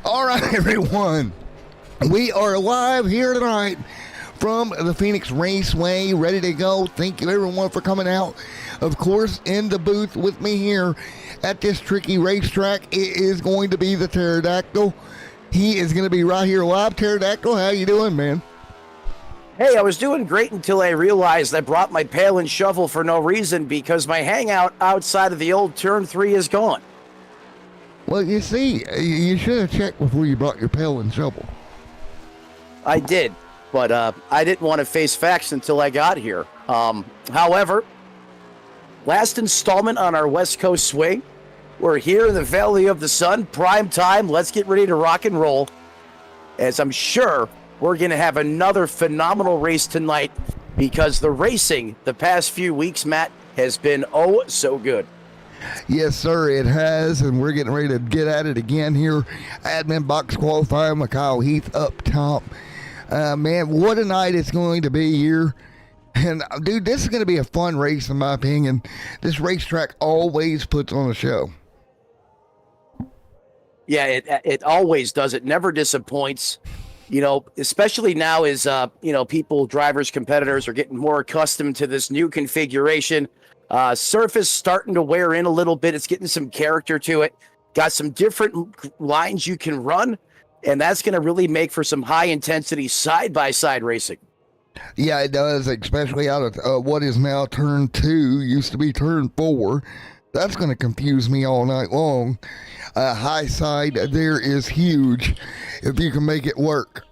All right, everyone. We are live here tonight from the Phoenix Raceway, ready to go. Thank you, everyone, for coming out. Of course, in the booth with me here at this tricky racetrack, it is going to be the Pterodactyl. He is going to be right here live. Pterodactyl, how you doing, man? Hey, I was doing great until I realized I brought my pail and shovel for no reason because my hangout outside of the old Turn 3 is gone. Well, you see, you should have checked before you brought your pail and shovel. I did, but I didn't want to face facts until I got here. However, last installment on our West Coast swing. We're here in the Valley of the Sun, prime time. Let's get ready to rock and roll, as I'm sure we're going to have another phenomenal race tonight because the racing the past few weeks, Matt, has been oh so good. Yes, sir, it has, and we're getting ready to get at it again here. Admin box qualifying with Kyle Heath up top. Man, what a night it's going to be here. And, dude, this is going to be a fun race, in my opinion. This racetrack always puts on a show. Yeah, it always does. It never disappoints. You know, especially now as, people, drivers, competitors are getting more accustomed to this new configuration. Surface starting to wear in a little bit. It's getting some character to it. Got some different lines you can run, and that's going to really make for some high-intensity side-by-side racing. Yeah, it does, especially out of what is now turn 2, used to be turn 4. That's going to confuse me all night long. High side there is huge if you can make it work.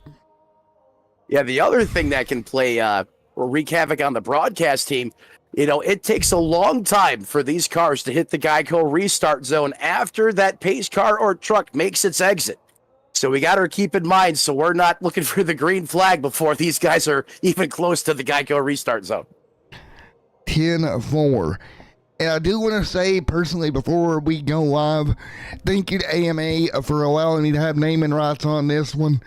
Yeah, the other thing that can play or wreak havoc on the broadcast team, you know, it takes a long time for these cars to hit the Geico restart zone after that pace car or truck makes its exit. So we got to keep in mind so we're not looking for the green flag before these guys are even close to the Geico restart zone. 10-4. And I do want to say personally before we go live, thank you to AMA for allowing me to have naming rights on this one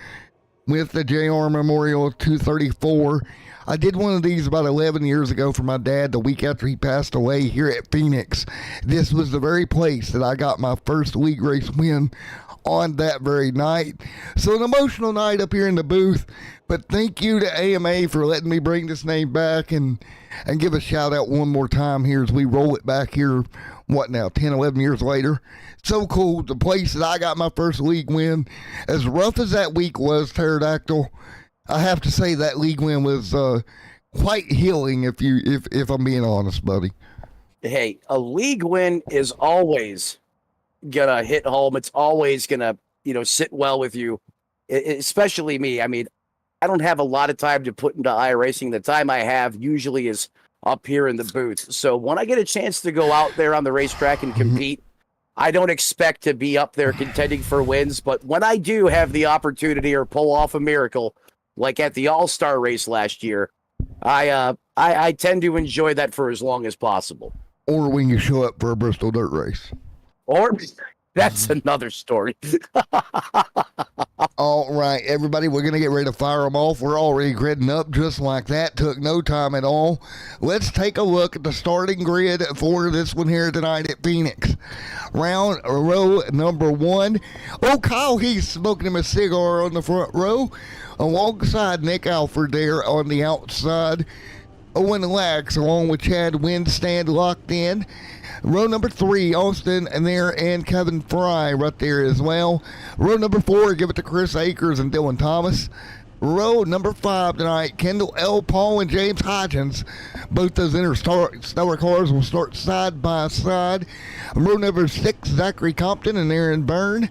with the JR Memorial 234. I did one of these about 11 years ago for my dad the week after he passed away here at Phoenix. This was the very place that I got my first league race win on that very night. So an emotional night up here in the booth, but thank you to AMA for letting me bring this name back and give a shout out one more time here as we roll it back here, what now, 10, 11 years later. So cool, the place that I got my first league win. As rough as that week was, Pterodactyl, I have to say that league win was quite healing if I'm being honest, buddy. Hey, a league win is always gonna hit home. It's always gonna, sit well with you, especially me. I mean, I don't have a lot of time to put into iRacing. The time I have usually is up here in the booth. So when I get a chance to go out there on the racetrack and compete, I don't expect to be up there contending for wins. But when I do have the opportunity or pull off a miracle, like at the All-Star race last year, I tend to enjoy that for as long as possible. Or when you show up for a Bristol dirt race. Or that's another story. All right, everybody, we're going to get ready to fire them off. We're already gridding up just like that. Took no time at all. Let's take a look at the starting grid for this one here tonight at Phoenix. Row number 1. Oh, Kyle Heath smoking him a cigar on the front row. Alongside Nick Alford there on the outside. Owen Lax along with Chad Winstand locked in. Row number 3, Austin and there, and Kevin Fry right there as well. Row number 4, give it to Chris Akers and Dylan Thomas. Row number 5 tonight, Kendall L. Paul and James Hodgins. Both those interstellar cars will start side by side. Row number 6, Zachary Compton and Aaron Byrne.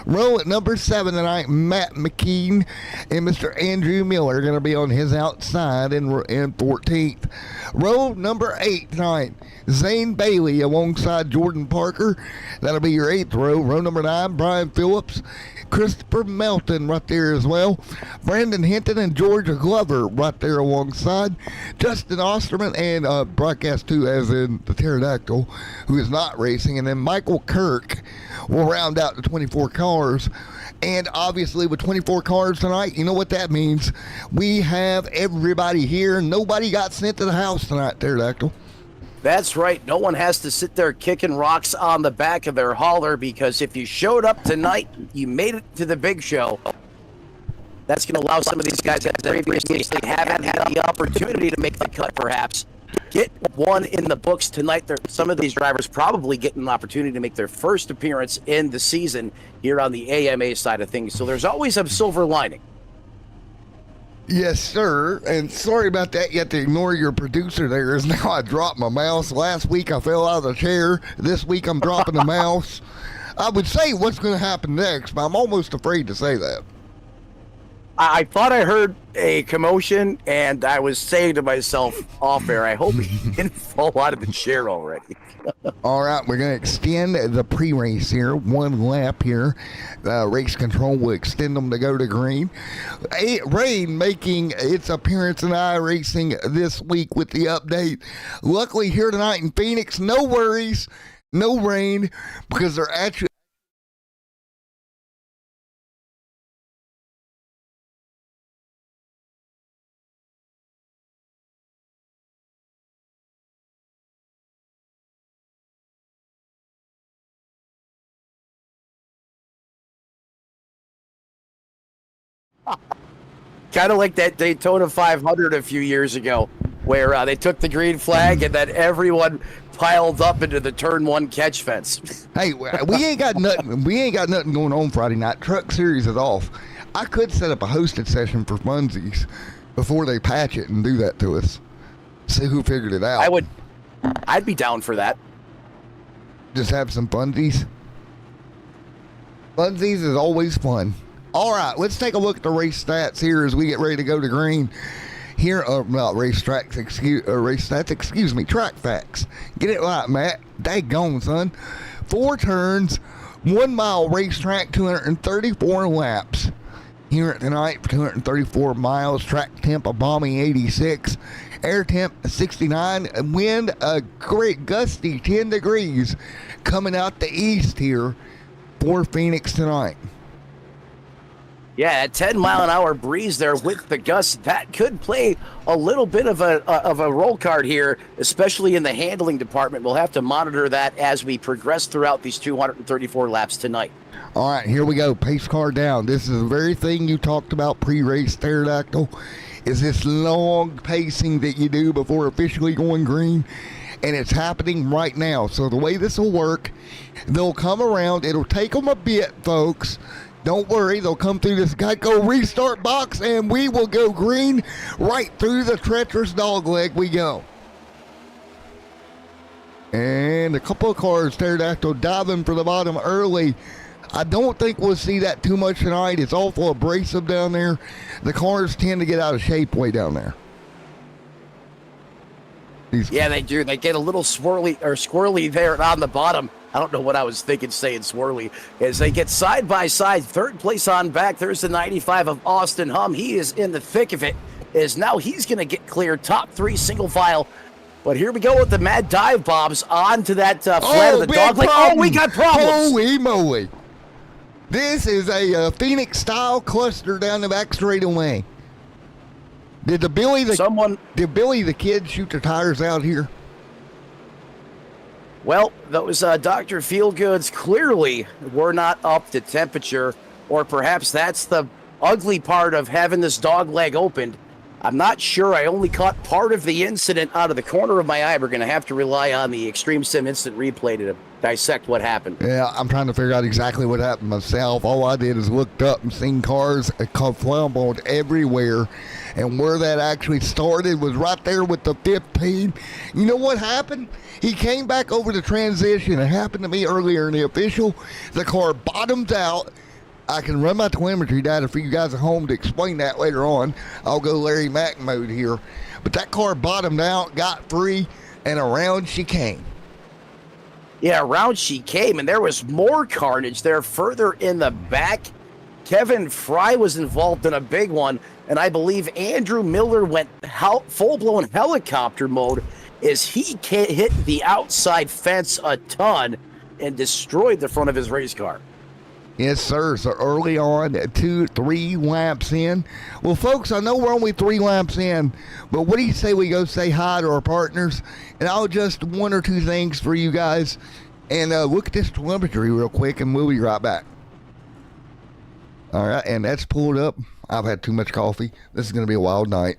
Row at number 7 tonight, Matt McKean and Mr. Andrew Miller are going to be on his outside in 14th. Row number 8 tonight, Zane Bailey alongside Jordan Parker. That'll be your 8th row. Row number 9, Brian Phillips, Christopher Melton right there as well. Brandon Hinton and George Glover right there alongside. Justin Osterman and Broadcast 2 as in the Pterodactyl, who is not racing. And then Michael Kirk will round out the 24 cars. And obviously with 24 cars tonight, you know what that means. We have everybody here. Nobody got sent to the house tonight, Pterodactyl. That's right. No one has to sit there kicking rocks on the back of their hauler, because if you showed up tonight, you made it to the big show. That's going to allow some of these guys that previously haven't had the opportunity to make the cut, perhaps, get one in the books tonight. Some of these drivers probably getting an opportunity to make their first appearance in the season here on the AMA side of things. So there's always a silver lining. Yes, sir. And sorry about that. You have to ignore your producer there. Is now I dropped my mouse. Last week I fell out of the chair. This week I'm dropping the mouse. I would say what's going to happen next, but I'm almost afraid to say that. I thought I heard a commotion, and I was saying to myself off air, I hope he didn't fall out of the chair already. All right, we're going to extend the pre-race here. 1 lap here. Race control will extend them to go to green. Rain making its appearance in iRacing this week with the update. Luckily here tonight in Phoenix, no worries, no rain, because they're actually kind of like that Daytona 500 a few years ago, where they took the green flag and then everyone piled up into the turn 1 catch fence. Hey, we ain't got nothing. We ain't got nothing going on Friday night. Truck series is off. I could set up a hosted session for funsies before they patch it and do that to us. See who figured it out. I'd be down for that. Just have some funsies. Funsies is always fun. All right, let's take a look at the race stats here as we get ready to go to green. Here, not race tracks, race stats, excuse me, track facts. Get it right, Matt. Daggone, son. 4 turns, 1 mile racetrack, 234 laps. Here tonight for 234 miles, track temp a balmy 86, air temp 69, wind a great gusty 10 degrees coming out the east here for Phoenix tonight. Yeah, a 10-mile-an-hour breeze there with the gusts. That could play a little bit of a roll card here, especially in the handling department. We'll have to monitor that as we progress throughout these 234 laps tonight. All right, here we go. Pace car down. This is the very thing you talked about pre-race, Pterodactyl, is this long pacing that you do before officially going green. And it's happening right now. So the way this will work, they'll come around. It'll take them a bit, folks. Don't worry, they'll come through this Geico restart box, and we will go green right through the treacherous dog leg we go. And a couple of cars, Pterodactyl diving for the bottom early. I don't think we'll see that too much tonight. It's awful abrasive down there. The cars tend to get out of shape way down there. Yeah, they do. They get a little squirrely there on the bottom. I don't know what I was thinking saying swirly. As they get side by side, 3rd place on back. There's the 95 of Austin Hum. He is in the thick of it. As now he's going to get clear. Top 3 single file. But here we go with the mad dive bombs onto that flat of the dog leg. Oh, we got problems. Holy moly. This is a Phoenix-style cluster down the back straightaway. Did Billy the kid shoot the tires out here? Well, those Dr. Feelgoods clearly were not up to temperature, or perhaps that's the ugly part of having this dog leg opened. I'm not sure. I only caught part of the incident out of the corner of my eye. We're going to have to rely on the Extreme Sim Instant Replay to dissect what happened. Yeah, I'm trying to figure out exactly what happened myself. All I did is looked up and seen cars flambled everywhere. And where that actually started was right there with the 15. You know what happened? He came back over the transition. It happened to me earlier in the official. The car bottoms out. I can run my telemetry data for you guys at home to explain that later on. I'll go Larry Mack mode here. But that car bottomed out, got free, and around she came. Yeah, around she came, and there was more carnage there further in the back. Kevin Fry was involved in a big one, and I believe Andrew Miller went full-blown helicopter mode as he hit the outside fence a ton and destroyed the front of his race car. Yes, sir. So early on, 3 laps in. Well, folks, I know we're only 3 laps in, but what do you say we go say hi to our partners? And I'll just 1 or 2 things for you guys. And look at this telemetry real quick, and we'll be right back. All right, and that's pulled up. I've had too much coffee. This is going to be a wild night.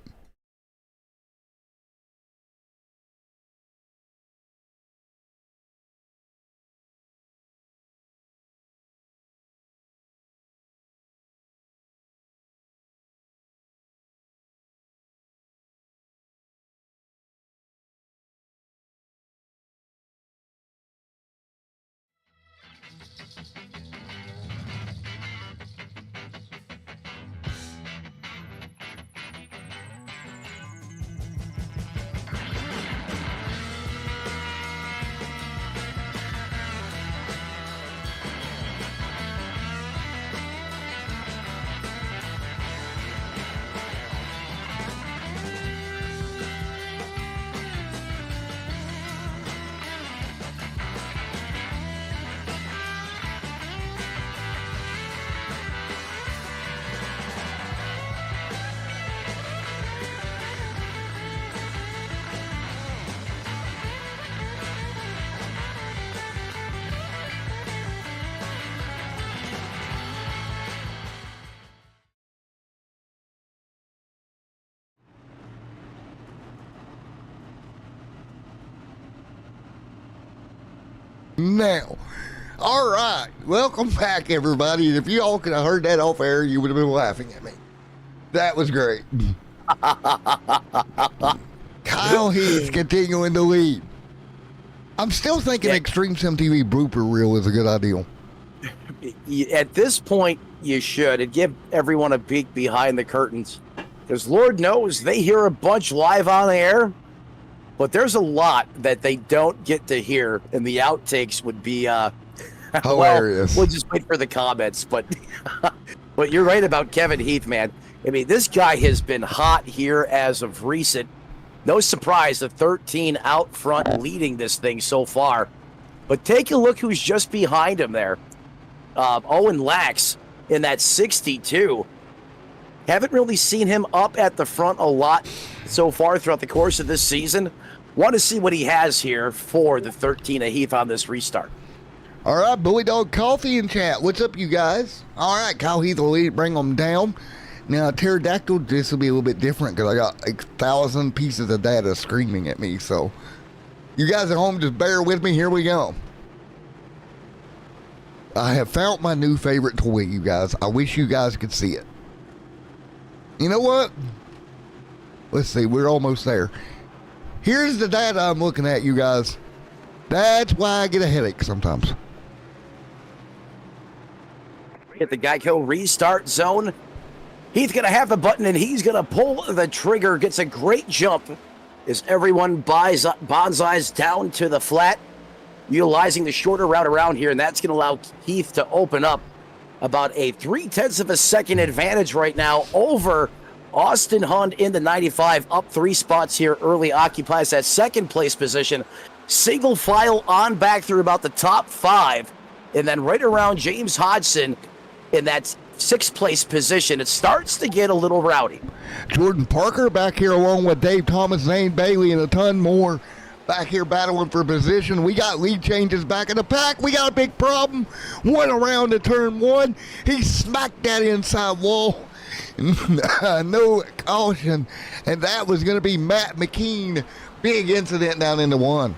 Now, all right, welcome back, everybody. If you all could have heard that off air, you would have been laughing at me. That was great. Kyle Heath continuing to lead. I'm still thinking Extreme Sim TV blooper reel is a good idea. At this point, you should. And give everyone a peek behind the curtains. Because Lord knows they hear a bunch live on the air. But there's a lot that they don't get to hear, and the outtakes would be hilarious. We'll just wait for the comments. But but you're right about Kevin Heath, man. I mean, this guy has been hot here as of recent. No surprise, the 13 out front leading this thing so far. But take a look who's just behind him there. Owen Lax in that 62. Haven't really seen him up at the front a lot so far throughout the course of this season. Want to see what he has here for the 13 of Heath on this restart. All right, Bully Dog Coffee in chat. What's up, you guys? All right, Kyle Heath will lead, bring them down. Now, Pterodactyl, this will be a little bit different because I got 1,000 pieces of data screaming at me. So, you guys at home, just bear with me. Here we go. I have found my new favorite toy, you guys. I wish you guys could see it. You know what? Let's see. We're almost there. Here's the data I'm looking at, you guys. That's why I get a headache sometimes. Hit the Geico restart zone. He's going to have the button, and he's going to pull the trigger. Gets a great jump as everyone bonsais down to the flat, utilizing the shorter route around here, and that's going to allow Heath to open up about a 0.3 of a second advantage right now over Austin Hund in the 95, up 3 spots here early, occupies that second place position. Single file on back through about the top 5, and then right around James Hodgson in that 6th place position. It starts to get a little rowdy. Jordan Parker back here along with Dave Thomas, Zane Bailey, and a ton more back here battling for position. We got lead changes back in the pack. We got a big problem. One around to turn 1. He smacked that inside wall. No caution. And that was going to be Matt McKean. Big incident down into 1.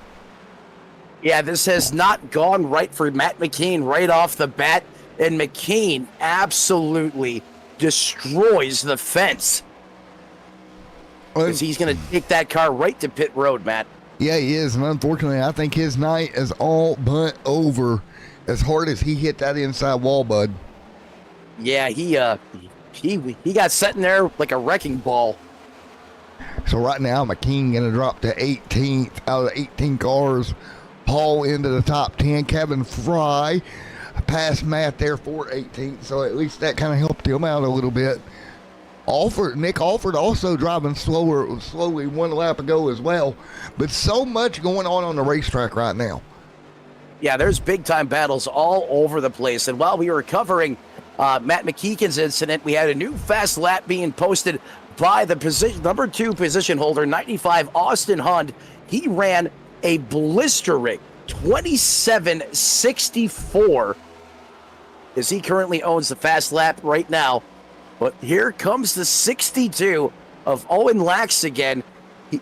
Yeah, this has not gone right for Matt McKean right off the bat. And McKean absolutely destroys the fence. Because he's going to take that car right to pit road, Matt. Yeah, he is. And unfortunately, I think his night is all but over as hard as he hit that inside wall, bud. Yeah, he got set in there like a wrecking ball. So right now, McKean going to drop to 18th out of 18 cars. Paul into the top 10. Kevin Fry passed Matt there for 18th. So at least that kind of helped him out a little bit. Nick Alford also driving slowly 1 lap ago as well. But so much going on the racetrack right now. Yeah, there's big-time battles all over the place. And while we were covering Matt McKeegan's incident, we had a new fast lap being posted by the number 2 position holder, 95 Austin Hund. He ran a blistering 27.64 as he currently owns the fast lap right now. But here comes the 62 of Owen Lax again.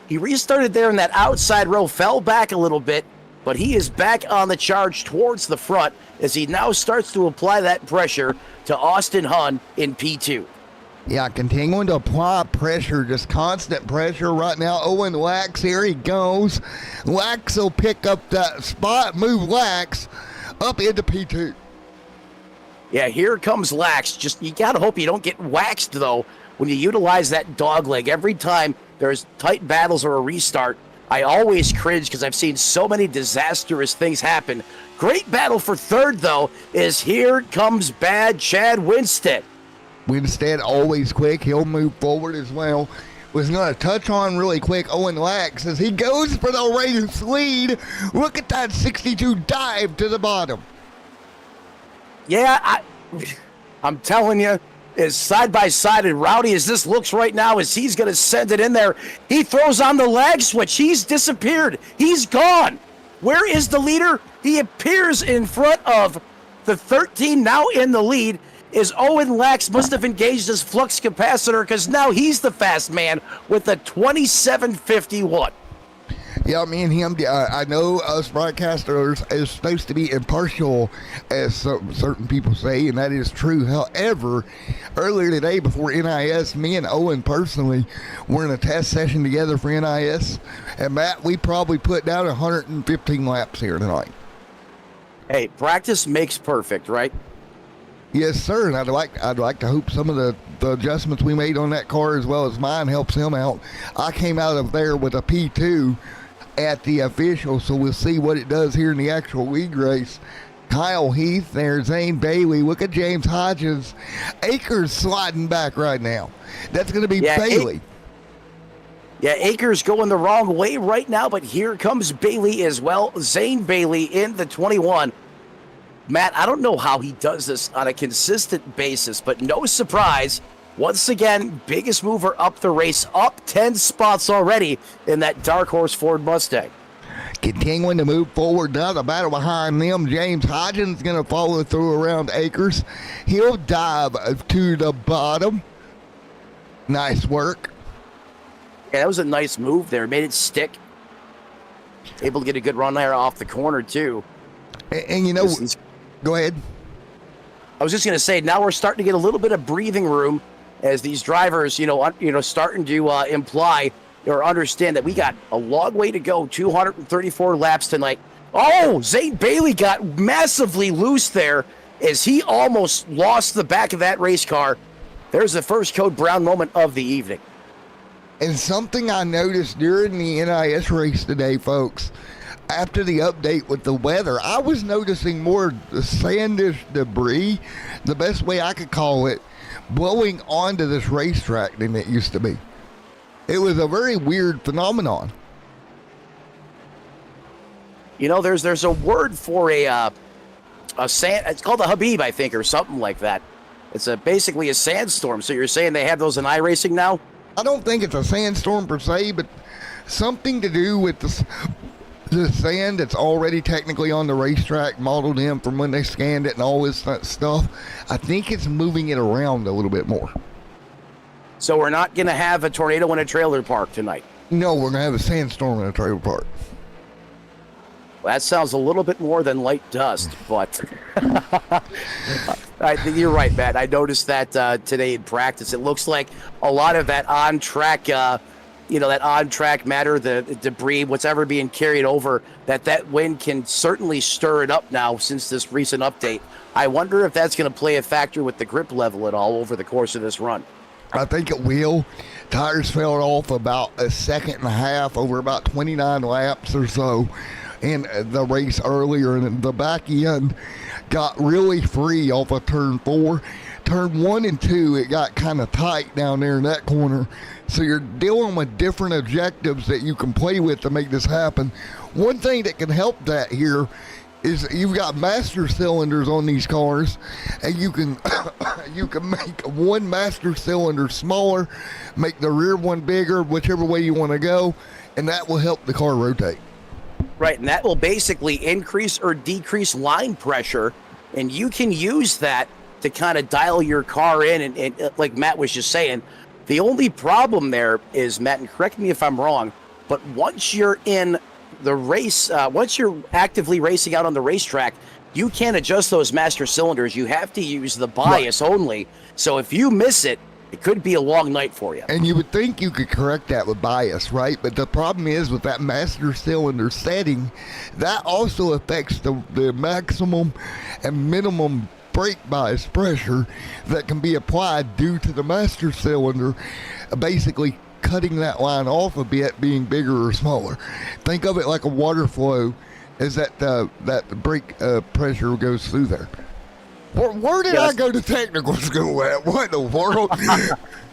He restarted there in that outside row, fell back a little bit, but he is back on the charge towards the front as he now starts to apply that pressure to Austin Hund in P2. Yeah, continuing to apply pressure, just constant pressure right now. Owen Lax, here he goes. Lax will pick up that spot, move Lax up into P2. Yeah, here comes Lax. Just, you got to hope you don't get waxed, though, when you utilize that dog leg. Every time there's tight battles or a restart, I always cringe because I've seen so many disastrous things happen. Great battle for third, though, is here comes bad Chad Winstead. Winstead always quick. He'll move forward as well. Was going to touch on really quick Owen Lax as he goes for the race lead. Look at that 62 dive to the bottom. Yeah, I'm telling you, as side by side and rowdy as this looks right now, as he's going to send it in there, he throws on the lag switch. He's disappeared. He's gone. Where is the leader? He appears in front of the 13, now in the lead. Is Owen Lax must have engaged his flux capacitor because now he's the fast man with a 27.51. Yeah, me and him, I know us broadcasters is supposed to be impartial, as certain people say, and that is true. However, earlier today before NIS, me and Owen personally were in a test session together for NIS, and Matt, we probably put down 115 laps here tonight. Hey, practice makes perfect, right? Yes, sir, and I'd like to hope some of the adjustments we made on that car as well as mine helps him out. I came out of there with a P2 at the official, so we'll see what it does here in the actual league race. Kyle Heath there, Zane Bailey. Look at James Hodges. Akers sliding back right now. That's going to be Bailey. Akers going the wrong way right now, but here comes Bailey as well. Zane Bailey in the 21. Matt, I don't know how he does this on a consistent basis, but no surprise. Once again, biggest mover up the race, up 10 spots already in that dark horse Ford Mustang. Continuing to move forward now, the battle behind them. James Hodgins going to follow through around Akers. He'll dive to the bottom. Nice work. Yeah, that was a nice move there. Made it stick. Able to get a good run there off the corner, too. And you know, go ahead. I was just going to say, now we're starting to get a little bit of breathing room as these drivers, starting to imply or understand that we got a long way to go, 234 laps tonight. Oh, Zane Bailey got massively loose there as he almost lost the back of that race car. There's the first Code Brown moment of the evening. And something I noticed during the NIS race today, folks, after the update with the weather, I was noticing more sandish debris, the best way I could call it, blowing onto this racetrack than it used to be. It was a very weird phenomenon. You know, there's a word for a sand. It's called a Habib, I think, or something like that. It's basically a sandstorm. So you're saying they have those in iRacing now? I don't think it's a sandstorm per se, but something to do with the sand that's already technically on the racetrack, modeled in from when they scanned it and all this stuff. I think it's moving it around a little bit more. So we're not going to have a tornado in a trailer park tonight? No, we're going to have a sandstorm in a trailer park. Well, that sounds a little bit more than light dust, but you're right, Matt. I noticed that today in practice. It looks like a lot of that on-track that on-track matter, the debris, what's ever being carried over, that wind can certainly stir it up now since this recent update. I wonder if that's going to play a factor with the grip level at all over the course of this run. I think it will. Tires fell off about a second and a half over about 29 laps or so in the race earlier, and the back end got really free off of turn 4. Turn 1 and 2, it got kind of tight down there in that corner. So you're dealing with different objectives that you can play with to make this happen. One thing that can help that here is you've got master cylinders on these cars, and you can you can make one master cylinder smaller, make the rear one bigger, whichever way you want to go, and that will help the car rotate. Right, and that will basically increase or decrease line pressure, and you can use that to kind of dial your car in. And like Matt was just saying, the only problem there is, Matt, and correct me if I'm wrong, but once you're in the race, once you're actively racing out on the racetrack, you can't adjust those master cylinders. You have to use the bias only. So if you miss it, it could be a long night for you. And you would think you could correct that with bias, right? But the problem is with that master cylinder setting, that also affects the maximum and minimum brake bias pressure that can be applied due to the master cylinder basically cutting that line off a bit, being bigger or smaller. Think of it like a water flow as that brake pressure goes through there. Where did I go to technical school at? What in the world?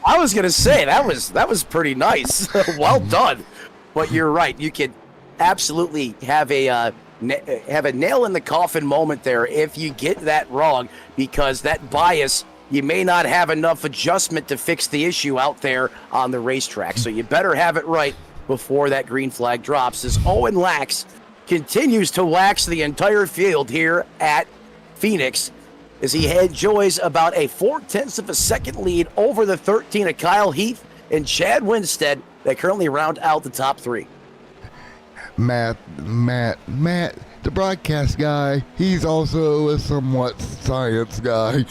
I was going to say, that was pretty nice. Well done. But you're right. You could absolutely have a nail in the coffin moment there if you get that wrong, because that bias, you may not have enough adjustment to fix the issue out there on the racetrack. So you better have it right before that green flag drops, as Owen Lax continues to wax the entire field here at Phoenix, as he enjoys about a 0.4 of a second lead over the 13 of Kyle Heath and Chad Winstead that currently round out the top three. Matt, the broadcast guy, he's also a somewhat science guy.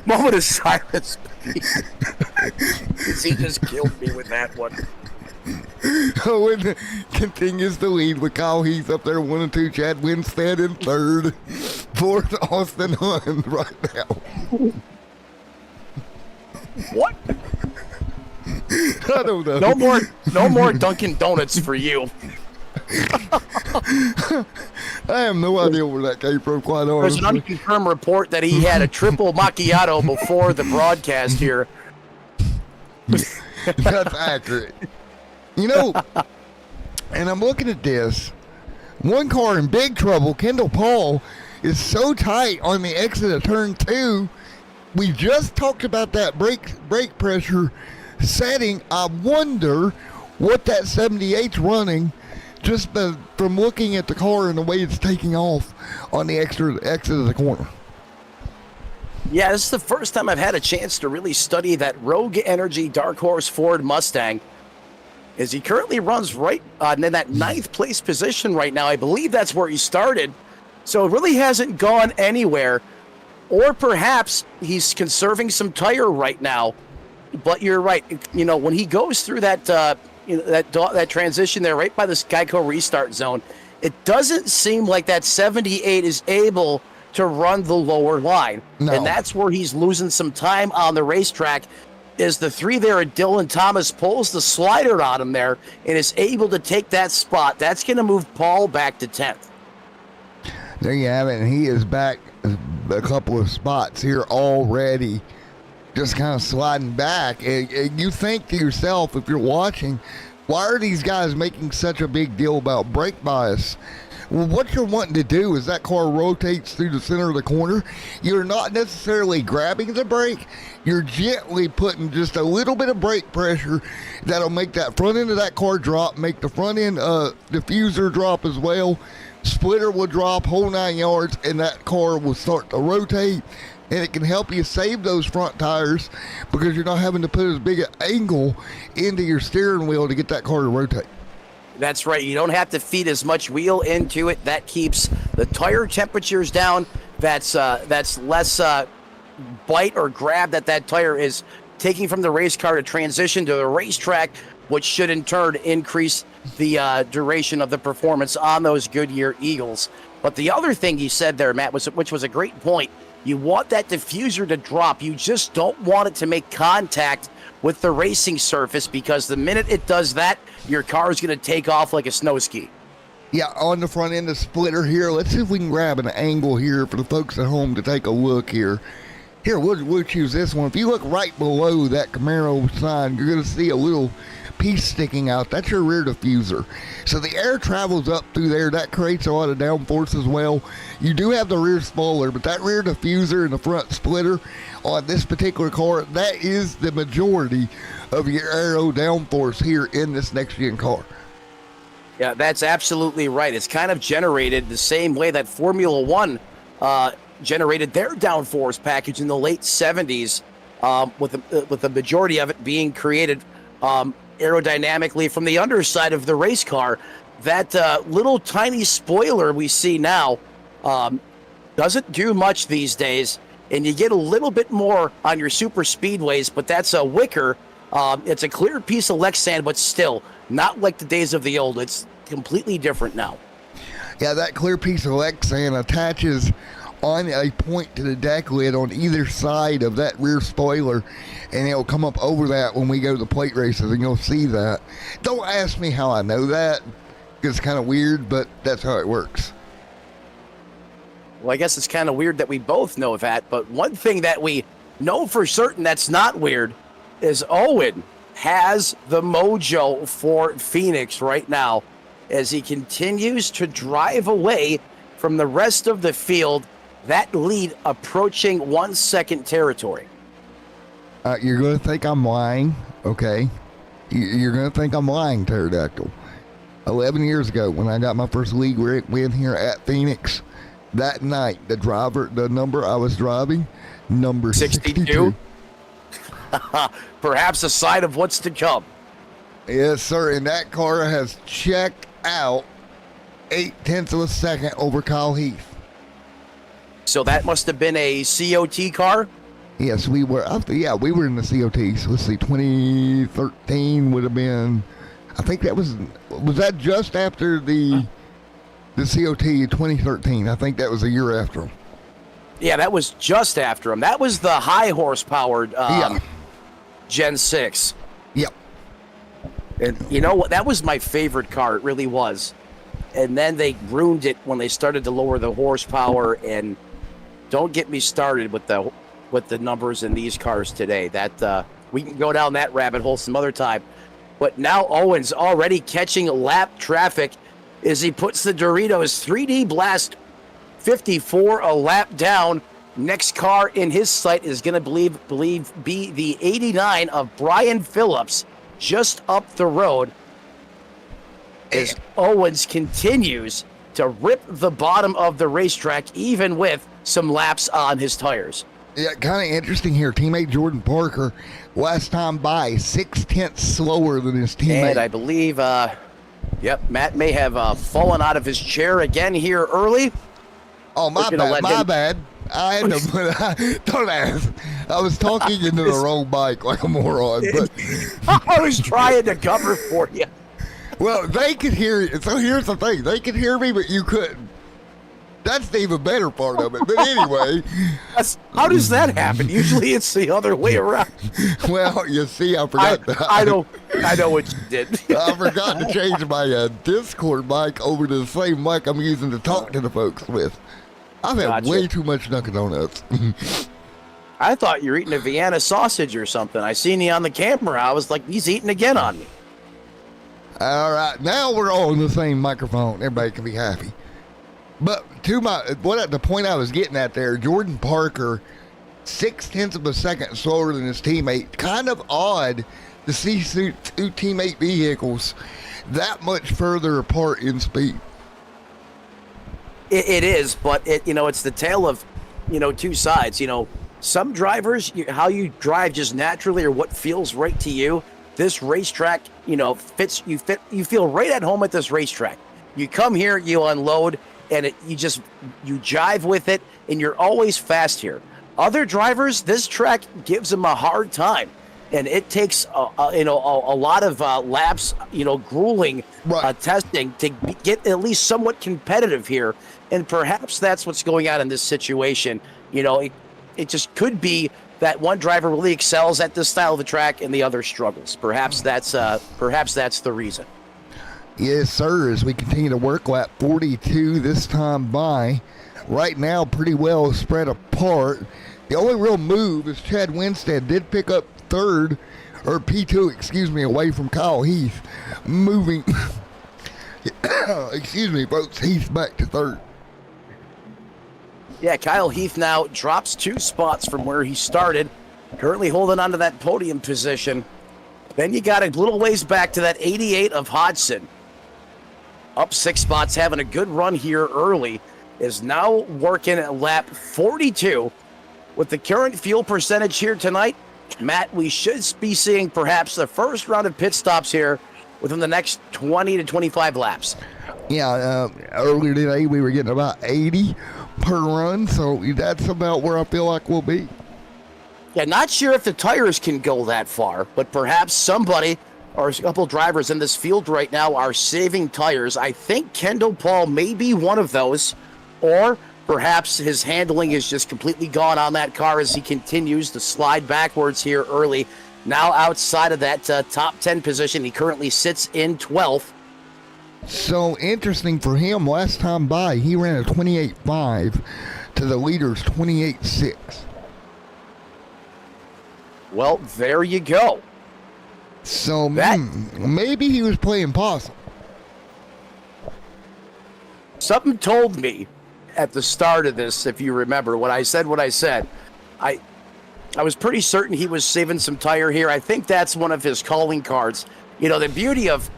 Moment of silence, please. He just killed me with that one. Owen continues to lead with Kyle Heath up there 1 and 2, Chad Winstead in third, fourth Austin Hunt right now. What? I don't know. No more Dunkin' Donuts for you. I have no idea where that came from, quite honestly. There's an unconfirmed report that he had a triple macchiato before the broadcast here. That's accurate. You know, and I'm looking at this. One car in big trouble, Kendall Paul, is so tight on the exit of turn 2. We just talked about that brake pressure setting. I wonder what that 78's running just from looking at the car and the way it's taking off on the exit of the corner. Yeah, this is the first time I've had a chance to really study that Rogue Energy Dark Horse Ford Mustang, as he currently runs right in that 9th place position right now. I believe that's where he started. So it really hasn't gone anywhere. Or perhaps he's conserving some tire right now. But you're right. You know, when he goes through that that transition there right by the Geico restart zone, it doesn't seem like that 78 is able to run the lower line. No. And that's where he's losing some time on the racetrack. Is the 3 there at Dylan Thomas pulls the slider on him there and is able to take that spot. That's going to move Paul back to 10th. There you have it. And he is back a couple of spots here already, just kind of sliding back. And you think to yourself, if you're watching, why are these guys making such a big deal about brake bias? Well, what you're wanting to do is that car rotates through the center of the corner. You're not necessarily grabbing the brake. You're gently putting just a little bit of brake pressure that'll make that front end of that car drop, make the front end diffuser drop as well. Splitter will drop, whole 9 yards, and that car will start to rotate. And it can help you save those front tires because you're not having to put as big an angle into your steering wheel to get that car to rotate. That's right. You don't have to feed as much wheel into it. That keeps the tire temperatures down. That's less bite or grab that tire is taking from the race car to transition to the racetrack, which should in turn increase the duration of the performance on those Goodyear Eagles. But the other thing you said there, Matt, which was a great point, you want that diffuser to drop. You just don't want it to make contact with the racing surface, because the minute it does that, your car is going to take off like a snow ski. Yeah, on the front end of splitter here. Let's see if we can grab an angle here for the folks at home to take a look here. Here, we'll choose this one. If you look right below that Camaro sign, you're going to see a little piece sticking out, that's your rear diffuser. So the air travels up through there. That creates a lot of downforce as well. You do have the rear spoiler, but that rear diffuser and the front splitter on this particular car, that is the majority of your aero downforce here in this next-gen car. Yeah, that's absolutely right. It's kind of generated the same way that Formula One generated their downforce package in the late 70s, with the majority of it being created aerodynamically from the underside of the race car. That little tiny spoiler we see now doesn't do much these days, and you get a little bit more on your super speedways, but that's a wicker. It's a clear piece of Lexan, but still not like the days of the old. It's completely different now. Yeah, that clear piece of Lexan attaches on a point to the deck lid on either side of that rear spoiler, and it'll come up over that when we go to the plate races, and you'll see that. Don't ask me how I know that. It's kind of weird, but that's how it works. Well, I guess it's kind of weird that we both know that, but one thing that we know for certain that's not weird is Owen has the mojo for Phoenix right now as he continues to drive away from the rest of the field. That lead approaching 1 second territory. You're going to think I'm lying, okay? You're going to think I'm lying, Pterodactyl. 11 years ago, when I got my first league win here at Phoenix, that night, the number I was driving, number 62. Perhaps a sign of what's to come. Yes, sir, and that car has checked out 0.8 of a second over Kyle Heath. So that must have been a COT car? Yes, we were. We were in the COTs. Let's see, 2013 would have been. I think that was that just after the COT 2013. I think that was a year after him. Yeah, that was just after him. That was the high horsepowered Gen 6. Yep. And you know what? That was my favorite car. It really was. And then they ruined it when they started to lower the horsepower. And don't get me started with the numbers in these cars today. That we can go down that rabbit hole some other time. But now Owen's already catching lap traffic as he puts the Doritos 3D Blast 54 a lap down. Next car in his sight is going to be the 89 of Brian Phillips, just up the road, as Owens continues to rip the bottom of the racetrack, even with some laps on his tires. Yeah, kind of interesting here. Teammate Jordan Parker, last time by 0.6 slower than his teammate. And I believe, Matt may have fallen out of his chair again here early. Oh, my bad. I had to, don't ask. I was talking into the wrong mic like a moron. But I was trying to cover for you. Well, they could hear you. So here's the thing. They could hear me, but you couldn't. That's the even better part of it. But anyway. How does that happen? Usually it's the other way around. Well, you see, I forgot. I know what you did. I forgot to change my Discord mic over to the same mic I'm using to talk to the folks with. I've had way too much Dunkin' Donuts. I thought you were eating a Vienna sausage or something. I seen you on the camera. I was like, he's eating again on me. All right, now we're all on the same microphone. Everybody can be happy. But the point I was getting at there, Jordan Parker, 0.6 of a second slower than his teammate. Kind of odd to see two teammate vehicles that much further apart in speed. It is, but it's the tale of, two sides. Some drivers, how you drive just naturally or what feels right to you. This racetrack, fits. You feel right at home at this racetrack. You come here, you unload, and you jive with it, and you're always fast here. Other drivers, this track gives them a hard time, and it takes a lot of laps, grueling testing to get at least somewhat competitive here. And perhaps that's what's going on in this situation. It just could be that one driver really excels at this style of the track and the other struggles. Perhaps that's the reason. Yes, sir. As we continue to work lap 42 this time by, right now pretty well spread apart. The only real move is Chad Winstead did pick up third or P2, excuse me, away from Kyle Heath, moving, excuse me, folks, Heath back to third. Yeah, Kyle Heath now drops 2 spots from where he started, currently holding on to that podium position. Then you got a little ways back to that 88 of Hodgson. Up 6 spots, having a good run here early, is now working at lap 42. With the current fuel percentage here tonight, Matt, we should be seeing perhaps the first round of pit stops here within the next 20 to 25 laps. Yeah, earlier today we were getting about 80 per run, so that's about where I feel like we'll be. Yeah, not sure if the tires can go that far, but perhaps somebody or a couple drivers in this field right now are saving tires. I think Kendall Paul may be one of those, or perhaps his handling is just completely gone on that car as he continues to slide backwards here early. Now outside of that top 10 position, he currently sits in 12th. So interesting for him, last time by, he ran a 28.5 to the leader's 28.6. Well, there you go. So maybe he was playing possum. Something told me at the start of this, if you remember, when I said what I said, I was pretty certain he was saving some tire here. I think that's one of his calling cards. You know, the beauty of,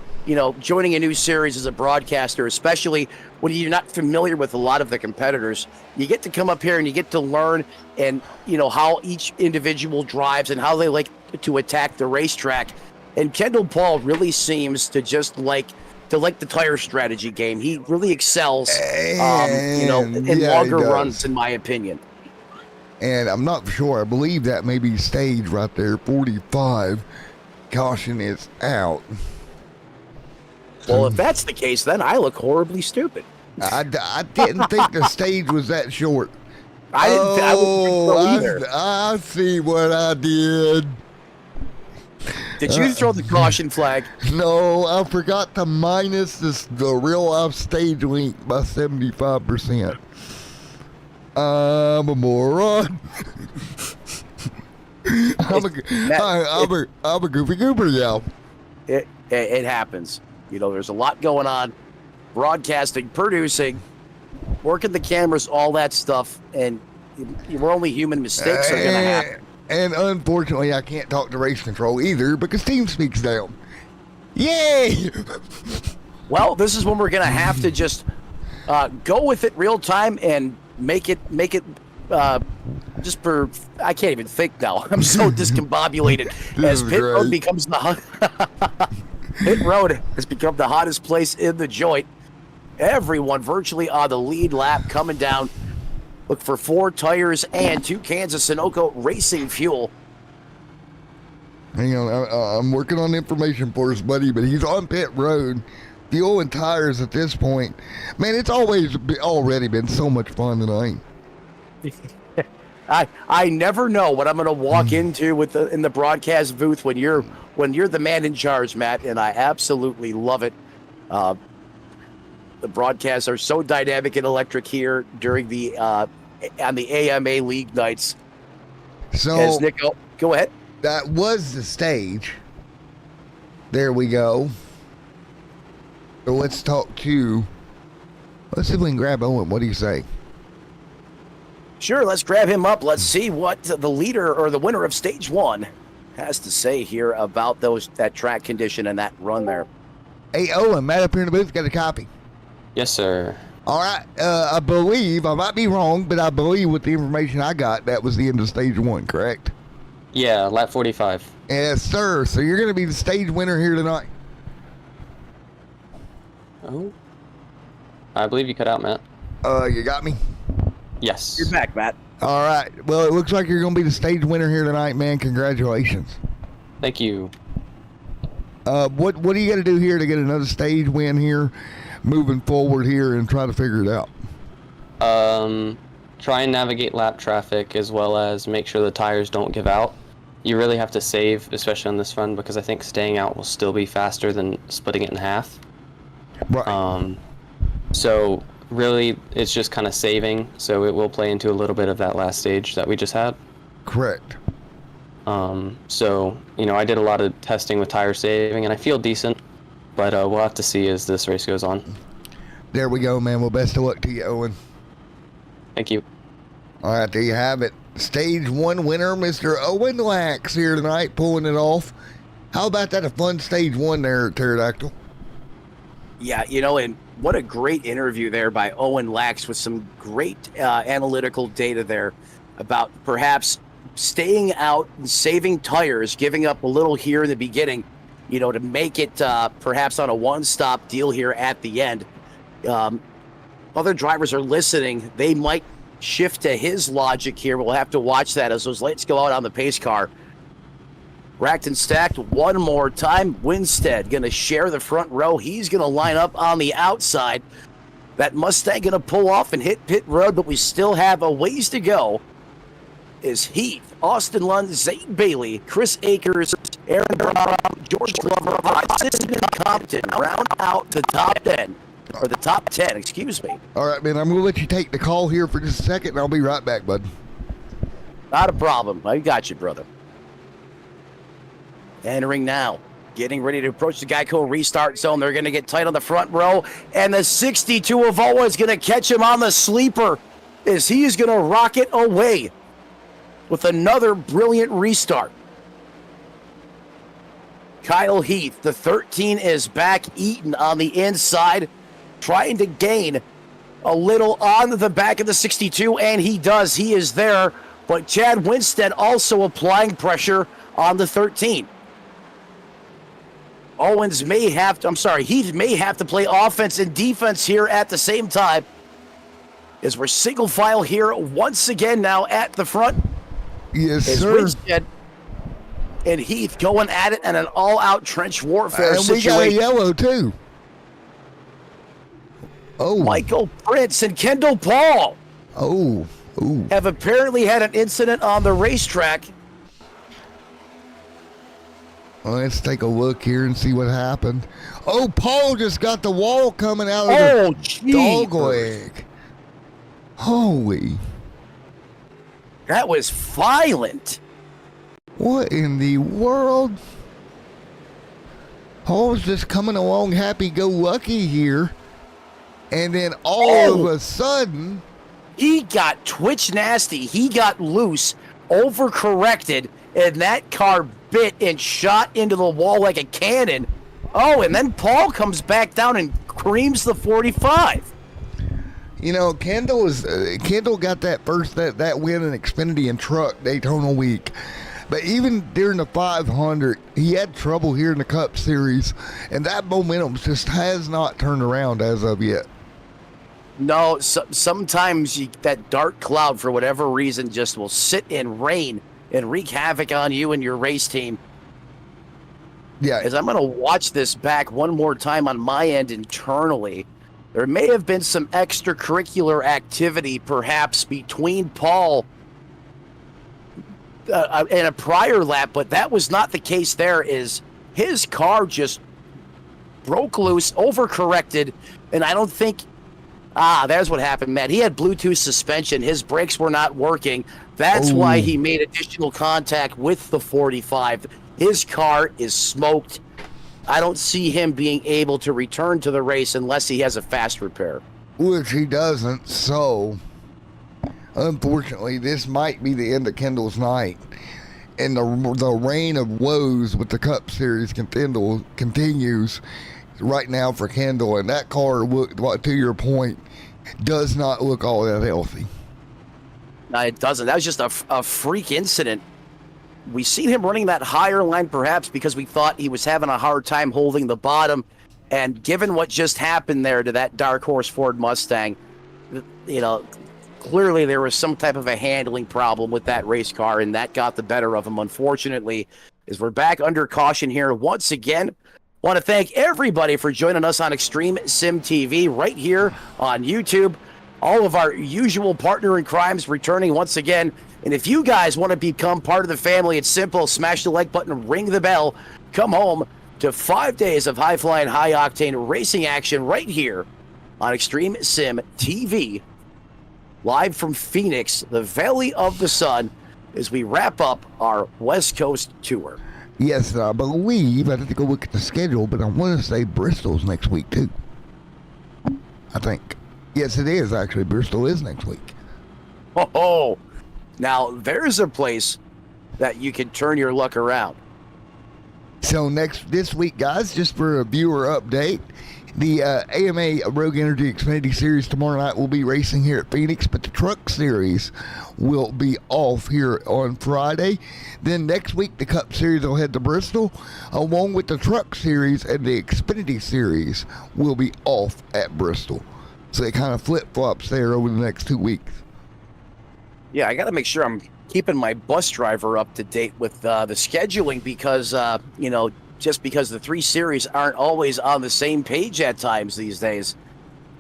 joining a new series as a broadcaster, especially when you're not familiar with a lot of the competitors, you get to come up here and you get to learn and, how each individual drives and how they like to attack the racetrack. And Kendall Paul really seems to just like the tire strategy game. He really excels, in longer runs, in my opinion. And I'm not sure. I believe that may be stage right there, 45. Caution is out. Well, if that's the case, then I look horribly stupid. I didn't think the stage was that short. I wouldn't think so either. I see what I did. Did you throw the caution flag? No, I forgot to minus the real life stage length by 75%. I'm a moron. I'm a goofy goober, y'all. It happens. There's a lot going on. Broadcasting, producing, working the cameras, all that stuff, and we're only human. Mistakes are going to happen. And unfortunately, I can't talk to race control either because TeamSpeak's down. Yay! Well, this is when we're going to have to just go with it real time and make it. Just for, I can't even think now. I'm so discombobulated as pit road becomes pit road has become the hottest place in the joint. Everyone virtually on the lead lap coming down. Look for 4 tires and 2 cans of Sunoco Racing fuel. Hang on, I'm working on information for us, buddy, but he's on pit road. Fuel and tires at this point. Man, it's already been so much fun tonight. I never know what I'm going to walk into in the broadcast booth when you're the man in charge, Matt, and I absolutely love it. The broadcasts are so dynamic and electric here during the on the AMA League nights. So, as Nick, go ahead. That was the stage. There we go. So let's see if we can grab Owen. What do you say? Sure, let's grab him up. Let's see what the leader or the winner of stage 1 has to say here about that track condition and that run there. Hey, Owen, Matt up here in the booth got a copy. Yes, sir. All right. I believe, I might be wrong, but I believe with the information I got, that was the end of stage 1, correct? Yeah, lap 45. Yes, sir. So you're going to be the stage winner here tonight. Oh. I believe you cut out, Matt. You got me? Yes. You're back, Matt. All right. Well, it looks like you're going to be the stage winner here tonight, man. Congratulations. Thank you. What do you got to do here to get another stage win here, moving forward here and try to figure it out? Try and navigate lap traffic as well as make sure the tires don't give out. You really have to save, especially on this run, because I think staying out will still be faster than splitting it in half. Right. So really, it's just kind of saving, so it will play into a little bit of that last stage that we just had. Correct. So, I did a lot of testing with tire saving, and I feel decent, but we'll have to see as this race goes on. There we go, man. Well, best of luck to you, Owen. Thank you. All right, there you have it. Stage 1 winner, Mr. Owen Lax here tonight, pulling it off. How about that? A fun stage 1 there, Pterodactyl. Yeah, and what a great interview there by Owen Lax with some great analytical data there about perhaps staying out and saving tires, giving up a little here in the beginning, to make it perhaps on a one-stop deal here at the end. Other drivers are listening. They might shift to his logic here. We'll have to watch that as those lights go out on the pace car. Racked and stacked one more time. Winstead going to share the front row. He's going to line up on the outside. That Mustang going to pull off and hit pit road, but we still have a ways to go. Is Heath, Austin Lund, Zane Bailey, Chris Akers, Aaron Brown, George Glover, Sisson, and Compton round out the top 10. Or the top 10, excuse me. All right, man, I'm going to let you take the call here for just a second, and I'll be right back, bud. Not a problem. I got you, brother. Entering now. Getting ready to approach the Geico restart zone. They're going to get tight on the front row. And the 62 of Owa is going to catch him on the sleeper as he is going to rocket away with another brilliant restart. Kyle Heath, the 13 is back. Eaton on the inside, trying to gain a little on the back of the 62, and he does. He is there, but Chad Winstead also applying pressure on the 13. Heath may have to play offense and defense here at the same time as we're single file here once again now at the front. Yes, as sir. Winstead and Heath going at it in an all-out trench warfare And we got a situation. yellow, too. Oh. Michael Prince and Kendall Paul Oh. Ooh. have apparently had an incident on the racetrack. Well, let's take a look here and see what happened. Oh, Paul just got the wall coming out of Oh, the gee. dog leg. Holy. That was violent. What in the world? Paul's just coming along happy-go-lucky here. And then all of a sudden... He got twitch nasty. He got loose, overcorrected, and that car bit and shot into the wall like a cannon. Oh, and then Paul comes back down and creams the 45. Kendall got that win in Xfinity and Truck Daytona week. But even during the 500, he had trouble here in the Cup Series, and that momentum just has not turned around as of yet. No, sometimes that dark cloud, for whatever reason, just will sit and rain and wreak havoc on you and your race team. Yeah. As I'm going to watch this back one more time on my end internally, there may have been some extracurricular activity perhaps between Paul and a prior lap, but that was not the case there. Is his car just broke loose, overcorrected, and I don't think... there's what happened, Matt. He had Bluetooth suspension. His brakes were not working. That's why he made additional contact with the 45. His car is smoked. I don't see him being able to return to the race unless he has a fast repair. Which he doesn't, so unfortunately this might be the end of Kendall's night. And the reign of woes with the Cup Series continues right now for Kendall, and that car, to your point, does not look all that healthy. No, it doesn't. That was just a freak incident. We seen him running that higher line perhaps because we thought he was having a hard time holding the bottom, and given what just happened there to that Dark Horse Ford Mustang, clearly there was some type of a handling problem with that race car, and that got the better of him, unfortunately. As we're back under caution here once again, want to thank everybody for joining us on Extreme Sim TV right here on YouTube. All of our usual partner in crimes returning once again. And if you guys want to become part of the family, it's simple. Smash the like button, ring the bell, come home to 5 days of high-flying, high-octane racing action right here on Extreme Sim TV. Live from Phoenix, the Valley of the Sun. as we wrap up our West Coast tour. Yes, I believe, I have to go look at the schedule, but I want to say Bristol's next week too. I think. Yes, it is actually. Bristol is next week. Oh, now there's a place that you can turn your luck around. So this week, guys, just for a viewer update, the AMA Rogue Energy Xfinity Series tomorrow night will be racing here at Phoenix, but the Truck Series will be off here on Friday. Then next week, the Cup Series will head to Bristol, along with the Truck Series, and the Xfinity Series will be off at Bristol. So it kind of flip-flops there over the next 2 weeks. Yeah, I got to make sure I'm keeping my bus driver up to date with the scheduling because, just because the 3 series aren't always on the same page at times these days.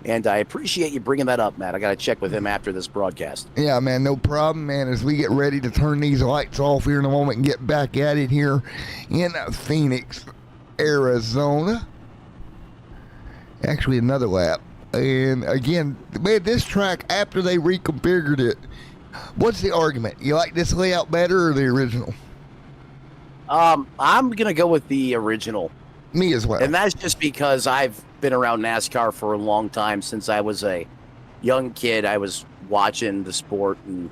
And I appreciate you bringing that up, Matt. I got to check with him after this broadcast. Yeah, man, no problem, man. As we get ready to turn these lights off here in a moment and get back at it here in Phoenix, Arizona. Actually, another lap. And again, man, this track, after they reconfigured it, what's the argument? You like this layout better or the original? I'm going to go with the original. Me as well. And that's just because I've been around NASCAR for a long time. Since I was a young kid, I was watching the sport. And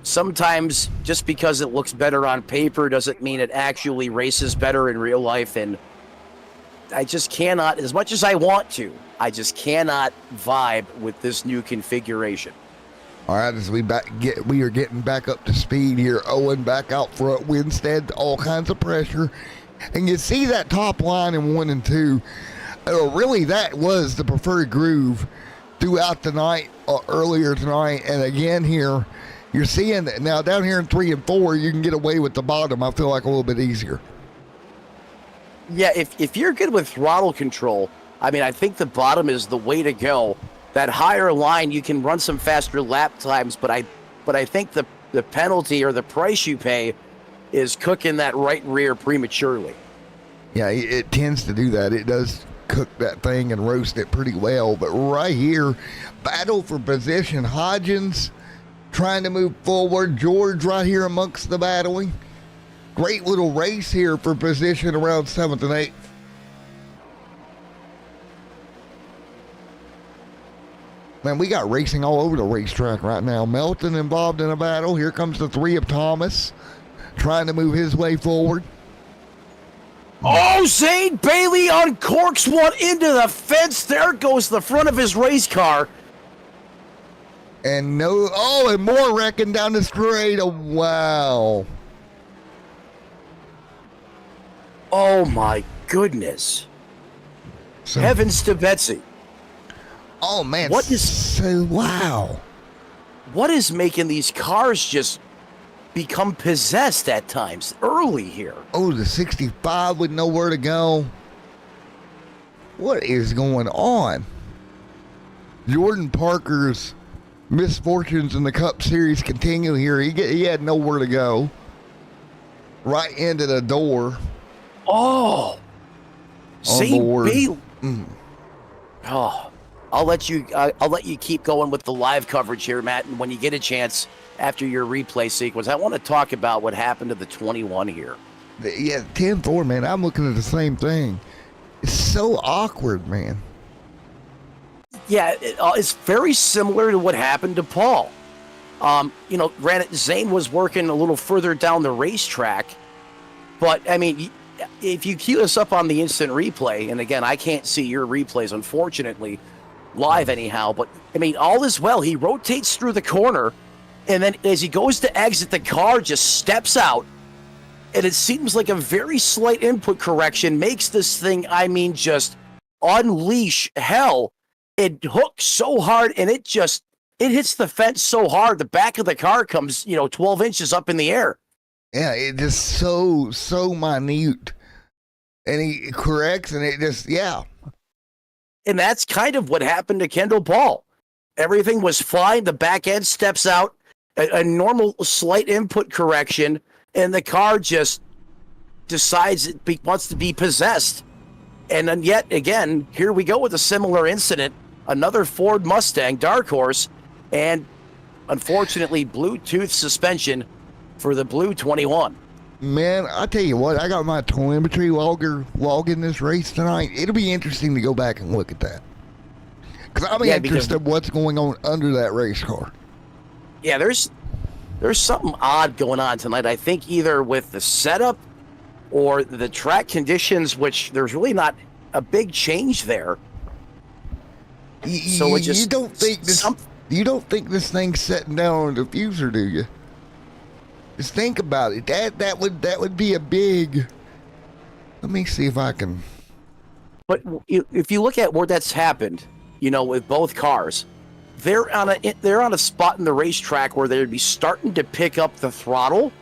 sometimes just because it looks better on paper doesn't mean it actually races better in real life. And I just cannot, as much as I want to, I just cannot vibe with this new configuration. All right, as we are getting back up to speed here. Owen back out front. Winstead, all kinds of pressure. And you see that top line in 1 and 2. Really, that was the preferred groove throughout the night, earlier tonight. And again here, you're seeing that now down here in 3 and 4, you can get away with the bottom, I feel like, a little bit easier. Yeah, if you're good with throttle control, I mean, I think the bottom is the way to go. That higher line, you can run some faster lap times, but I think the penalty or the price you pay is cooking that right rear prematurely. Yeah, it tends to do that. It does cook that thing and roast it pretty well. But right here, battle for position. Hodgins trying to move forward. George right here amongst the battling. Great little race here for position around 7th and 8th. Man, we got racing all over the racetrack right now. Melton involved in a battle. Here comes the 3 of Thomas, trying to move his way forward. Oh, Zane Bailey uncorks one into the fence. There goes the front of his race car. And and more wrecking down the straight. Oh, wow. Oh, my goodness. So, Heavens to Betsy. oh, man. Wow. What is making these cars just become possessed at times early here? Oh, the 65 with nowhere to go. What is going on? Jordan Parker's misfortunes in the Cup Series continue here. He had nowhere to go. Right into the door. Oh. Zane Bailey. Oh. I'll let you keep going with the live coverage here, Matt. And when you get a chance after your replay sequence, I want to talk about what happened to the 21 here. Yeah, 10-4, man. I'm looking at the same thing. It's so awkward, man. Yeah, it's very similar to what happened to Paul. Granted, Zane was working a little further down the racetrack, but I mean, if you cue us up on the instant replay, and again, I can't see your replays, unfortunately, live anyhow, but I mean, all is well. He rotates through the corner, and then as he goes to exit, the car just steps out, and it seems like a very slight input correction makes this thing, I mean, just unleash hell. It hooks so hard, and it hits the fence so hard, the back of the car comes, 12 inches up in the air. Yeah, it just so minute. And he corrects, and it just, yeah. And that's kind of what happened to Kendall Paul. Everything was fine. The back end steps out, a normal slight input correction, and the car just decides it wants to be possessed. And then yet again, here we go with a similar incident. Another Ford Mustang, Dark Horse, and unfortunately, Bluetooth suspension for the Blue 21. Man, I tell you what, I got my telemetry logger logging this race tonight. It'll be interesting to go back and look at that. Because I'm interested in what's going on under that race car. Yeah, there's something odd going on tonight. I think either with the setup or the track conditions, which there's really not a big change there. So it just, you don't think this thing's setting down on the diffuser, do you? Just think about it. That would be a big. Let me see if I can. But if you look at where that's happened, with both cars, they're on a spot in the racetrack where they'd be starting to pick up the throttle,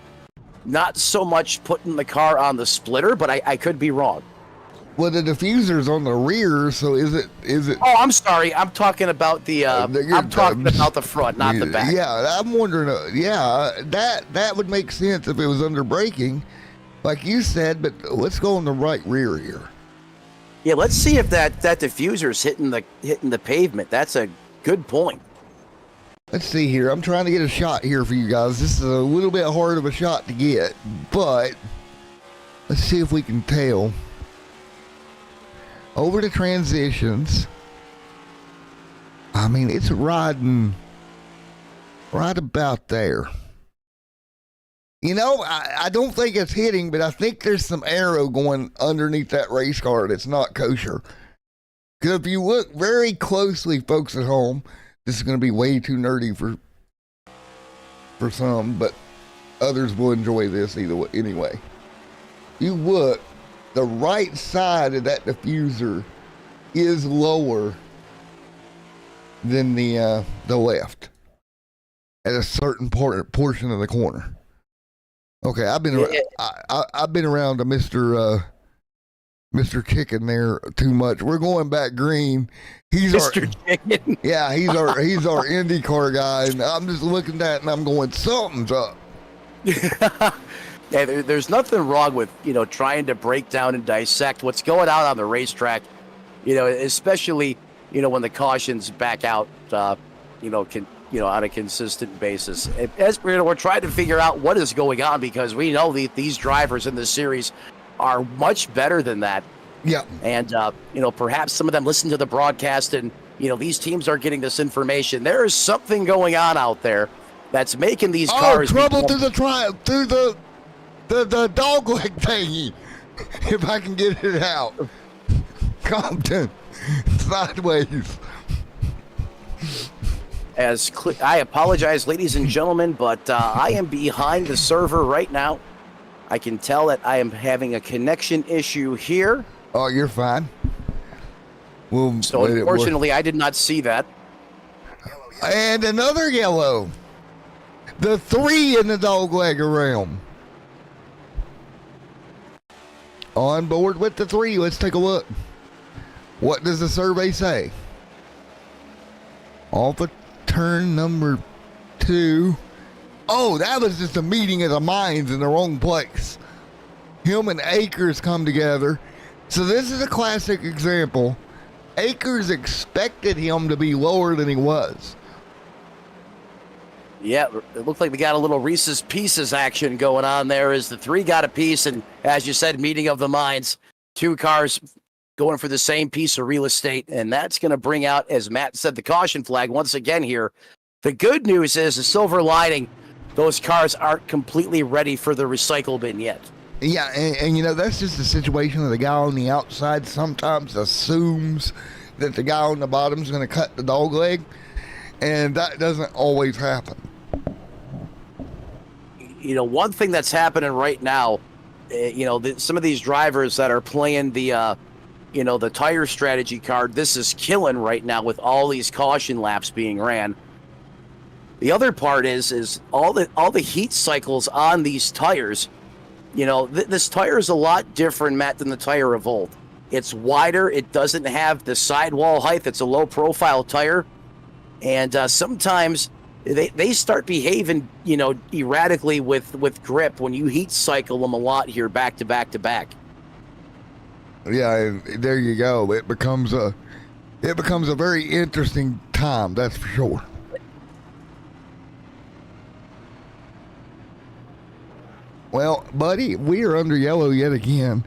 not so much putting the car on the splitter. But I could be wrong. Well, the diffuser's on the rear, so is it? Oh, I'm sorry. I'm talking about about the front, not the back. Yeah, I'm wondering. That would make sense if it was under braking, like you said. But let's go on the right rear here. Yeah, let's see if that diffuser's hitting the pavement. That's a good point. Let's see here. I'm trying to get a shot here for you guys. This is a little bit hard of a shot to get, but let's see if we can tell. Over the transitions. I mean, it's riding right about there. I don't think it's hitting, but I think there's some arrow going underneath that race car that's not kosher. Because if you look very closely, folks at home, this is going to be way too nerdy for some, but others will enjoy this either way. Anyway, you look. The right side of that diffuser is lower than the left at a certain portion of the corner. Okay, I've been around to Mr. Chicken there too much. We're going back green. He's Mr. Chicken. Yeah, he's our IndyCar guy, and I'm just looking at that and I'm going, something's up. Yeah, there's nothing wrong with, trying to break down and dissect what's going on the racetrack, especially, when the cautions back out, on a consistent basis. As we're trying to figure out what is going on, because we know these drivers in this series are much better than that. Yeah. And, perhaps some of them listen to the broadcast and, these teams are getting this information. There is something going on out there that's making these cars. Trouble through the dogleg thingy, if I can get it out. Compton, sideways. I apologize, ladies and gentlemen, but I am behind the server right now. I can tell that I am having a connection issue here. Oh, you're fine. So unfortunately, I did not see that. And another yellow. The 3 in the doglegger realm. On board with the 3. Let's take a look. What does the survey say? Off of turn number 2. Oh, that was just a meeting of the minds in the wrong place. Him and Akers come together. So this is a classic example. Akers expected him to be lower than he was. Yeah, it looked like they got a little Reese's Pieces action going on there as the 3 got a piece. And as you said, meeting of the minds, 2 cars going for the same piece of real estate. And that's going to bring out, as Matt said, the caution flag once again here. The good news is the silver lining. Those cars aren't completely ready for the recycle bin yet. Yeah, and that's just a situation that the guy on the outside sometimes assumes that the guy on the bottom is going to cut the dog leg. And that doesn't always happen. One thing that's happening right now, some of these drivers that are playing the tire strategy card, this is killing right now with all these caution laps being ran. The other part is all the heat cycles on these tires. This tire is a lot different, Matt, than the tire of old. It's wider. It doesn't have the sidewall height. It's a low profile tire. And sometimes they start behaving, erratically with grip when you heat cycle them a lot here back to back to back. Yeah, and there you go. It becomes a very interesting time, that's for sure. Well, buddy, we are under yellow yet again.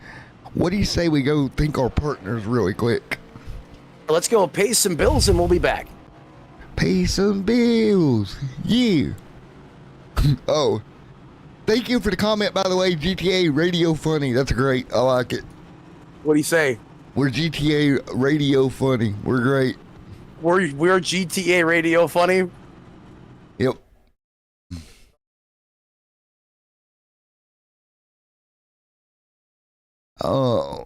What do you say we go think our partners really quick? Let's go pay some bills and we'll be back. Pay some bills. Yeah. Oh, thank you for the comment, by the way. GTA Radio Funny. That's great. I like it. What do you say? We're GTA Radio Funny. We're great. We're GTA Radio Funny. Yep. Oh,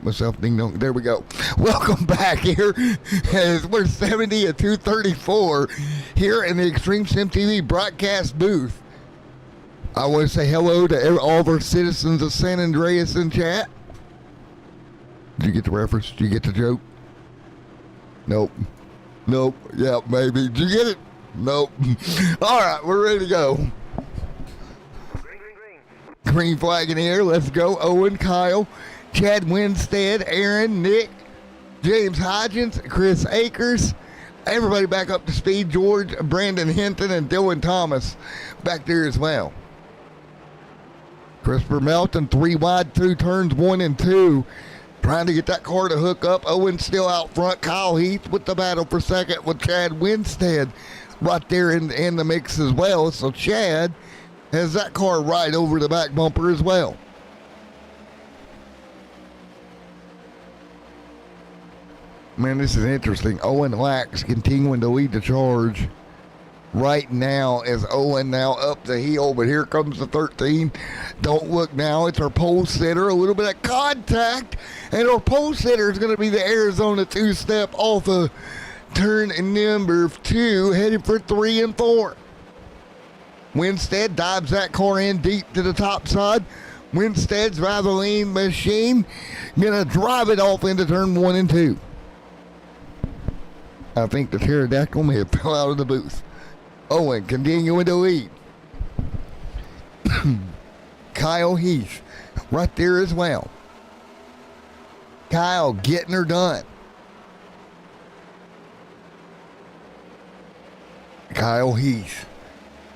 myself ding dong. There we go. Welcome back here. As we're 70 at 234 here in the Extreme Sim TV broadcast booth. I want to say hello to all of our citizens of San Andreas in chat. Did you get the reference? Did you get the joke? Nope. Nope. Yeah, maybe. Did you get it? Nope. All right, we're ready to go. Green flag in the air. Let's go. Owen, Kyle, Chad Winstead, Aaron, Nick, James Hodgins, Chris Akers, everybody back up to speed. George, Brandon Hinton, and Dylan Thomas back there as well. Christopher Melton, 3 wide through turns 1 and 2. Trying to get that car to hook up. Owen still out front. Kyle Heath with the battle for second with Chad Winstead right there in the mix as well. So Chad has that car right over the back bumper as well. Man, this is interesting. Owen Lax continuing to lead the charge right now as Owen now up the hill, but here comes the 13. Don't look now. It's our pole sitter. A little bit of contact, and our pole sitter is going to be the Arizona two-step off of turn number 2, headed for 3 and 4. Winstead dives that car in deep to the top side. Winstead's Valvoline machine going to drive it off into turn 1 and 2. I think the pterodactyl may have fell out of the booth. Owen continuing to lead. Kyle Heath right there as well. Kyle getting her done. Kyle Heath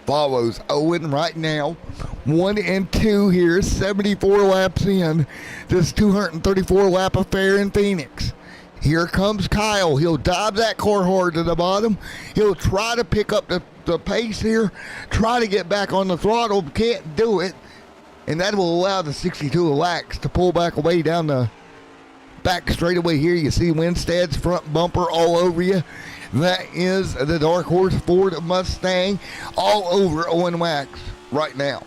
follows Owen right now. 1 and 2 here, 74 laps in this 234 lap affair in Phoenix. Here comes Kyle. He'll dive that car hard to the bottom. He'll try to pick up the pace here, try to get back on the throttle, can't do it. And that will allow the 62 Lax to pull back away down the back straightaway here. You see Winstead's front bumper all over you. That is the Dark Horse Ford Mustang all over Owen Wax right now.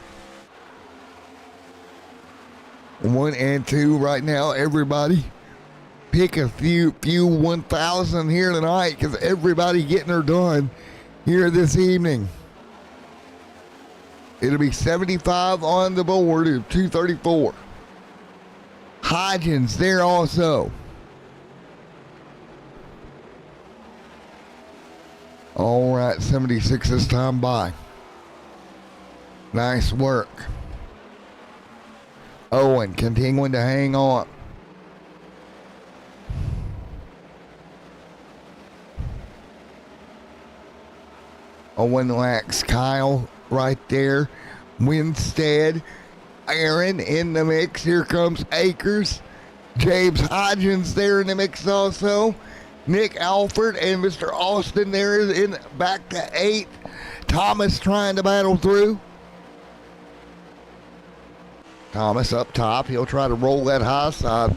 1 and 2 right now, everybody. Pick a few 1,000 here tonight because everybody getting her done here this evening. It'll be 75 on the board of 234. Hodgins there also. All right, 76 this time by. Nice work. Owen continuing to hang on. Owen lacks Kyle right there. Winstead. Aaron in the mix. Here comes Akers. James Hodgins there in the mix also. Nick Alford and Mr. Austin there in back to 8th. Thomas trying to battle through. Thomas up top. He'll try to roll that high side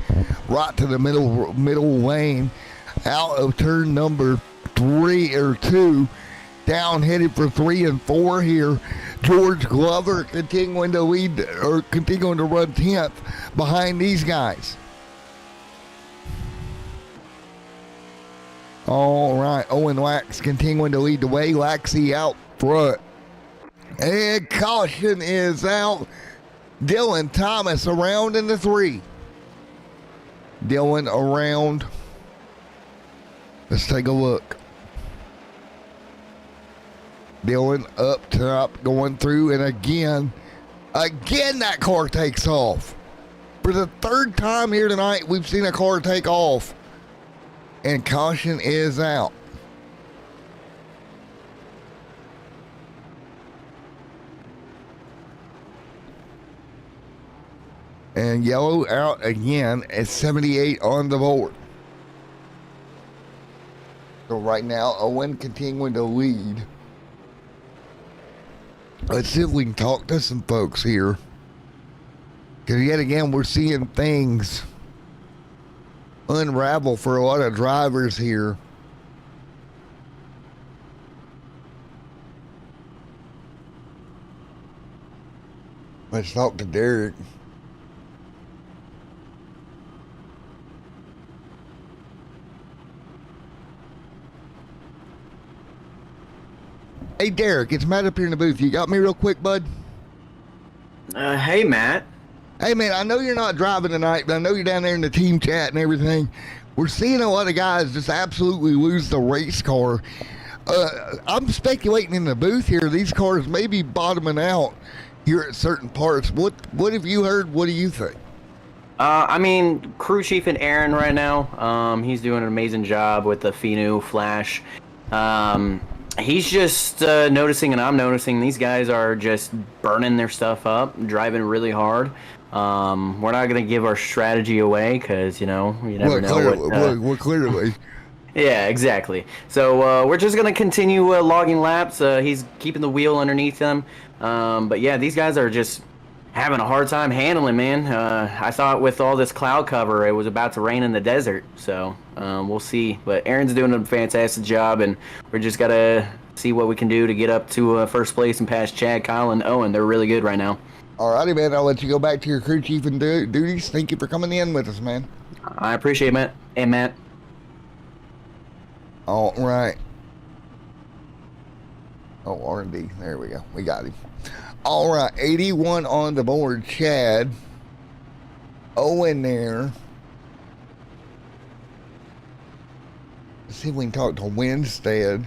right to the middle lane. Out of turn number 3 or 2. Down headed for 3 and 4 here. George Glover continuing to lead or continuing to run 10th behind these guys. All right, Owen Lax continuing to lead the way. Laxey out front. And caution is out. Dylan Thomas around in the 3. Dylan around. Let's take a look. Dylan up top, going through, and again that car takes off. For the 3rd time here tonight, we've seen a car take off. And caution is out. And yellow out again at 78 on the board. So right now, Owen continuing to lead. Let's see if we can talk to some folks here. Because yet again, we're seeing things unravel for a lot of drivers here. Let's talk to Derek. Hey, Derek, it's Matt up here in the booth. You got me real quick, bud? Hey, Matt. Hey, man, I know you're not driving tonight, but I know you're down there in the team chat and everything. We're seeing a lot of guys just absolutely lose the race car. I'm speculating in the booth here, these cars may be bottoming out here at certain parts. What have you heard? What do you think? I mean, crew chief and Aaron right now, he's doing an amazing job with the Finu Flash. He's just noticing, and I'm noticing, these guys are just burning their stuff up, driving really hard. We're not going to give our strategy away because, you never know what... clearly. Yeah, exactly. So we're just going to continue logging laps. He's keeping the wheel underneath them. But yeah, these guys are just having a hard time handling, man. I thought with all this cloud cover, it was about to rain in the desert. So we'll see. But Aaron's doing a fantastic job, and we're just got to see what we can do to get up to first place and pass Chad, Kyle, and Owen. They're really good right now. All righty, man. I'll let you go back to your crew chief and duties. Thank you for coming in with us, man. I appreciate it, Matt. Hey, Matt. All right. Oh, R&D. There we go. We got him. All right. 81 on the board. Chad. Owen there. Let's see if we can talk to Winstead.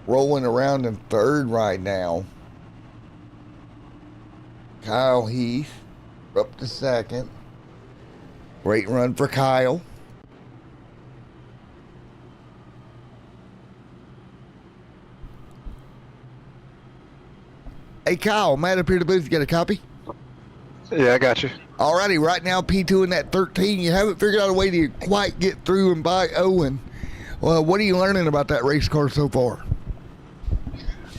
Rolling around in 3rd right now. Kyle Heath. Up to 2nd. Great run for Kyle. Hey, Kyle, Matt up here at the booth. You got a copy? Yeah, I got you. Alrighty, right now P2 in that 13. You haven't figured out a way to quite get through and by Owen. Well, what are you learning about that race car so far?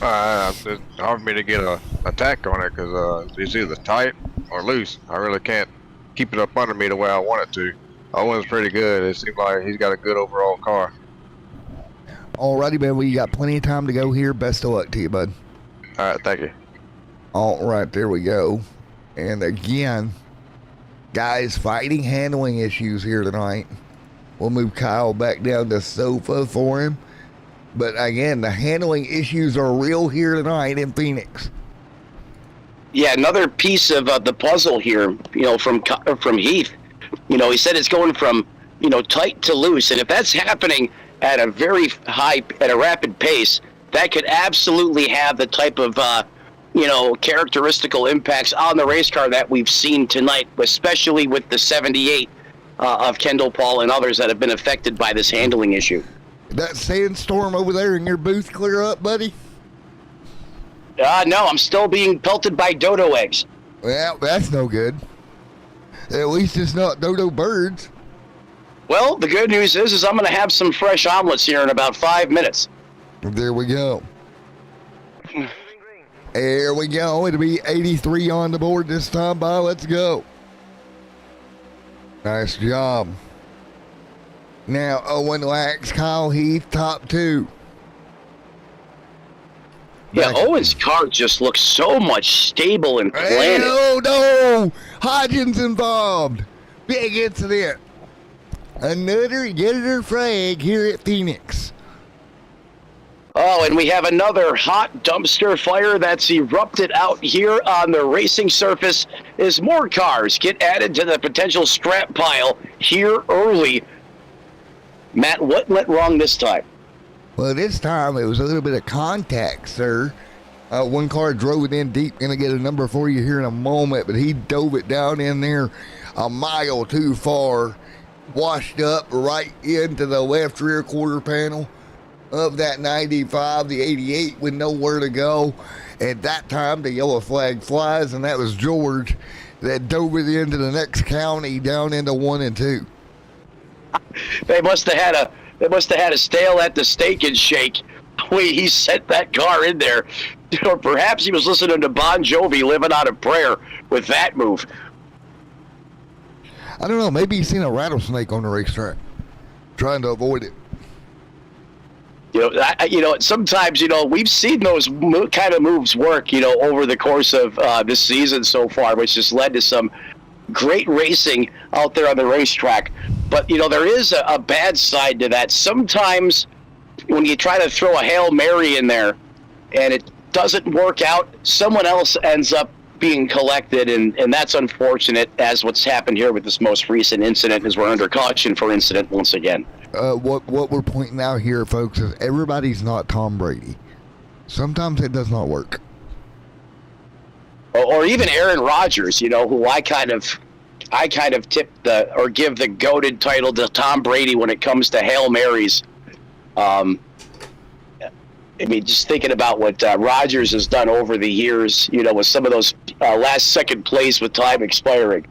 It's hard for me to get a attack on it because it's either tight or loose. I really can't keep it up under me the way I want it to. Owen's pretty good. It seems like he's got a good overall car. Alrighty, man. Well, you got plenty of time to go here. Best of luck to you, bud. All right, thank you. All right, there we go. And again, guys, fighting handling issues here tonight. We'll move Kyle back down the sofa for him. But again, the handling issues are real here tonight in Phoenix. Yeah, another piece of the puzzle here, from Heath. He said it's going from, tight to loose. And if that's happening at a very at a rapid pace, that could absolutely have the type of, characteristical impacts on the race car that we've seen tonight, especially with the 78 of Kendall Paul and others that have been affected by this handling issue. That sandstorm over there in your booth clear up, buddy? No, I'm still being pelted by dodo eggs. Well, that's no good. At least it's not dodo birds. Well, the good news is I'm going to have some fresh omelets here in about 5 minutes. There we go. There we go. It'll be 83 on the board this time by. Let's go. Nice job. Now, Owen Lax, Kyle Heath, top 2. Yeah, Owen's car just looks so much stable and planted. Oh, no! Hodgins involved. Big incident. Another editor flag here at Phoenix. Oh, and we have another hot dumpster fire that's erupted out here on the racing surface as more cars get added to the potential scrap pile here early. Matt, what went wrong this time? Well, this time it was a little bit of contact, sir. One car drove it in deep. Going to get a number for you here in a moment, but he dove it down in there a mile too far. Washed up right into the left rear quarter panel of that 95, the 88 with nowhere to go. At that time, the yellow flag flies, and that was George that dove it into the next county down into 1 and 2. They must have had a stale at the steak and shake when he sent that car in there. Or perhaps he was listening to Bon Jovi, Living on a Prayer, with that move. I don't know. Maybe he's seen a rattlesnake on the racetrack, trying to avoid it. Sometimes, we've seen those kind of moves work, over the course of this season so far, which has led to some great racing out there on the racetrack. But, there is a bad side to that. Sometimes when you try to throw a Hail Mary in there and it doesn't work out, someone else ends up being collected, and that's unfortunate, as what's happened here with this most recent incident, as we're under caution for incident once again. What we're pointing out here, folks, is everybody's not Tom Brady. Sometimes it does not work. Or even Aaron Rodgers, who I kind of tip or give the GOATed title to Tom Brady when it comes to Hail Marys. Just thinking about what Rodgers has done over the years, with some of those last second plays with time expiring.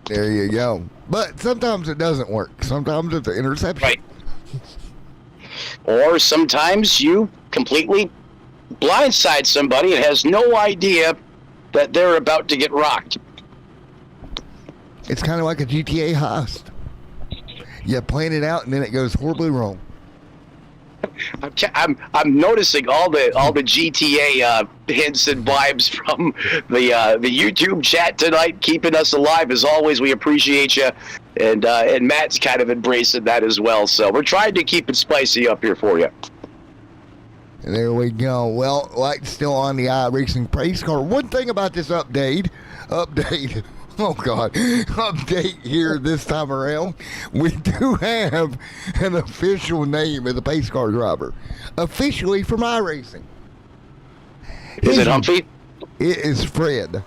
There you go. But sometimes it doesn't work. Sometimes it's an interception. Right. Or sometimes you completely blindside somebody and has no idea that they're about to get rocked. It's kind of like a GTA heist. You plan it out and then it goes horribly wrong. I'm noticing all the GTA hints and vibes from the YouTube chat tonight, keeping us alive as always. We appreciate you, and Matt's kind of embracing that as well. So we're trying to keep it spicy up here for you. There we go. Well, like still on the iRacing Pace Car. One thing about this update. Oh God, update here this time around. We do have an official name of the pace car driver, officially from iRacing. Is it Humphrey? It is Fred.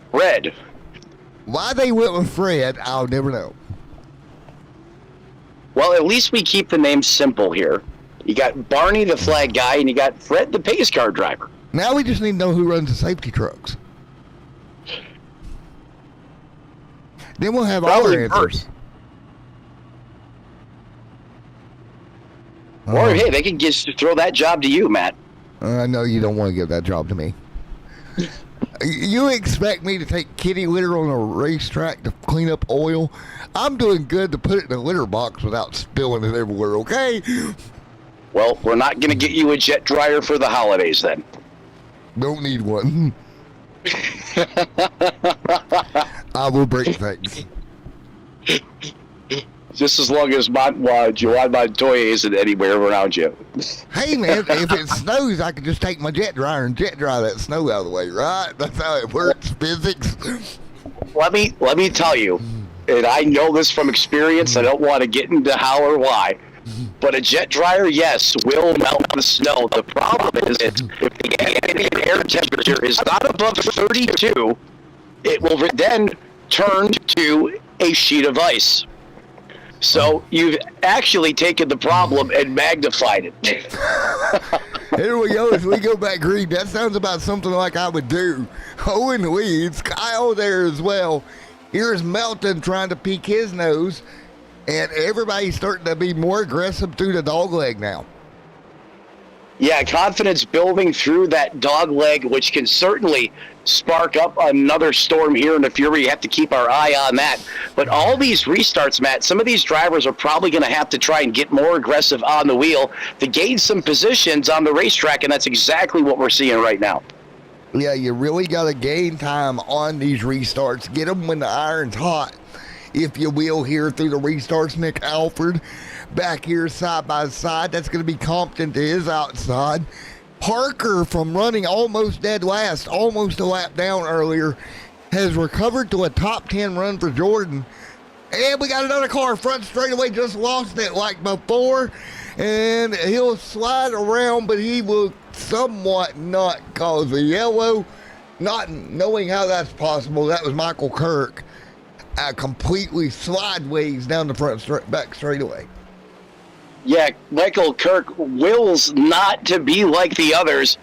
Fred. Why they went with Fred, I'll never know. Well, at least we keep the name simple here. You got Barney, the flag guy, and you got Fred, the pace car driver. Now we just need to know who runs the safety trucks. Then we'll have all our answers. Or, hey, they can just throw that job to you, Matt. I know you don't want to give that job to me. You expect me to take kitty litter on a racetrack to clean up oil? I'm doing good to put it in a litter box without spilling it everywhere, okay? Well, we're not going to get you a jet dryer for the holidays, then. Don't need one. I will break things. Just as long as Juan Montoya isn't anywhere around you. Hey, man, if it snows, I can just take my jet dryer and jet dry that snow out of the way, right? That's how it works, physics. Let me tell you, and I know this from experience, I don't want to get into how or why, but a jet dryer, yes, will melt the snow. The problem is if the ambient air temperature is not above 32, it will then turn to a sheet of ice. So you've actually taken the problem and magnified it. Here we go. As we go back green, that sounds about something like I would do. Owen leads. Kyle there as well. Here's Melton trying to peek his nose, and everybody's starting to be more aggressive through the dog leg now. Yeah, confidence building through that dog leg, which can certainly spark up another storm here in the Fury. You have to keep our eye on that. But all these restarts, Matt, some of these drivers are probably going to have to try and get more aggressive on the wheel to gain some positions on the racetrack, and that's exactly what we're seeing right now. Yeah, you really got to gain time on these restarts. Get them when the iron's hot, if you will, here through the restarts. Nick Alford back here side by side. That's going to be Compton to his outside. Parker, from running almost dead last, almost a lap down earlier, has recovered to a top 10 run for Jordan. And we got another car front straightaway, just lost it like before. And he'll slide around, but he will somewhat not cause a yellow. Not knowing how that's possible. That was Michael Kirk. Completely sideways down the front back straightaway. Yeah, Michael Kirk wills not to be like the others,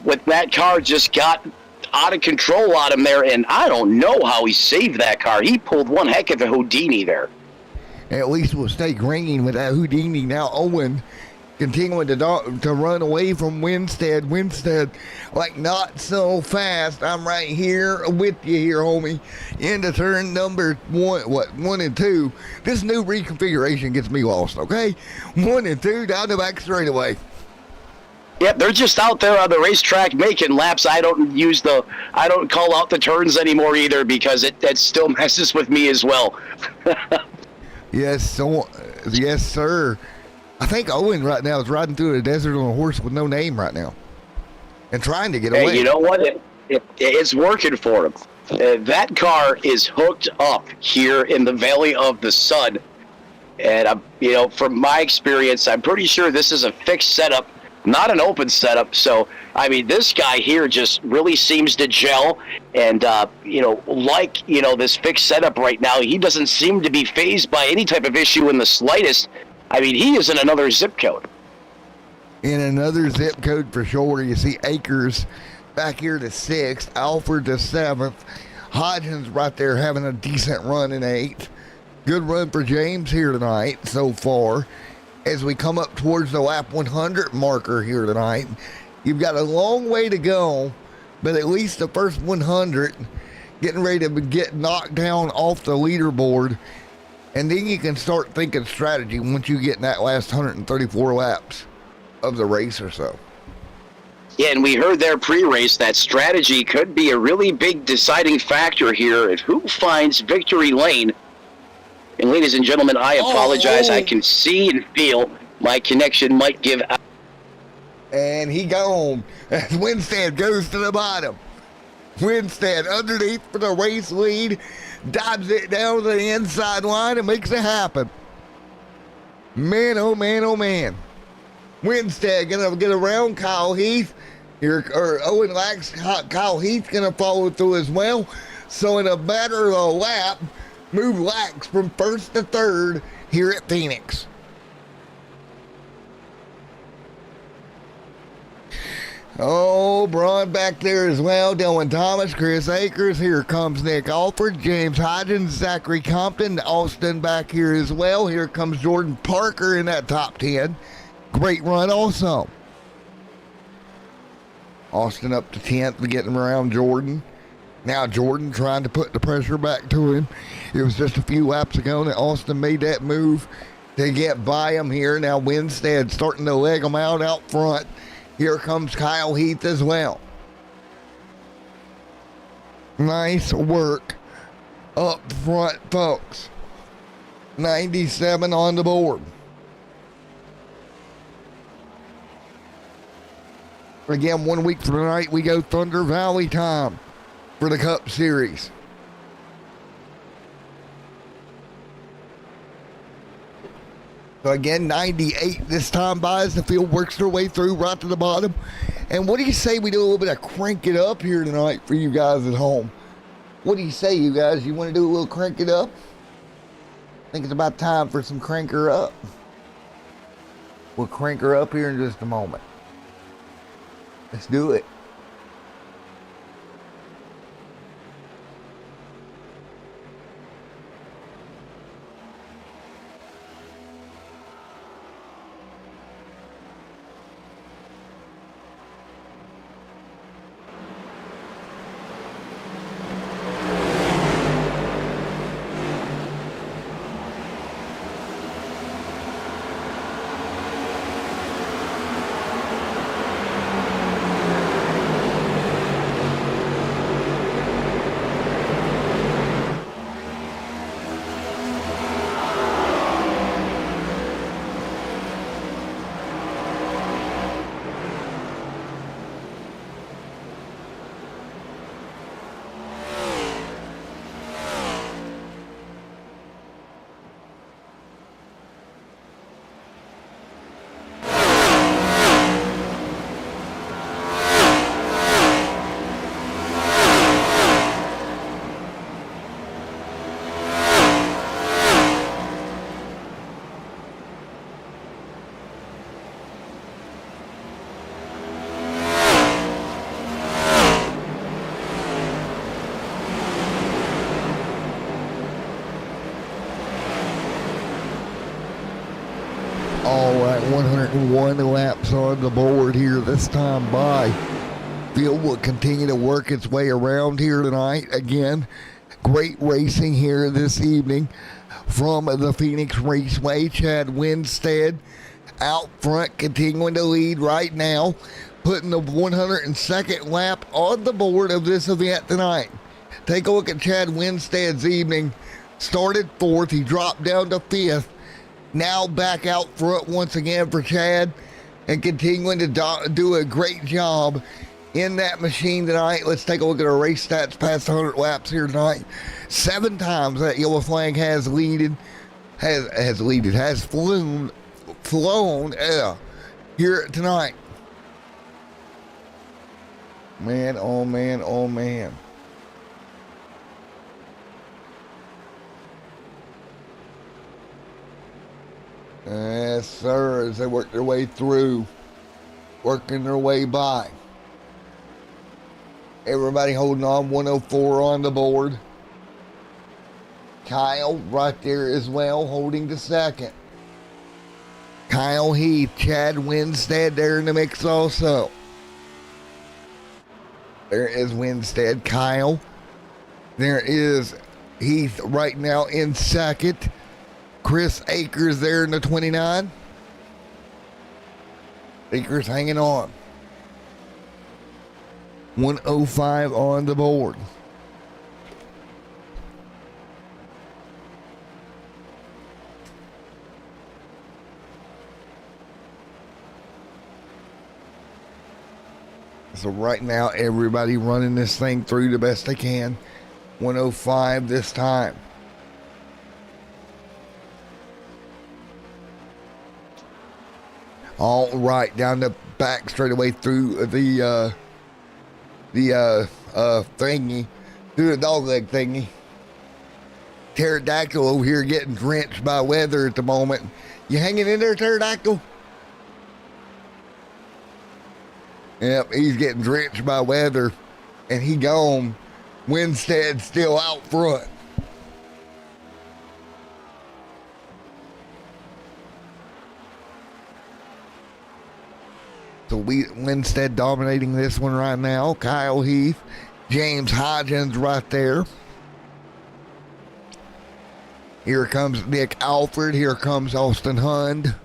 with that car just got out of control on him there, and I don't know how he saved that car. He pulled one heck of a Houdini there. At least we'll stay green with that Houdini. Now Owen continuing to run away from Winstead. Winstead, like, not so fast. I'm right here with you here, homie. Into turn number 1 and 2. This new reconfiguration gets me lost, okay? 1 and 2 down the back straightaway. Yep, they're just out there on the racetrack making laps. I don't call out the turns anymore either, because that still messes with me as well. Yes, sir. I think Owen right now is riding through the desert on a horse with no name right now and trying to get away. Hey, you know what? It's working for him. That car is hooked up here in the Valley of the Sun. And, from my experience, I'm pretty sure this is a fixed setup, not an open setup. So, I mean, this guy here just really seems to gel. And, this fixed setup right now, he doesn't seem to be fazed by any type of issue in the slightest. I mean, he is in another zip code. In another zip code for sure. You see Akers back here to 6th, Alford to 7th. Hodgins right there having a decent run in 8th. Good run for James here tonight so far. As we come up towards the lap 100 marker here tonight, you've got a long way to go, but at least the first 100 getting ready to get knocked down off the leaderboard. And then you can start thinking strategy once you get in that last 134 laps of the race or so. Yeah, and we heard there pre-race that strategy could be a really big deciding factor here at who finds victory lane. And ladies and gentlemen, I apologize. I can see and feel my connection might give out. And he gone as Winstead goes to the bottom. Winstead underneath for the race lead. Dives it down to the inside line and makes it happen. Man, oh man, oh man. Winstead gonna get around Kyle Heath. Owen Lax, Kyle Heath gonna follow through as well. So in a matter of a lap, move Lax from 1st to 3rd here at Phoenix. Oh, Braun back there as well. Dylan Thomas, Chris Akers. Here comes Nick Alford, James Hodgins, Zachary Compton, Austin back here as well. Here comes Jordan Parker in that top 10. Great run also. Austin up to 10th, getting around Jordan. Now Jordan trying to put the pressure back to him. It was just a few laps ago that Austin made that move to get by him here. Now Winstead starting to leg him out front. Here comes Kyle Heath as well. Nice work up front, folks. 97 on the board. Again, 1 week from tonight, we go Thunder Valley time for the Cup Series. So again, 98 this time by as the field works their way through right to the bottom. And what do you say we do a little bit of crank it up here tonight for you guys at home? What do you say, you guys? You want to do a little crank it up? I think it's about time for some crank her up. We'll crank her up here in just a moment. Let's do it. All right, 101 laps on the board here this time by. Field will continue to work its way around here tonight. Again, great racing here this evening from the Phoenix Raceway. Chad Winstead out front, continuing to lead right now, putting the 102nd lap on the board of this event tonight. Take a look at Chad Winstead's evening. Started fourth, he dropped down to fifth. Now back out front once again for Chad and continuing to do a great job in that machine tonight. Let's take a look at our race stats past 100 laps here tonight. 7 times that yellow flag has flown here tonight. Man, oh man, oh man. Yes, sir, as they work their way through, working their way by. Everybody holding on, 104 on the board. Kyle right there as well, holding the second. Kyle Heath, Chad Winstead there in the mix also. There is Winstead, Kyle. There is Heath right now in second. Chris Akers there in the 29. Akers hanging on. 105 on the board. So right now, everybody running this thing through the best they can. 105 this time. All right, down the back straightaway through the thingy, through the dog leg thingy. Pterodactyl over here getting drenched by weather at the moment. You hanging in there, Pterodactyl? Yep, he's getting drenched by weather, and he gone. Winstead still out front. So Winstead dominating this one right now. Kyle Heath, James Hodgins right there. Here comes Nick Alford. Here comes Austin Hund.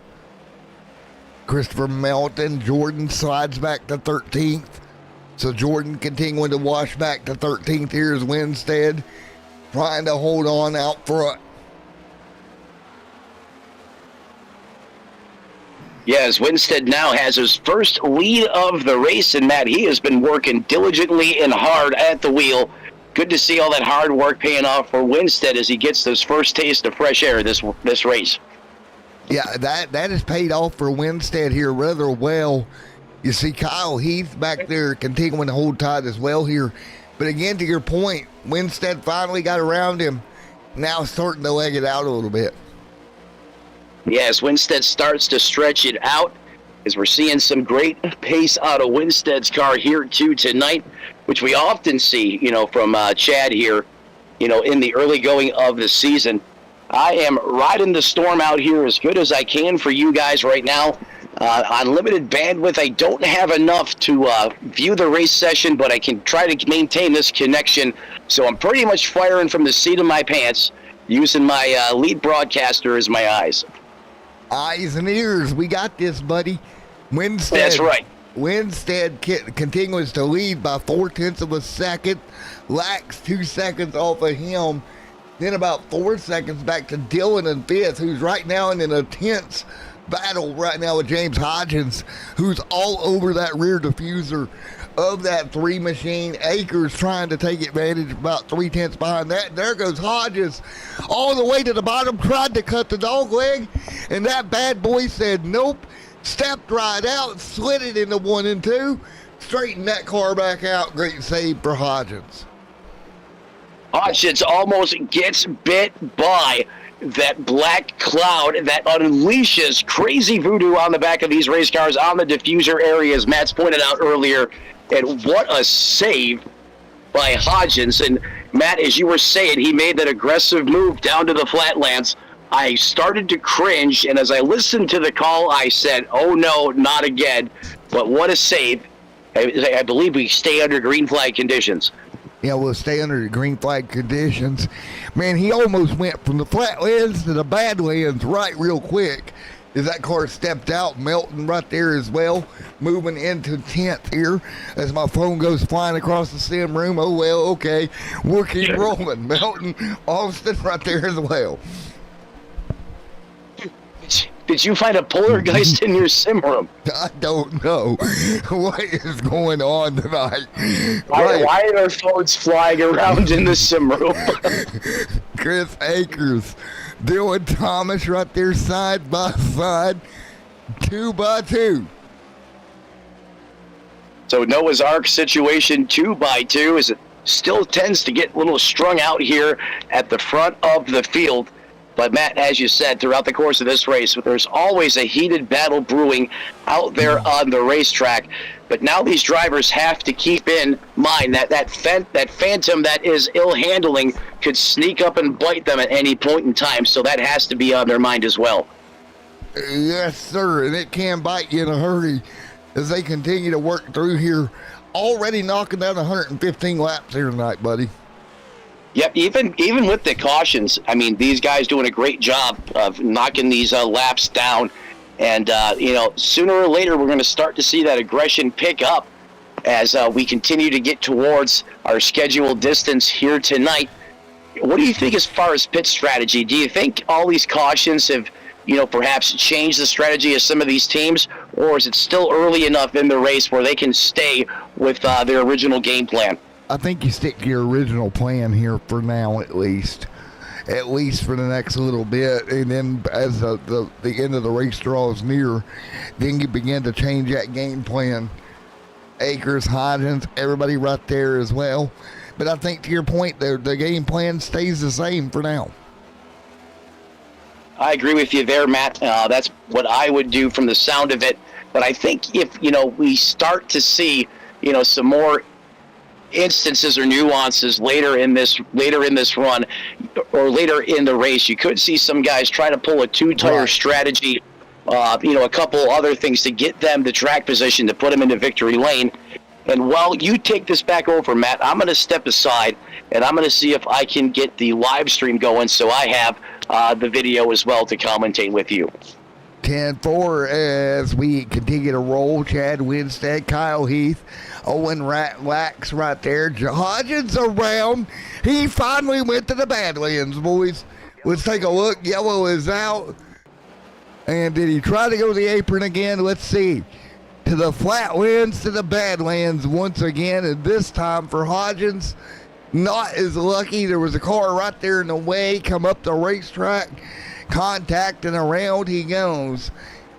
Christopher Melton. Jordan slides back to 13th. So Jordan continuing to wash back to 13th. Here's Winstead trying to hold on out front. Yes, Winstead now has his first lead of the race, and Matt, he has been working diligently and hard at the wheel. Good to see all that hard work paying off for Winstead as he gets his first taste of fresh air this race. Yeah, that has paid off for Winstead here rather well. You see Kyle Heath back there continuing to hold tight as well here. But again, to your point, Winstead finally got around him. Now starting to leg it out a little bit. Yes, Winstead starts to stretch it out as we're seeing some great pace out of Winstead's car here too tonight, which we often see, from Chad here, in the early going of the season. I am riding the storm out here as good as I can for you guys right now. On limited bandwidth, I don't have enough to view the race session, but I can try to maintain this connection. So I'm pretty much firing from the seat of my pants, using my lead broadcaster as my eyes. Eyes and ears, we got this, buddy. Winstead. That's right. Winstead continues to lead by 0.4 of a second. Lax 2 seconds off of him. Then about 4 seconds back to Dylan in fifth, who's right now in an intense battle right now with James Hodgins, who's all over that rear diffuser of that three machine. Akers trying to take advantage, about 0.3 behind that. There goes Hodges all the way to the bottom, tried to cut the dog leg, and that bad boy said nope, stepped right out, slid it into 1 and 2, straightened that car back out. Great save for Hodgins. Hodgins almost gets bit by that black cloud that unleashes crazy voodoo on the back of these race cars on the diffuser area, as Matt's pointed out earlier. And what a save by Hodgins. And Matt, as you were saying, he made that aggressive move down to the flatlands. I started to cringe, and as I listened to the call, I said, oh no, not again. But what a save. I believe we stay under green flag conditions. Yeah, we'll stay under the green flag conditions. Man, he almost went from the flatlands to the badlands right real quick as that car stepped out. Melton right there as well, moving into 10th here as my phone goes flying across the sim room. Oh, well, okay. We'll keep rolling. Melton, Austin right there as well. Did you find a poltergeist in your sim room? I don't know what is going on tonight. Why are phones flying around in the sim room? Chris Akers, Dylan Thomas right there side by side, 2 by 2. So Noah's Ark situation 2 by 2 as it still tends to get a little strung out here at the front of the field. But Matt, as you said, throughout the course of this race, there's always a heated battle brewing out there on the racetrack. But now these drivers have to keep in mind that phantom that is ill handling could sneak up and bite them at any point in time. So that has to be on their mind as well. Yes, sir, and it can bite you in a hurry as they continue to work through here. Already knocking down 115 laps here tonight, buddy. Yep, even with the cautions, I mean, these guys doing a great job of knocking these laps down. And, sooner or later, we're going to start to see that aggression pick up as we continue to get towards our scheduled distance here tonight. What do you think as far as pit strategy? Do you think all these cautions have, perhaps changed the strategy of some of these teams? Or is it still early enough in the race where they can stay with their original game plan? I think you stick to your original plan here for now, at least for the next little bit. And then as the end of the race draws near, then you begin to change that game plan. Akers, Hodgins, everybody right there as well. But I think to your point, the game plan stays the same for now. I agree with you there, Matt. That's what I would do from the sound of it. But I think if, we start to see, some more instances or nuances later in this run or later in the race, you could see some guys try to pull a two-tire strategy, a couple other things to get them to track position to put them into victory lane. And while you take this back over, Matt, I'm going to step aside and I'm going to see if I can get the live stream going so I have the video as well to commentate with you. 10-4 as we continue to roll. Chad Winstead, Kyle Heath, Owen Wax right there. Hodgins around. He finally went to the Badlands, boys. Let's take a look. Yellow is out. And did he try to go to the apron again? Let's see. To the Flatlands, to the Badlands once again. And this time for Hodgins, not as lucky. There was a car right there in the way. Come up the racetrack. Contact, and around he goes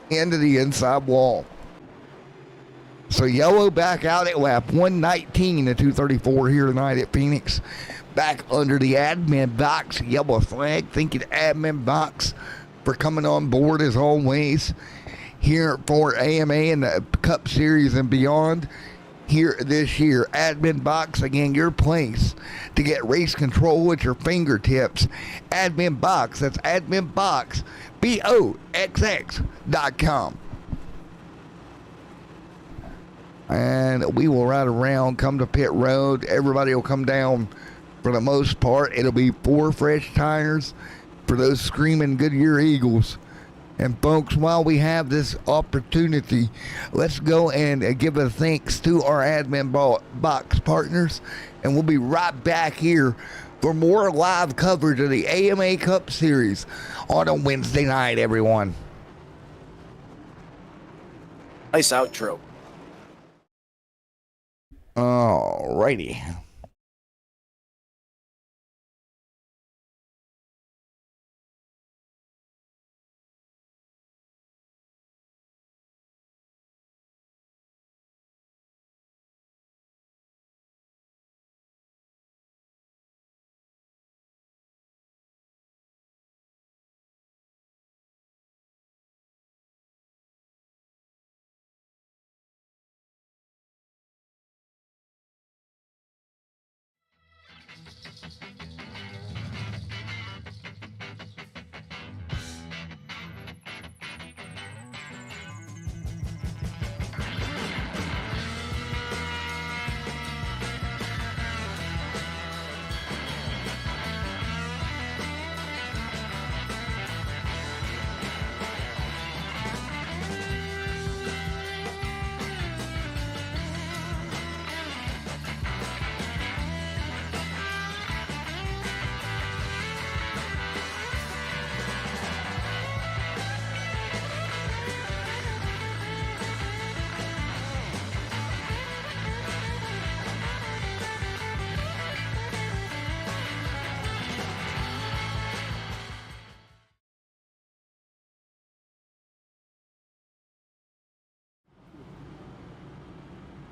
into the inside wall. So yellow back out at lap 119 to 234 here tonight at Phoenix. Back under the admin box, yellow flag. Thank you to admin box for coming on board as always here for AMA and the Cup Series and beyond here this year. Admin box, again, your place to get race control at your fingertips. Admin box, that's admin box, BOXX.com. And we will ride around, come to pit road. Everybody will come down for the most part. It'll be 4 fresh tires for those screaming Goodyear Eagles. And folks, while we have this opportunity, let's go and give a thanks to our admin box partners. And we'll be right back here for more live coverage of the AMA Cup Series on a Wednesday night, everyone. Nice outro. Alrighty.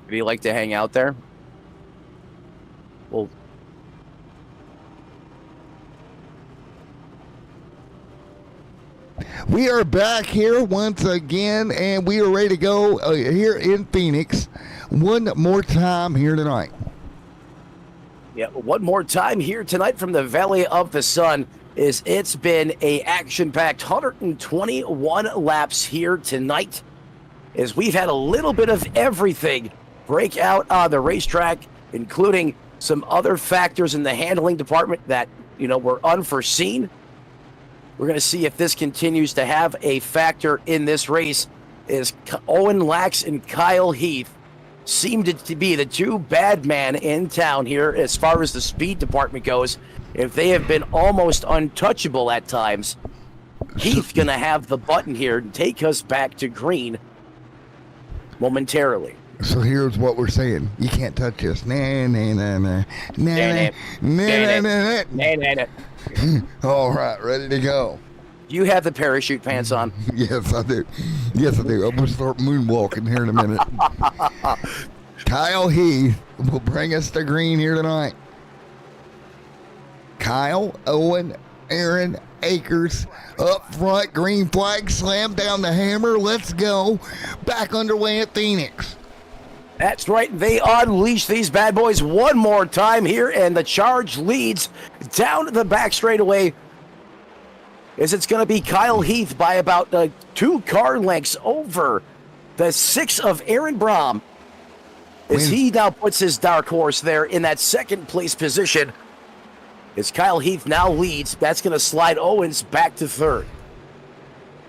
Would you like to hang out there? Well, We are back here once again, and we are ready to go here in Phoenix one more time here tonight. yeah, one more time here tonight from the Valley of the Sun. It's been a action-packed 121 laps here tonight, as we've had a little bit of everything break out on the racetrack, including some other factors in the handling department that, were unforeseen. We're going to see if this continues to have a factor in this race, as Owen Lax and Kyle Heath seemed to be the two bad men in town here as far as the speed department goes. If they have been almost untouchable at times, Heath going to have the button here and take us back to green momentarily. So here's what we're saying. You can't touch us. Nah, nah, nah, nah. Nah, nah, nah, nah, nah. All right, ready to go. You have the parachute pants on. Yes, I do. Yes, I do. I'm going to start moonwalking here in a minute. Kyle Heath will bring us to green here tonight. Kyle, Owen, Aaron, Akers up front. Green flag, slam down the hammer. Let's go. Back underway at Phoenix. That's right. They unleash these bad boys one more time here, and the charge leads down the back straightaway, as it's going to be Kyle Heath by about 2 car lengths over the 6 of Aaron Brahm, as he now puts his dark horse there in that second place position. As Kyle Heath now leads, that's going to slide Owens back to 3rd.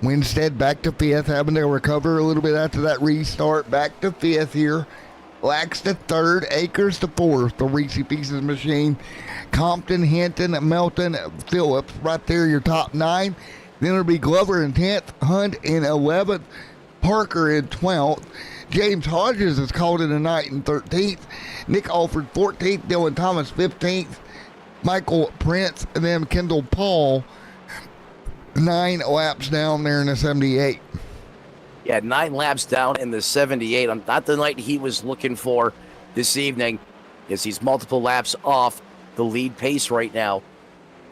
Winstead back to 5th, having to recover a little bit after that restart. Back to 5th here. Lax to 3rd, Akers to 4th, the Reese Pieces machine. Compton, Hinton, Melton, Phillips, right there, your top 9. Then it'll be Glover in 10th, Hunt in 11th, Parker in 12th. James Hodges is called in tonight in 13th. Nick Alford 14th, Dylan Thomas 15th, Michael Prince, and then Kendall Paul 9 laps down there in the 78. Yeah, 9 laps down in the 78. Not the night he was looking for this evening, as he's multiple laps off the lead pace right now.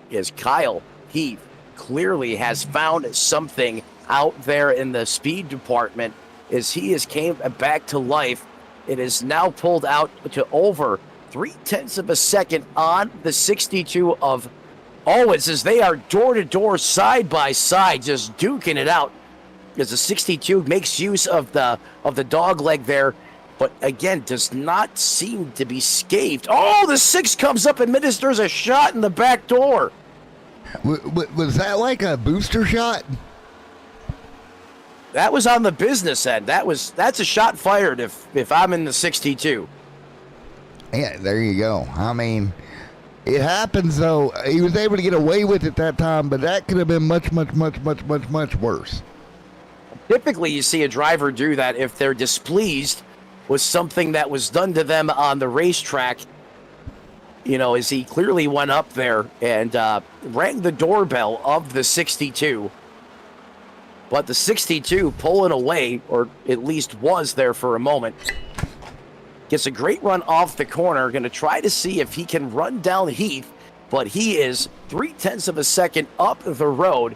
Is Kyle Heath clearly has found something out there in the speed department, as he has came back to life. It is now pulled out to over 0.3 of a second on the 62 of Owens, as they are door to door, side by side, just duking it out. As the 62 makes use of the dog leg there, but again does not seem to be scathed. Oh, the 6 comes up and ministers a shot in the back door. Was that like a booster shot? That was on the business end. That's a shot fired if I'm in the 62. Yeah, there you go. I mean, it happens though. He was able to get away with it that time, but that could have been much worse. Typically, you see a driver do that if they're displeased with something that was done to them on the racetrack. You know, as he clearly went up there and rang the doorbell of the 62. But the 62 pulling away, or at least was there for a moment. Gets a great run off the corner. Going to try to see if he can run down Heath, but he is 0.3 of a second up the road.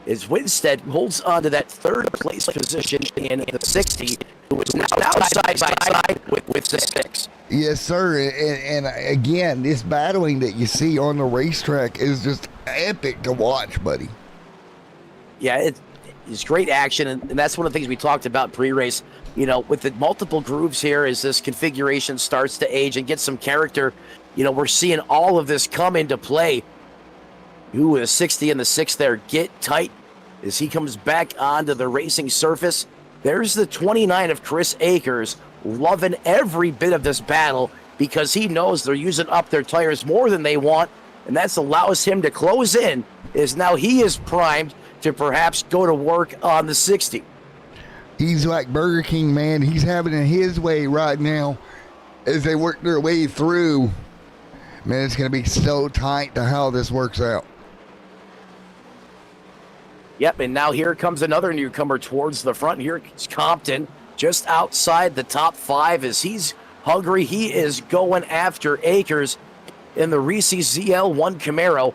As Winstead holds on to that third place position in the 60, who is now side by side with the 6. Yes, sir. And again, this battling that you see on the racetrack is just epic to watch, buddy. Yeah, it's great action, and that's one of the things we talked about pre-race. You know, with the multiple grooves here, as this configuration starts to age and get some character, you know, we're seeing all of this come into play. Ooh, the 60 and the 6 there get tight as he comes back onto the racing surface. There's the 29 of Chris Akers, loving every bit of this battle because he knows they're using up their tires more than they want, and that allows him to close in, as now he is primed to perhaps go to work on the 60. He's like Burger King, man. He's having it his way right now as they work their way through. Man, it's going to be so tight to how this works out. Yep, and now here comes another newcomer towards the front. Here is Compton, just outside the top 5 as he's hungry. He is going after Akers in the Reese ZL1 Camaro.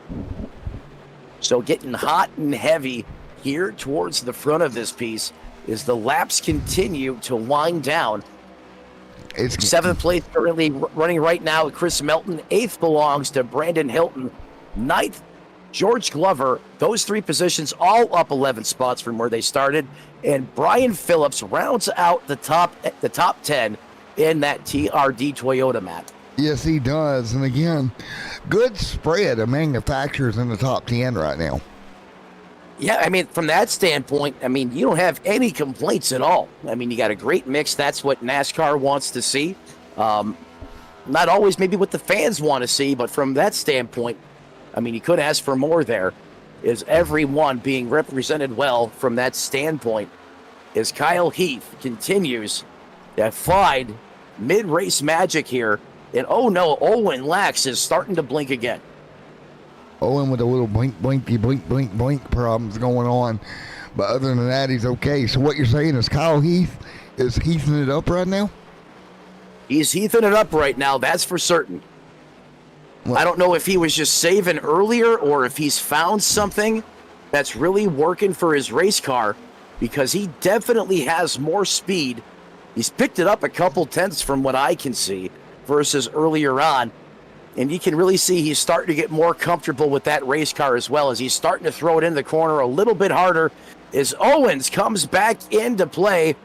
So getting hot and heavy here towards the front of this piece as the laps continue to wind down. It's 7th place currently running right now, Chris Melton. 8th belongs to Brandon Hilton. 9th, George Glover. Those 3 positions all up 11 spots from where they started. And Brian Phillips rounds out the top 10 in that TRD Toyota map. Yes, he does. And again, good spread of manufacturers in the top 10 right now. Yeah, I mean, from that standpoint, I mean, you don't have any complaints at all. I mean, you got a great mix. That's what NASCAR wants to see. Not always maybe what the fans want to see, but from that standpoint, I mean, you could ask for more there. Is everyone being represented well from that standpoint? As Kyle Heath continues to find mid-race magic here. And oh no, Owen Lax is starting to blink again. Owen with a little blink problems going on. But other than that, he's okay. So what you're saying is Kyle Heath is heathing it up right now? He's heathing it up right now, that's for certain. Well, I don't know if he was just saving earlier or if he's found something that's really working for his race car, because he definitely has more speed. He's picked it up a couple tenths from what I can see versus earlier on. And you can really see he's starting to get more comfortable with that race car as well, as he's starting to throw it in the corner a little bit harder as Owens comes back into play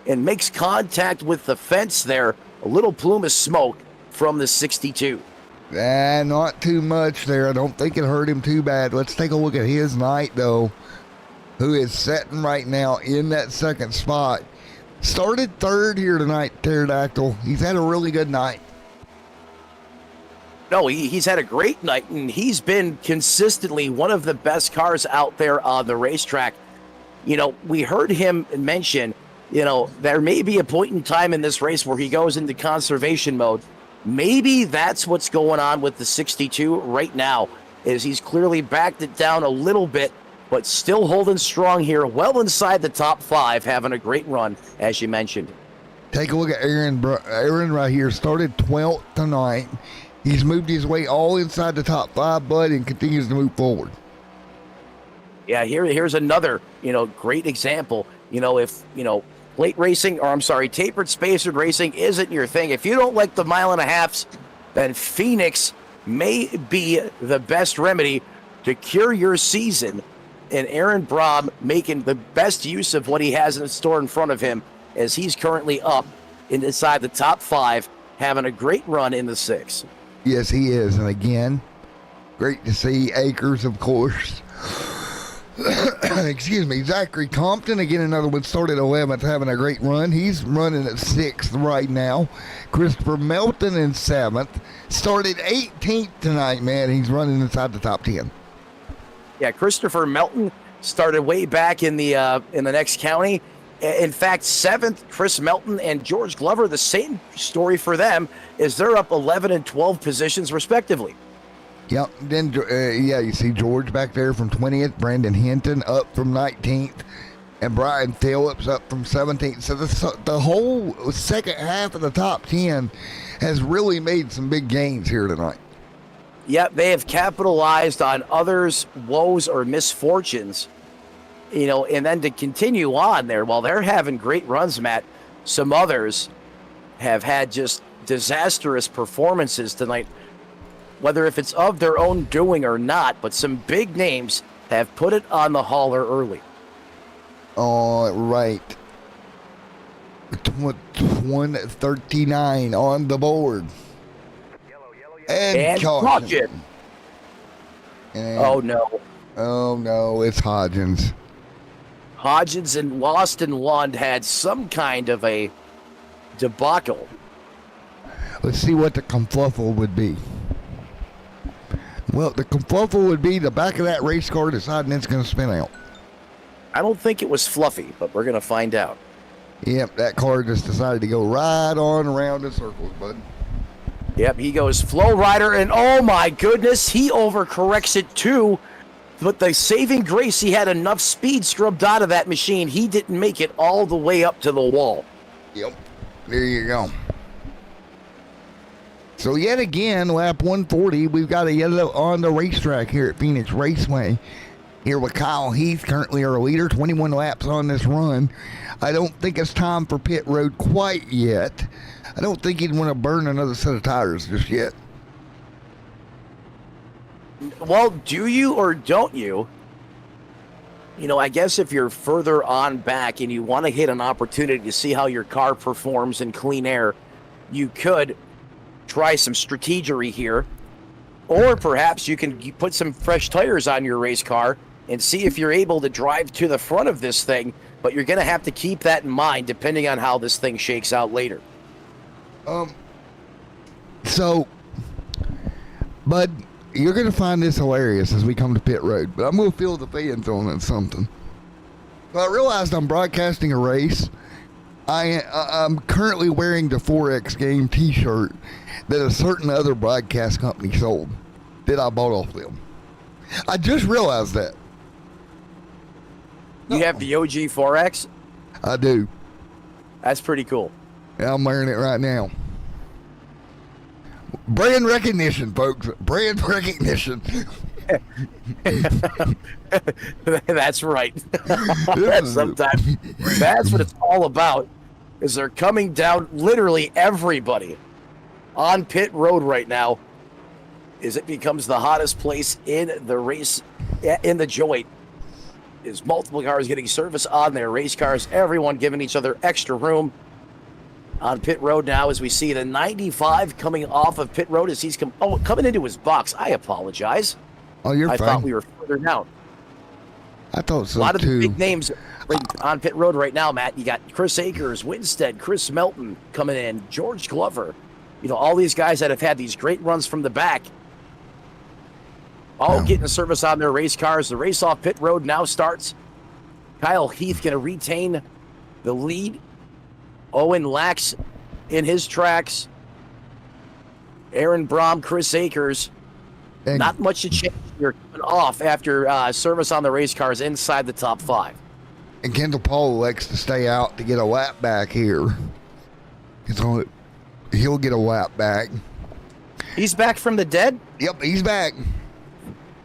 and makes contact with the fence there. A little plume of smoke from the 62. Not too much there. I don't think it hurt him too bad. Let's take a look at his night, though, who is sitting right now in that 2nd spot. Started 3rd here tonight, Pterodactyl. He's had a really good night. No, he's had a great night, and he's been consistently one of the best cars out there on the racetrack. You know, we heard him mention, you know, there may be a point in time in this race where he goes into conservation mode. Maybe that's what's going on with the 62 right now, is he's clearly backed it down a little bit but still holding strong here, well inside the top 5, having a great run, as you mentioned. Take a look at Aaron. Aaron right here started 12th tonight. He's moved his way all inside the top 5, bud, and continues to move forward. Yeah, here's another, great example. If, plate racing, or I'm sorry, tapered spacered racing isn't your thing, if you don't like the 1.5 miles, then Phoenix may be the best remedy to cure your season. And Aaron Braum making the best use of what he has in store in front of him, as he's currently up inside the top 5, having a great run in the 6. Yes, he is. And again, great to see Akers, of course. Excuse me. Zachary Compton, again, another one, started 11th, having a great run. He's running at 6th right now. Christopher Melton in 7th. Started 18th tonight, man. He's running inside the top 10. Yeah, Christopher Melton started way back in the next county. In fact, 7th, Chris Melton and George Glover, the same story for them, is they're up 11 and 12 positions respectively. Yep. Then, you see George back there from 20th. Brandon Hinton up from 19th. And Brian Phillips up from 17th. So the whole second half of the top 10 has really made some big gains here tonight. Yep, they have capitalized on others' woes or misfortunes. And then to continue on there, while they're having great runs, Matt, some others have had just disastrous performances tonight, whether if it's of their own doing or not, but some big names have put it on the hauler early. All right. 139 on the board. And caution. Oh, no. Oh, no, it's Hodgins. Hodgins and Lost and Lund had some kind of a debacle. Let's see what the confluffle would be. Well, the confluffle would be the back of that race car deciding it's going to spin out. I don't think it was fluffy, but we're going to find out. Yep, that car just decided to go right on around in circles, bud. Yep, he goes Flow Rider, and oh my goodness, he overcorrects it too. But the saving grace, he had enough speed scrubbed out of that machine. He didn't make it all the way up to the wall. Yep, there you go. So yet again, lap 140, we've got a yellow on the racetrack here at Phoenix Raceway. Here with Kyle Heath, currently our leader, 21 laps on this run. I don't think it's time for pit road quite yet. I don't think he'd want to burn another set of tires just yet. Well, do you or don't you? I guess if you're further on back and you want to hit an opportunity to see how your car performs in clean air, you could try some strategery here. Or perhaps you can put some fresh tires on your race car and see if you're able to drive to the front of this thing. But you're going to have to keep that in mind depending on how this thing shakes out later. So, Bud, you're going to find this hilarious as we come to pit road, but I'm going to fill the fans on it something. So I realized I'm broadcasting a race. I'm currently wearing the 4X game t-shirt that a certain other broadcast company sold that I bought off them. I just realized that. You have the OG 4X? I do. That's pretty cool. Yeah, I'm wearing it right now. Brand recognition, folks. Brand recognition. That's right. Sometimes that's what it's all about, is they're coming down literally everybody on pit road right now, is it becomes the hottest place in the race, in the joint, is multiple cars getting service on their race cars, everyone giving each other extra room on pit road now, as we see the 95 coming off of pit road as he's coming into his box. I apologize. Oh, you're fine. I thought we were further down. I thought so, a lot of too. the big names on pit road right now, Matt. You got Chris Akers, Winstead, Chris Melton coming in, George Glover. All these guys that have had these great runs from the back, all getting service on their race cars. The race off pit road now starts. Kyle Heath going to retain the lead. Owen Lax in his tracks. Aaron Braum, Chris Akers. And not much to change you're off after service on the race car is inside the top 5. And Kendall Paul likes to stay out to get a lap back here. He'll get a lap back. He's back from the dead? Yep, he's back.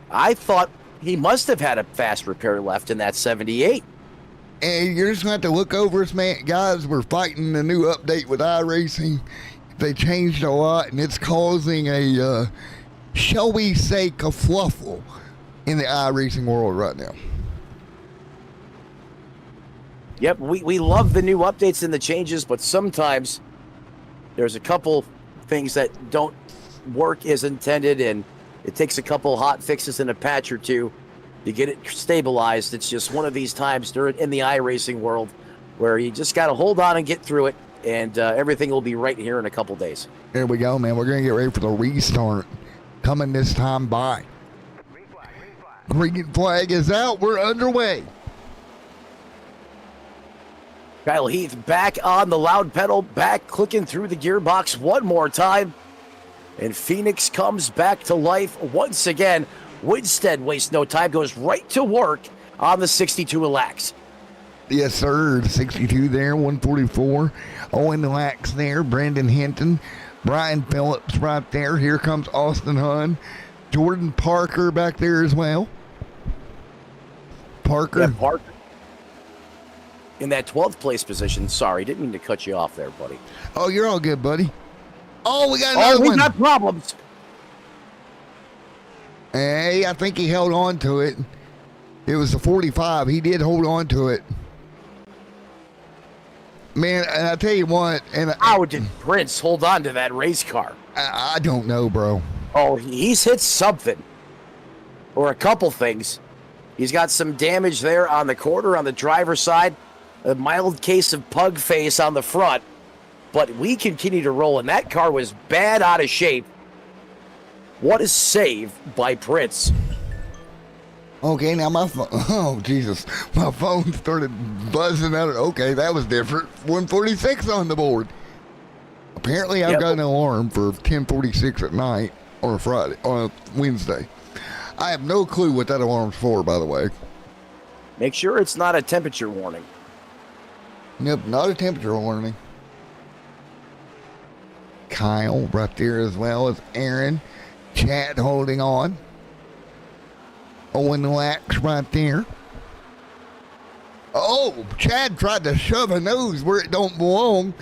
I thought he must have had a fast repair left in that 78. And you're just going to have to look over us, man. Guys, we're fighting the new update with iRacing. They changed a lot, and it's causing a, shall we say, kerfluffle in the iRacing world right now. Yep, we love the new updates and the changes, but sometimes there's a couple things that don't work as intended, and it takes a couple hot fixes and a patch or two to get it stabilized. It's just one of these times in the iRacing world where you just got to hold on and get through it, and everything will be right here in a couple days. There we go, man. We're going to get ready for the restart coming this time by. Green flag is out. We're underway. Kyle Heath back on the loud pedal, back clicking through the gearbox one more time. And Phoenix comes back to life once again. Winstead wastes no time, goes right to work on the 62 Lax. Yes, sir. 62 there, 144. Owen Lax there, Brandon Hinton, Brian Phillips right there. Here comes Austin Hunn. Jordan Parker back there as well. Parker. Yeah, Parker. In that 12th place position. Sorry, didn't mean to cut you off there, buddy. Oh, you're all good, buddy. Oh, we got another we one. got problems. Hey, I think he held on to it. It was the 45. He did hold on to it. Man, and I tell you what, and How did Prince hold on to that race car? I don't know, bro. Oh, he's hit something. Or a couple things. He's got some damage there on the quarter on the driver's side. A mild case of pug face on the front. But we continue to roll, and that car was bad out of shape. What a save by Prince. Okay, now my phone. Oh, Jesus. My phone started buzzing out. Okay, that was different. 146 on the board. Apparently, I've got an alarm for 10:46 at night on a Friday, on a Wednesday. I have no clue what that alarm's for, by the way. Make sure it's not a temperature warning. Nope, not a temperature warning. Kyle right there as well as Aaron. Chad holding on. Owen Lax right there. Oh, Chad tried to shove a nose where it don't belong.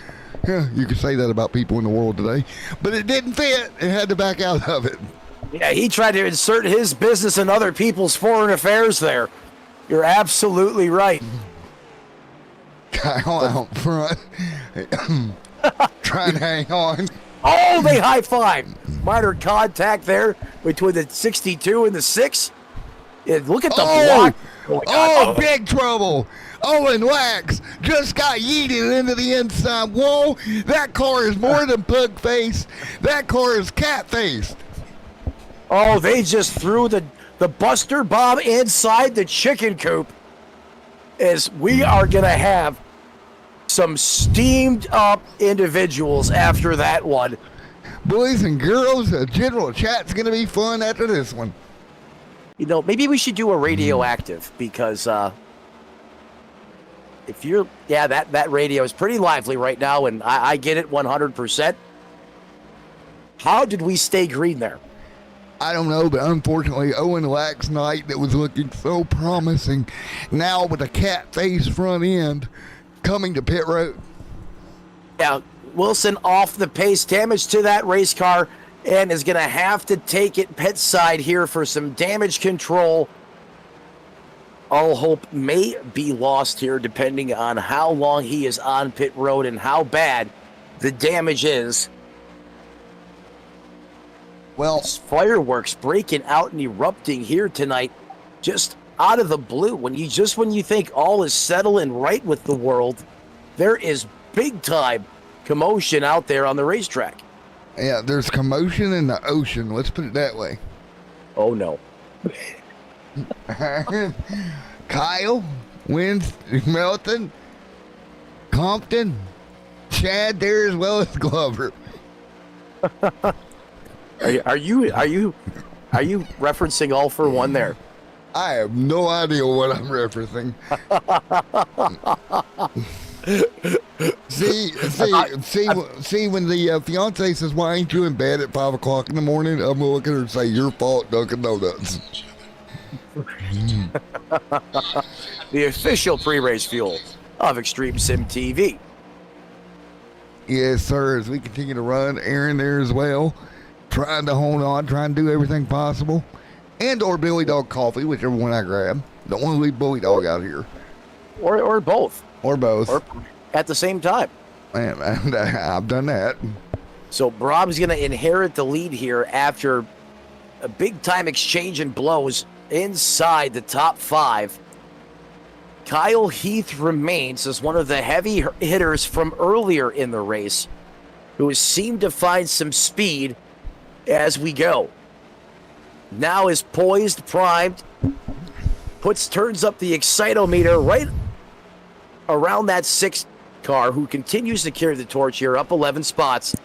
Yeah, you can say that about people in the world today. But it didn't fit. It had to back out of it. Yeah, he tried to insert his business in other people's foreign affairs there. You're absolutely right. Kyle out front. Trying to hang on. Oh, they high-five. Minor contact there between the 62 and the 6. Yeah, look at the block. Oh, big trouble. Owen Wax just got yeeted into the inside wall. That car is more than pug face. That car is cat faced. Oh, they just threw the Buster Bomb inside the chicken coop. As we are going to have some steamed up individuals after that one. Boys and girls, the general chat's going to be fun after this one. You know, maybe we should do a radioactive because if you're, that radio is pretty lively right now, and I get it 100%. How did we stay green there? I don't know, but unfortunately, Owen Lack's night that was looking so promising, now with a cat face front end coming to pit road. Yeah, Wilson off the pace, damage to that race car, and is going to have to take it pit side here for some damage control. All hope may be lost here depending on how long he is on pit road and how bad the damage is. Well, fireworks breaking out and erupting here tonight, just out of the blue. When you think all is settled and right with the world, there is big time commotion out there on the racetrack. Yeah, there's commotion in the ocean. Let's put it that way. Oh no. Kyle wins Melton, Compton, Chad there as well as Glover. Are you Are you referencing All for One there? I have no idea what I'm referencing. see, when the fiance says, "Why ain't you in bed at 5 o'clock in the morning?" I'm gonna look at her and say, "Your fault, Dunkin' Donuts." The official pre-race fuel of Extreme Sim TV. Yes, sir. As we continue to run, Aaron there as well, trying to hold on, trying to do everything possible, and or Billy Dog Coffee, whichever one I grab. Don't want to leave Billy Dog out here, Or both. or both. Or at the same time. Man, I've done that. So Brom's going to inherit the lead here after a big-time exchange and blows inside the top 5. Kyle Heath remains as one of the heavy hitters from earlier in the race, who has seemed to find some speed as we go. Now is poised, primed, turns up the excitometer right around that 6th car, who continues to carry the torch here, up 11 spots.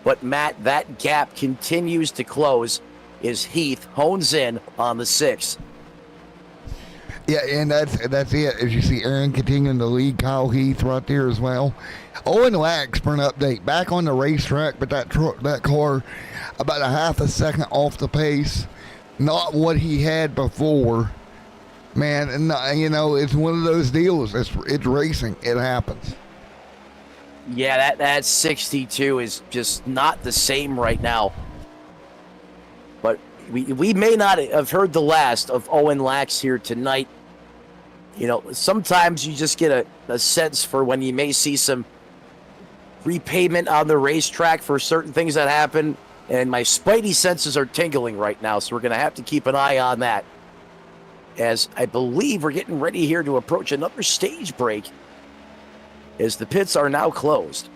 But Matt, that gap continues to close as Heath hones in on the 6th. Yeah, and that's it. As you see, Aaron continuing to lead Kyle Heath right there as well. Owen Lax for an update, back on the racetrack, but that car about a half a second off the pace. Not what he had before, man. And it's one of those deals. It's racing. It happens. Yeah, that 62 is just not the same right now. But we may not have heard the last of Owen Lax here tonight. Sometimes you just get a sense for when you may see some repayment on the racetrack for certain things that happen. And my spidey senses are tingling right now, so we're going to have to keep an eye on that. As I believe we're getting ready here to approach another stage break, as the pits are now closed.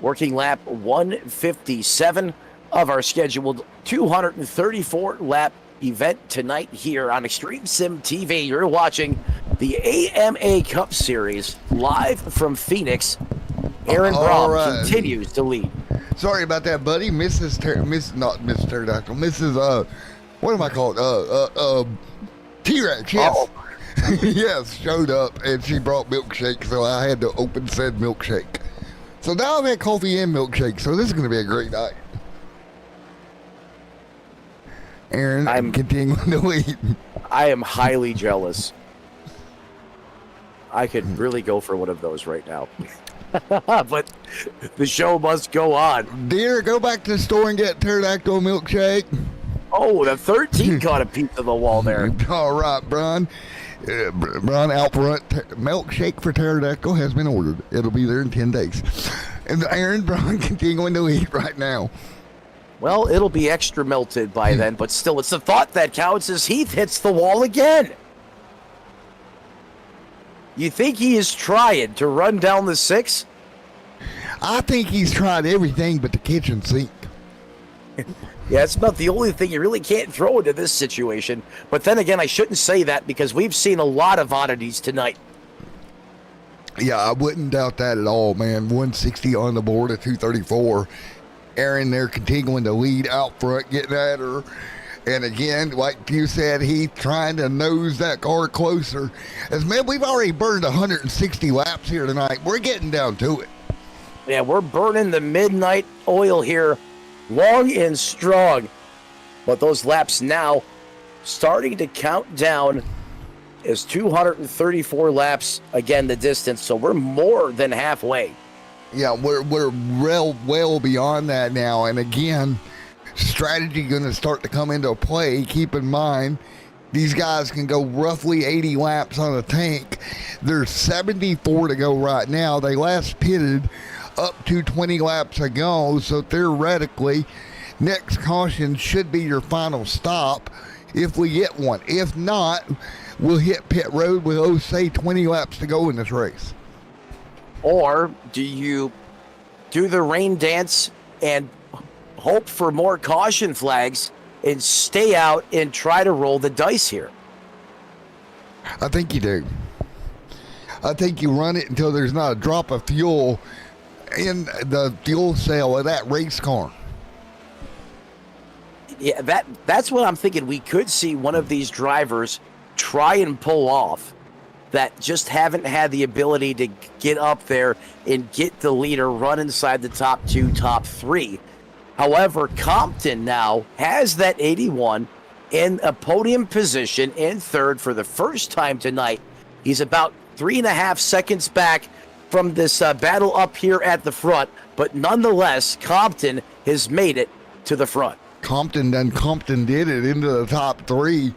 Working lap 157 of our scheduled 234 lap event tonight here on Extreme Sim TV. You're watching the AMA Cup Series live from Phoenix. Aaron Brom continues to lead. Sorry about that, buddy. Mrs. Pterodactyl. Mrs. What am I called? T-Rex. Yes. Oh. Yes, showed up and she brought milkshake, so I had to open said milkshake. So now I've had coffee and milkshake, so this is going to be a great night. Aaron, I'm continuing to lead. I am highly jealous. I could really go for one of those right now. But the show must go on. Dear, go back to the store and get pterodactyl milkshake. Oh, the 13 caught a piece of the wall there. All right, Brian. Brian out front, milkshake for pterodactyl has been ordered. It'll be there in 10 days. And Aaron Brown continuing to eat right now. Well, it'll be extra melted by then, but still, it's the thought that counts as Heath hits the wall again. You think he is trying to run down the 6? I think he's tried everything but the kitchen sink. Yeah, it's about the only thing you really can't throw into this situation. But then again, I shouldn't say that because we've seen a lot of oddities tonight. Yeah, I wouldn't doubt that at all, man. 160 on the board at 234. Aaron there continuing to lead out front, getting at her. And again, like you said, he's trying to nose that car closer. As man, we've already burned 160 laps here tonight. We're getting down to it. Yeah, we're burning the midnight oil here, long and strong. But those laps now starting to count down as 234 laps, again, the distance. So we're more than halfway. Yeah, we're well beyond that now. And again, strategy going to start to come into play. Keep in mind, these guys can go roughly 80 laps on a tank. There's 74 to go right now. They last pitted up to 20 laps ago, so theoretically, next caution should be your final stop if we get one. If not, we'll hit pit road with, say, 20 laps to go in this race. Or do you do the rain dance and hope for more caution flags and stay out and try to roll the dice here? I think you do. I think you run it until there's not a drop of fuel in the fuel cell of that race car. Yeah, that's what I'm thinking. We could see one of these drivers try and pull off that just haven't had the ability to get up there and get the leader, run inside the top 2, top 3. However, Compton now has that 81 in a podium position in third for the first time tonight. He's about 3.5 seconds back from this battle up here at the front, but nonetheless, Compton has made it to the front. Compton did it into the top 3.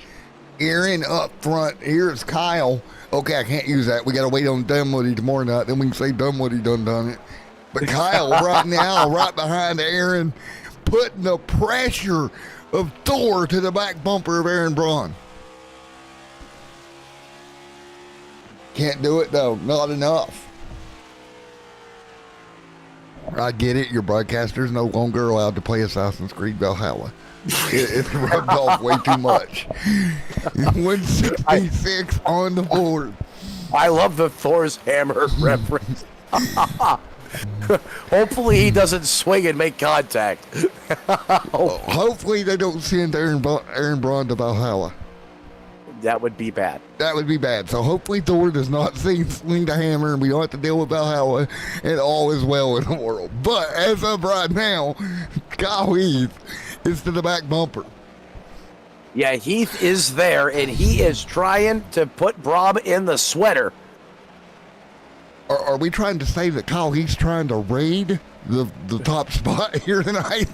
Aaron up front. Here's Kyle. Okay, I can't use that. We got to wait on Dunwoody tomorrow night. Then we can say Dunwoody done it. But Kyle right now, right behind Aaron, putting the pressure of Thor to the back bumper of Aaron Braun. Can't do it, though. Not enough. I get it. Your broadcaster's no longer allowed to play Assassin's Creed Valhalla. It's rubbed off way too much. 166 on the board. I love the Thor's hammer reference. Hopefully he doesn't swing and make contact. Hopefully they don't send Aaron Braun to Valhalla. That would be bad. That would be bad. So hopefully Thor does not swing the hammer and we don't have to deal with Valhalla and all is well in the world. But as of right now, Kyle Heath is to the back bumper. Yeah, Heath is there and he is trying to put Braum in the sweater. Are we trying to say that Kyle Heath's trying to raid the top spot here tonight?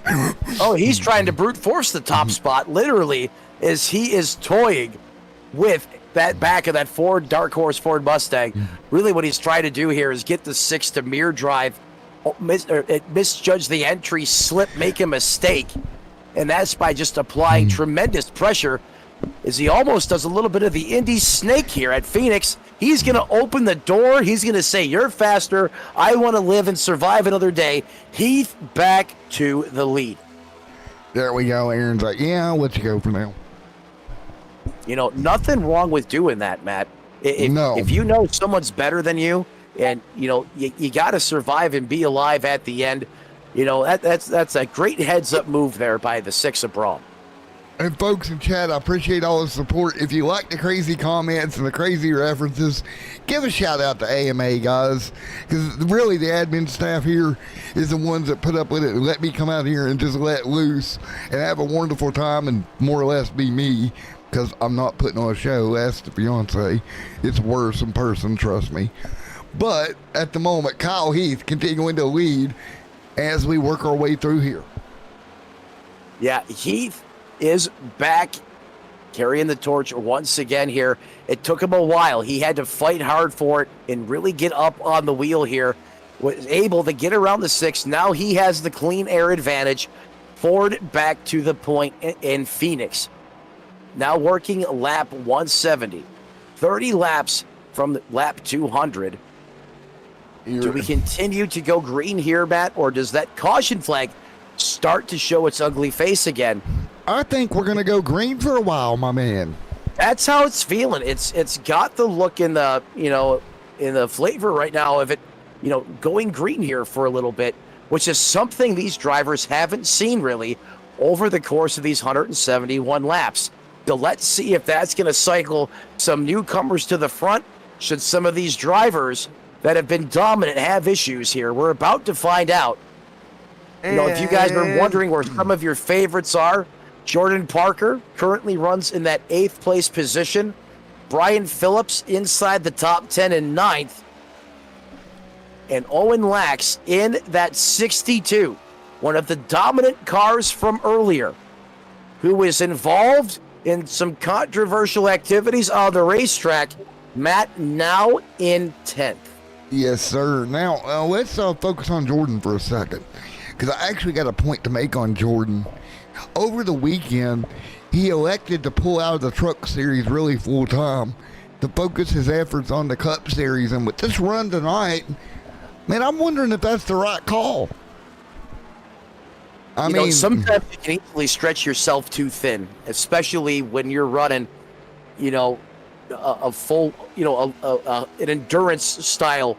Oh, he's trying to brute force the top spot, literally, as he is toying with that back of that Dark Horse Ford Mustang. Really what he's trying to do here is get the 6 to mirror drive, misjudge the entry, slip, make a mistake. And that's by just applying tremendous pressure as he almost does a little bit of the Indy snake here at Phoenix. He's going to open the door. He's going to say, you're faster. I want to live and survive another day. Heath back to the lead. There we go. Aaron's like, yeah, I'll let you go for now. You know, nothing wrong with doing that, Matt. No. If you know someone's better than you and, you know, you got to survive and be alive at the end, you know, that's a great heads-up move there by the 6 of Braum. And folks in chat, I appreciate all the support. If you like the crazy comments and the crazy references, give a shout out to AMA, guys. Because really the admin staff here is the ones that put up with it and let me come out here and just let loose and have a wonderful time and more or less be me. Because I'm not putting on a show. Ask the fiance. It's worse in person, trust me. But at the moment, Kyle Heath continuing to lead as we work our way through here. Yeah, Heath is back carrying the torch once again here. It took him a while. He had to fight hard for it and really get up on the wheel here. Was able to get around the 6. Now he has the clean air advantage. Ford back to the point in Phoenix. Now working lap 170. 30 laps from lap 200. Do we continue to go green here, Matt, or does that caution flag start to show its ugly face again? I think we're going to go green for a while, my man. That's how it's feeling. It's got the look in the, you know, in the flavor right now of it, you know, going green here for a little bit, which is something these drivers haven't seen really over the course of these 171 laps. So let's see if that's going to cycle some newcomers to the front. Should some of these drivers that have been dominant have issues here? We're about to find out. You know, if you guys are wondering where some of your favorites are, Jordan Parker currently runs in that 8th place position. Brian Phillips inside the top 10 and 9th. And Owen Lax in that 62, one of the dominant cars from earlier, who is involved in some controversial activities on the racetrack. Matt now in 10th. Yes, sir. Now, let's focus on Jordan for a second, because I actually got a point to make on Jordan. Over the weekend, he elected to pull out of the truck series really full time to focus his efforts on the Cup series. And with this run tonight, man, I'm wondering if that's the right call. I mean, sometimes you can easily stretch yourself too thin, especially when you're running, you know, a full, an endurance style,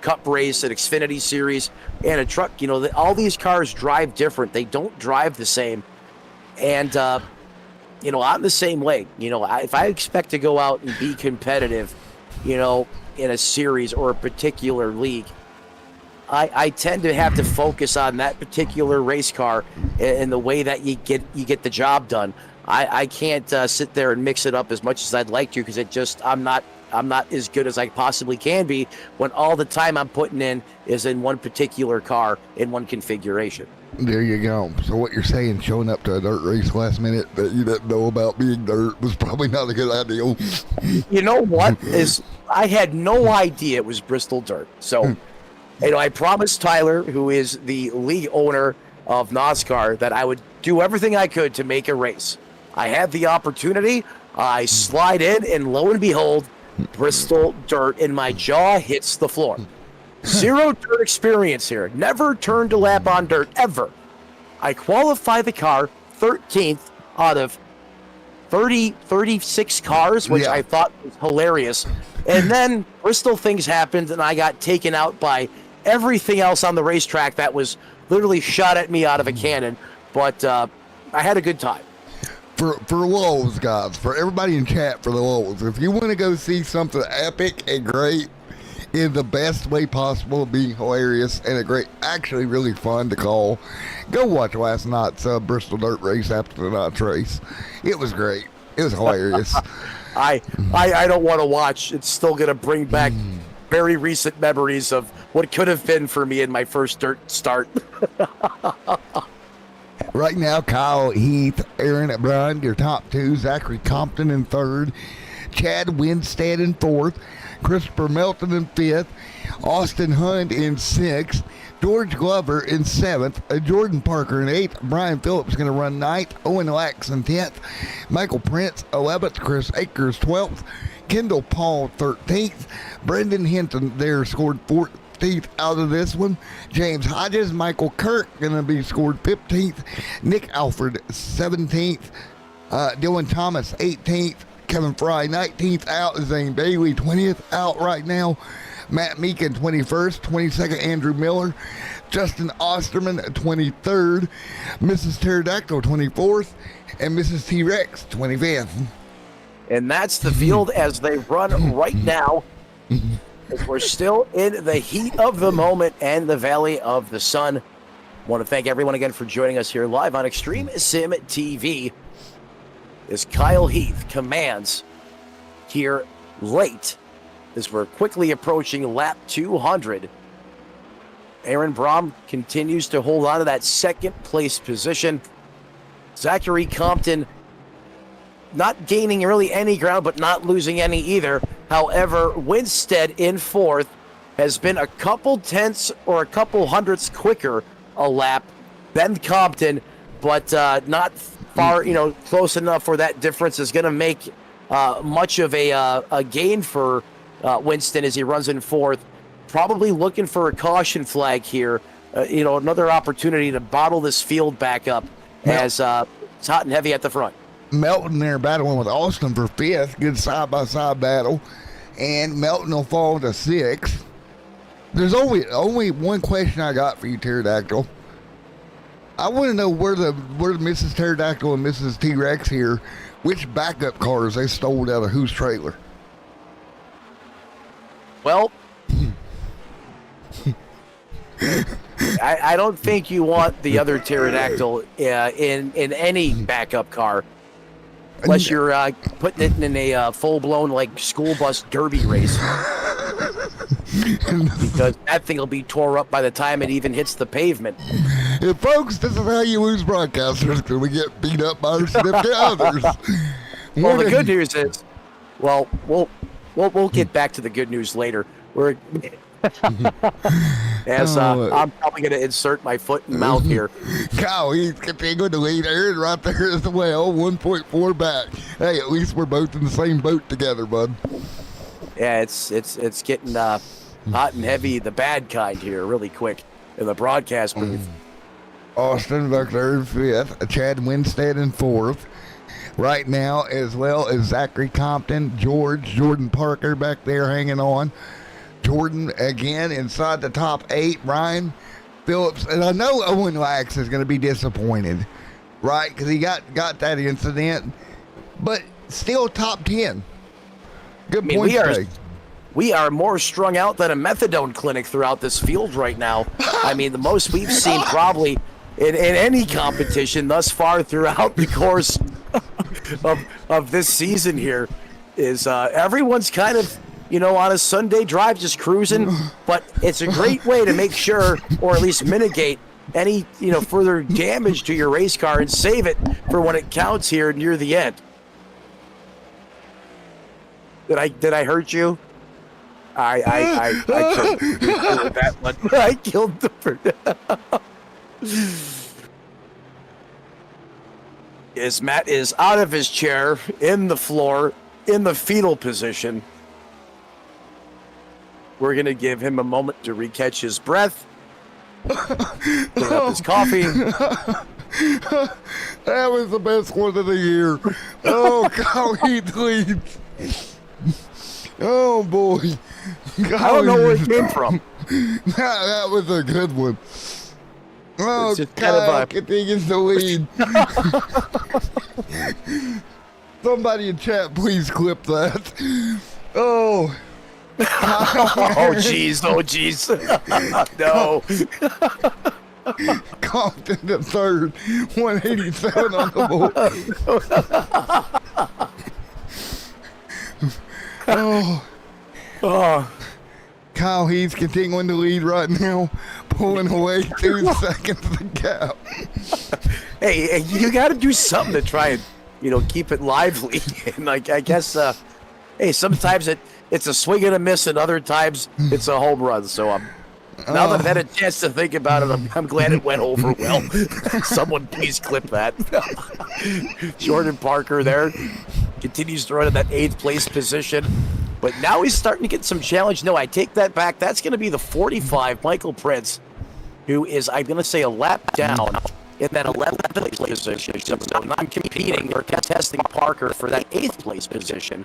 cup race, an Xfinity series, and a truck. All these cars drive different. They don't drive the same. And, I'm the same way. If I expect to go out and be competitive, in a series or a particular league, I tend to have to focus on that particular race car and the way that you get the job done. I can't sit there and mix it up as much as I'd like to, because I'm not as good as I possibly can be when all the time I'm putting in is in one particular car in one configuration. There you go. So what you're saying, showing up to a dirt race last minute that you didn't know about being dirt was probably not a good idea. You know what? I had no idea it was Bristol Dirt. So, I promised Tyler, who is the league owner of NASCAR, that I would do everything I could to make a race. I had the opportunity. I slide in, and lo and behold, Bristol Dirt, and my jaw hits the floor. Zero dirt experience here. Never turned a lap on dirt, ever. I qualify the car 13th out of 36 cars, which I thought was hilarious. And then Bristol things happened, and I got taken out by everything else on the racetrack that was literally shot at me out of a cannon. But I had a good time. For lulls, guys, for everybody in chat, for the lulls, if you want to go see something epic and great in the best way possible, being hilarious and actually really fun to call, go watch last night's Bristol Dirt race after the night's race. It was great. It was hilarious. I don't want to watch. It's still going to bring back very recent memories of what could have been for me in my first dirt start. Right now, Kyle Heath, Aaron Bryan, your top two. Zachary Compton in third. Chad Winstead in fourth. Christopher Melton in fifth. Austin Hunt in sixth. George Glover in seventh. Jordan Parker in eighth. Brian Phillips going to run ninth. Owen Lax in 10th. Michael Prince 11th. Chris Akers 12th. Kendall Paul 13th. Brendan Hinton there scored 14th out of this one. James Hodges, Michael Kirk going to be scored 15th. Nick Alford 17th. Dylan Thomas 18th. Kevin Fry 19th out. Zane Bailey 20th out right now. Matt Meekin 21st. 22nd Andrew Miller. Justin Osterman 23rd. Mrs. Pterodactyl 24th. And Mrs. T-Rex 25th. And that's the field as they run right now. As we're still in the heat of the moment and the Valley of the Sun. I want to thank everyone again for joining us here live on Extreme Sim TV. As Kyle Heath commands here late as we're quickly approaching lap 200. Aaron Brom continues to hold on to that second place position. Zachary Compton not gaining really any ground, but not losing any either. However, Winstead in fourth has been a couple tenths or a couple hundredths quicker a lap than Compton, but not far, close enough for that difference is going to make much of a gain for Winston as he runs in fourth. Probably looking for a caution flag here. Another opportunity to bottle this field back up as it's hot and heavy at the front. Melton there battling with Austin for fifth. Good side-by-side battle. And Melton will fall to sixth. There's only one question I got for you, Pterodactyl. I want to know where the Mrs. Pterodactyl and Mrs. T-Rex here, which backup cars they stole out of whose trailer? Well, I don't think you want the other Pterodactyl in any backup car. Unless you're putting it in a full-blown, school bus derby race. Because that thing will be tore up by the time it even hits the pavement. And folks, this is how you lose broadcasters, because we get beat up by our significant others. Well, the good news is, we'll get back to the good news later. I'm probably going to insert my foot and mouth here. Kyle, he's continuing to lead Aaron right there as well, 1.4 back. Hey, at least we're both in the same boat together, bud. Yeah, it's getting hot and heavy, the bad kind here, really quick in the broadcast booth. Austin back there in fifth. Chad Winstead in fourth. right now, as well as Zachary Compton, Jordan Parker back there hanging on. Jordan again inside the top 8. Ryan Phillips, and I know Owen Lax is going to be disappointed, right? Because he got that incident, but still top 10. Good point. We are more strung out than a methadone clinic throughout this field right now. I mean, the most we've seen probably in any competition thus far throughout the course of this season here is everyone's kind of, on a Sunday drive just cruising, but it's a great way to make sure, or at least mitigate any, further damage to your race car and save it for when it counts here near the end. Did I hurt you? I killed that one. I killed the bird. As Matt is out of his chair, in the floor, in the fetal position, we're going to give him a moment to recatch his breath, fill up his coffee. That was the best one of the year. Oh, golly, leads. Oh, boy. Golly. I don't know where it came from. That was a good one. Oh, it's just kind of continues to lead. Somebody in chat, please clip that. Oh. Oh, jeez. Oh, jeez. No. Compton to third. 187 on the board. Oh. Kyle Heath continuing to lead right now, pulling away 2 seconds the gap. Hey, you got to do something to try and, keep it lively. And I guess, hey, sometimes it's a swing and a miss, and other times it's a home run. So now that I've had a chance to think about it, I'm glad it went over well. Someone please clip that. Jordan Parker there continues to run in that 8th place position. But now he's starting to get some challenge. No, I take that back. That's going to be the 45, Michael Prince, who is, I'm going to say, a lap down in that 11th place position. So I'm competing or contesting Parker for that 8th place position.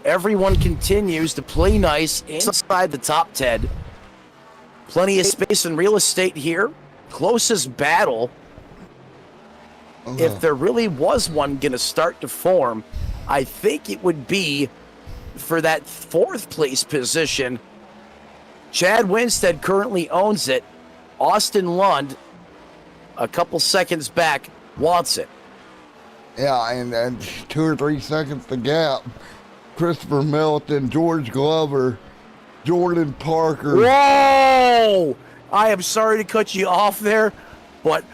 Everyone continues to play nice inside the top 10. Plenty of space and real estate here. Closest battle, if there really was one going to start to form, I think it would be for that 4th place position. Chad Winstead currently owns it. Austin Lund, a couple seconds back, wants it. Yeah, and 2 or 3 seconds the gap. Christopher Melton, George Glover, Jordan Parker. Whoa! I am sorry to cut you off there, but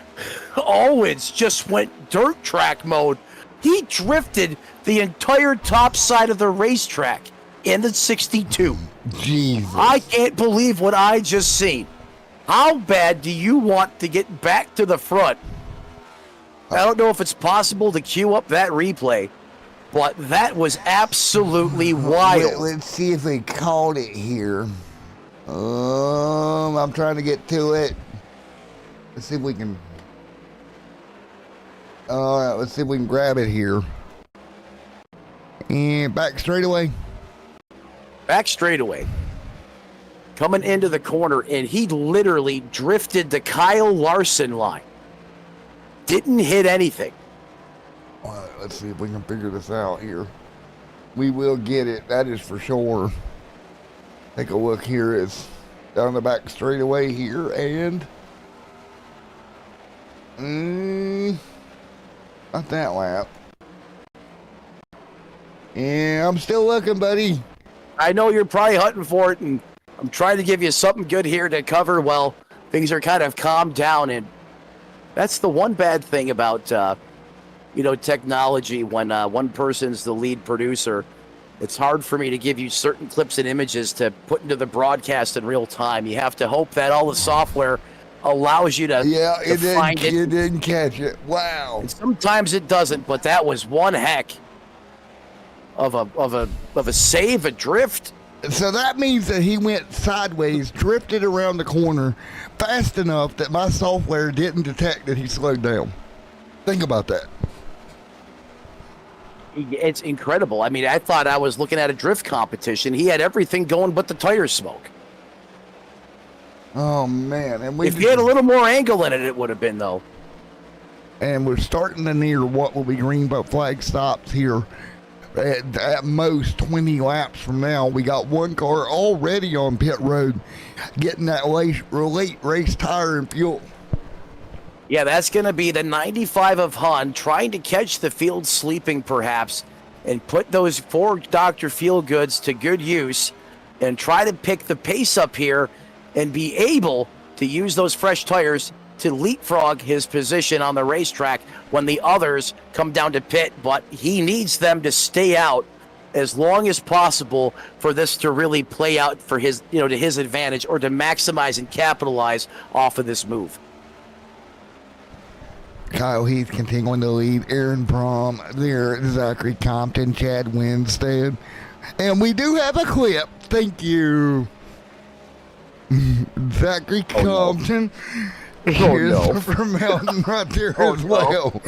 Owens just went dirt track mode. He drifted the entire top side of the racetrack in the 62. Jesus. I can't believe what I just seen. How bad do you want to get back to the front? I don't know if it's possible to queue up that replay, but that was absolutely wild. Let's see if they called it here. I'm trying to get to it. Let's see if we can. All right, let's see if we can grab it here. And back straightaway. Back straightaway. Coming into the corner, and he literally drifted the Kyle Larson line. Didn't hit anything. All right, let's see if we can figure this out here. We will get it, that is for sure. Take a look here. It's down the back straightaway here, and not that lap. Yeah, I'm still looking, buddy. I know you're probably hunting for it, and I'm trying to give you something good here to cover while things are kind of calmed down. And that's the one bad thing about, technology. When one person's the lead producer, it's hard for me to give you certain clips and images to put into the broadcast in real time. You have to hope that all the software allows you to, find it. You didn't catch it. Wow. And sometimes it doesn't, but that was one heck of a save, a drift. So that means that he went sideways, drifted around the corner fast enough that my software didn't detect that he slowed down. Think about that. It's incredible. I mean, I thought I was looking at a drift competition. He had everything going but the tire smoke. Oh man! And If he had a little more angle in it, it would have been though. And we're starting to near what will be green but flag stops here. At most 20 laps from now, we got one car already on pit road, getting that late race tire and fuel. Yeah, that's going to be the 95 of Hun trying to catch the field sleeping perhaps and put those 4 Dr. Feelgoods to good use and try to pick the pace up here and be able to use those fresh tires to leapfrog his position on the racetrack when the others come down to pit. But he needs them to stay out as long as possible for this to really play out for his, to his advantage, or to maximize and capitalize off of this move. Kyle Heath continuing to lead. Aaron Brom there. Zachary Compton, Chad Winstead. And we do have a clip. Thank you. Zachary Compton. Here's from Mountain right there as well.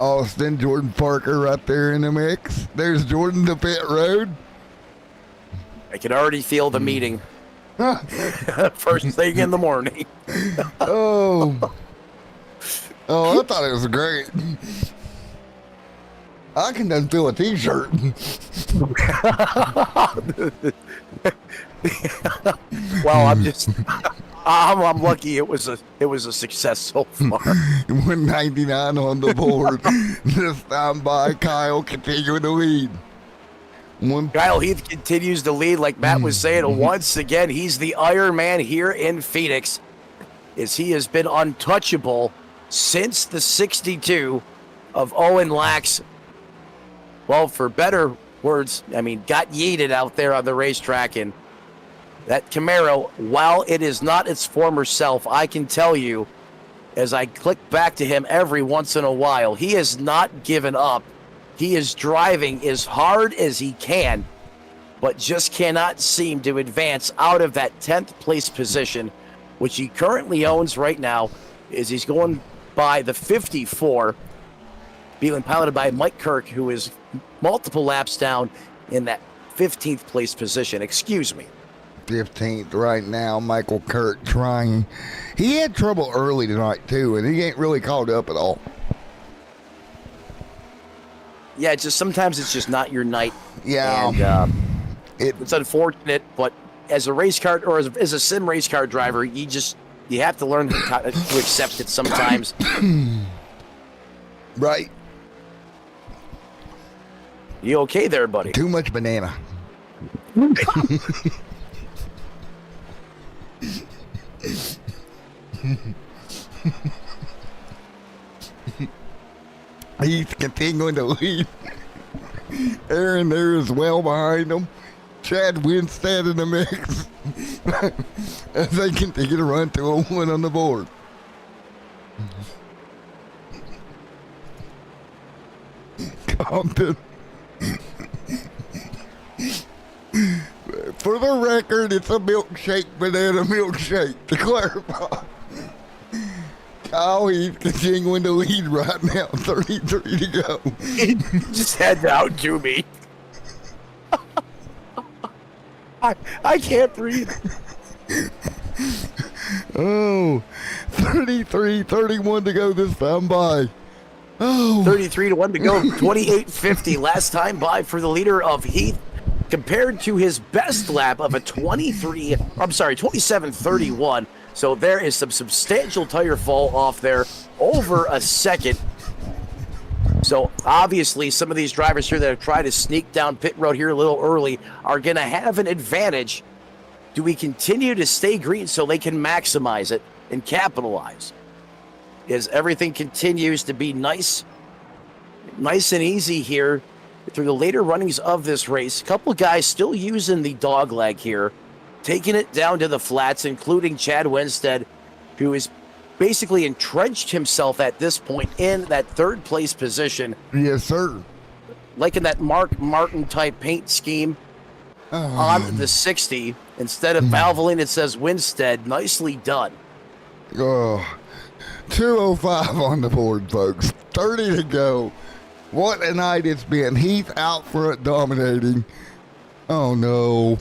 Austin, Jordan Parker right there in the mix. There's Jordan to pit road. I can already feel the meeting. First thing in the morning. Oh, I thought it was great. I can done feel a t-shirt. Well, I'm lucky it was a success so far. 199 on the board. This time by Kyle continuing to lead. Kyle Heath continues to lead, like Matt was saying. Once again, he's the Iron Man here in Phoenix, as he has been untouchable since the 62 of Owen Lax. Well, for better words, got yeeted out there on the racetrack. And that Camaro, while it is not its former self, I can tell you, as I click back to him every once in a while, he has not given up. He is driving as hard as he can, but just cannot seem to advance out of that 10th place position, which he currently owns right now, as he's going by the 54, being piloted by Mike Kirk, who is multiple laps down in that 15th place position. Excuse me. 15th right now, Michael Kirk trying. He had trouble early tonight, too, and he ain't really caught up at all. Yeah, it's just sometimes it's just not your night. Yeah. And, it's unfortunate, but as a race car or as a sim race car driver, you have to learn to accept it sometimes. Right. You okay there, buddy? Too much banana. He's continuing to lead. Aaron there as well behind him. Chad Winstead in the mix. As they continue to run to a 1 on the board. Compton. For the record, it's a milkshake, banana milkshake, to clarify. Kyle Heath continuing to lead right now, 33 to go. He just head out to me. I can't breathe. Oh, 33, 31 to go this time by. Oh. 33 to 1 to go. 28.50 last time by for the leader of Heath, compared to his best lap of a 27.31. So there is some substantial tire fall off there, over a second. So obviously some of these drivers here that have tried to sneak down pit road here a little early are going to have an advantage. Do we continue to stay green so they can maximize it and capitalize? As everything continues to be nice and easy here through the later runnings of this race. A couple guys still using the dog leg here, taking it down to the flats, including Chad Winstead, who is basically entrenched himself at this point in that 3rd place position. Yes, sir. Like in that Mark Martin type paint scheme on the 60. Instead of Valvoline, it says Winstead. Nicely done. Oh, 2:05 on the board, folks. 30 to go. What a night it's been. Heath out front dominating. Oh, no.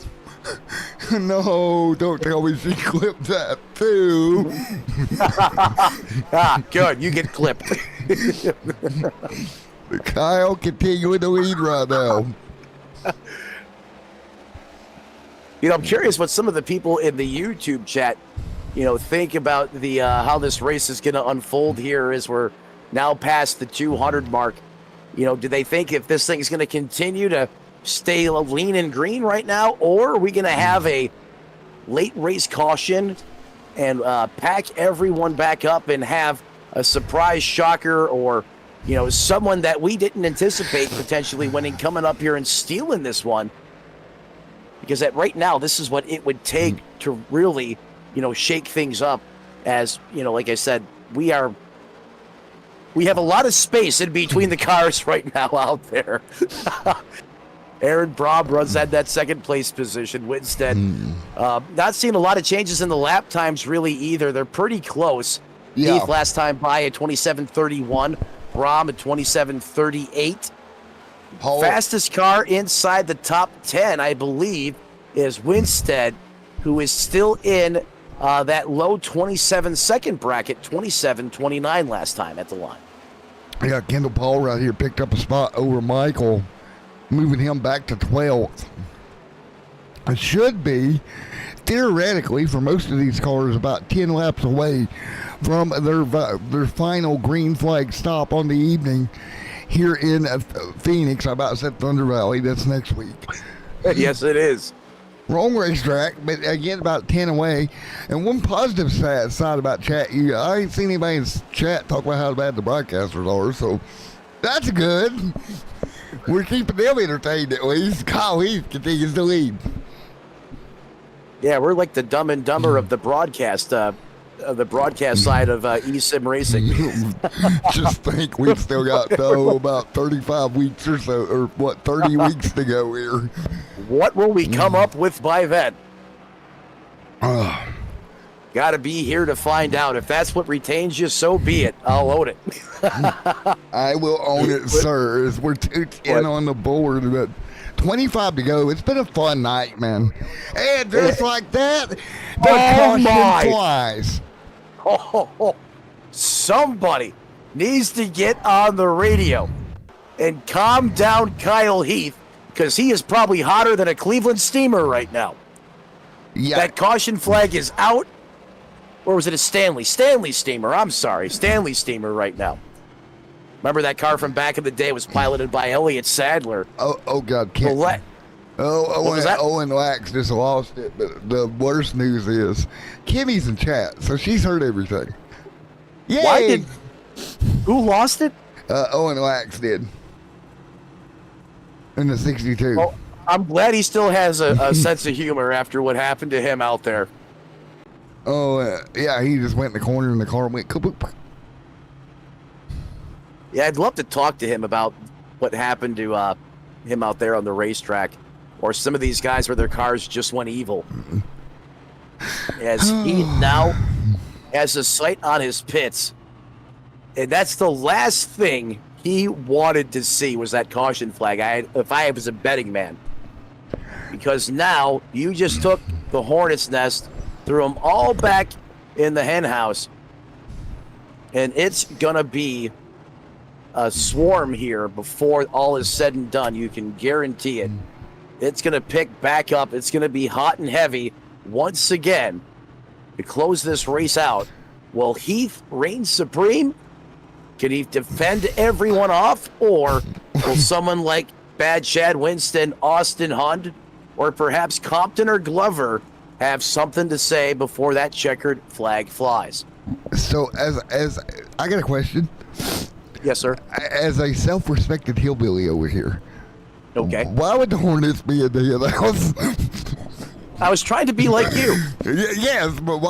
No, don't tell me she clipped that, too. Good. You get clipped. Kyle continuing to lead right now. I'm curious what some of the people in the YouTube chat, think about the how this race is going to unfold here as we're now past the 200 mark. Do they think if this thing is going to continue to stay lean and green right now, or are we going to have a late race caution and pack everyone back up and have a surprise shocker or, someone that we didn't anticipate potentially winning coming up here and stealing this one? Because right now, this is what it would take to really, shake things up. As, like I said, we have a lot of space in between the cars right now out there. Aaron Braub runs at that second place position. Winstead, not seeing a lot of changes in the lap times really either. They're pretty close. Yeah. Heath last time by at 27:31. Braum at 27:38. Fastest car inside the top 10, I believe, is Winstead, who is still in that low 27-second bracket, 27:29 last time at the line. Yeah, Kendall Paul right here picked up a spot over Michael, moving him back to 12th. It should be, theoretically, for most of these cars, about 10 laps away from their final green flag stop on the evening here in Phoenix. I about said Thunder Valley. That's next week. Yes, it is. Wrong racetrack, but again, about 10 away. And one positive side about chat, I ain't seen anybody in chat talk about how bad the broadcasters are, so that's good. We're keeping them entertained at least. Kyle Heath continues to lead. Yeah, we're like the Dumb and Dumber of the broadcast side of Simracing. Just think we've still got about 35 weeks or so, or 30 weeks to go here. What will we come up with by then? Got to be here to find out. If that's what retains you, so be it. I'll own it. I will own it, sir. As we're 2-10 on the board, but 25 to go. It's been a fun night, man. And just like that, the caution flies. Somebody needs to get on the radio and calm down Kyle Heath, because he is probably hotter than a Cleveland steamer right now. Yeah. That caution flag is out. Or was it a Stanley? Stanley steamer. I'm sorry. Stanley steamer right now. Remember that car from back in the day was piloted by Elliott Sadler. Oh God. Owen Wax just lost it. But the worst news is Kimmy's in chat, so she's heard everything. Yay! Who lost it? Owen Wax did. In the 62. Well, I'm glad he still has a sense of humor after what happened to him out there. Oh, yeah, he just went in the corner and the car went kaboop. Yeah, I'd love to talk to him about what happened to him out there on the racetrack, or some of these guys where their cars just went evil. As he now has a sight on his pits, and that's the last thing he wanted to see was that caution flag. If I was a betting man, because now you just took the hornet's nest, threw them all back in the hen house, and it's gonna be a swarm here before all is said and done. You can guarantee it. It's gonna pick back up. It's gonna be hot and heavy once again to close this race out. Will Heath reign supreme? Can he defend everyone off, or will someone like Bad Chad Winston, Austin Hund, or perhaps Compton or Glover have something to say before that checkered flag flies? So, as I got a question. Yes, sir. As a self-respected hillbilly over here, okay, why would the Hornets be in the house? I was trying to be like you. Yes, but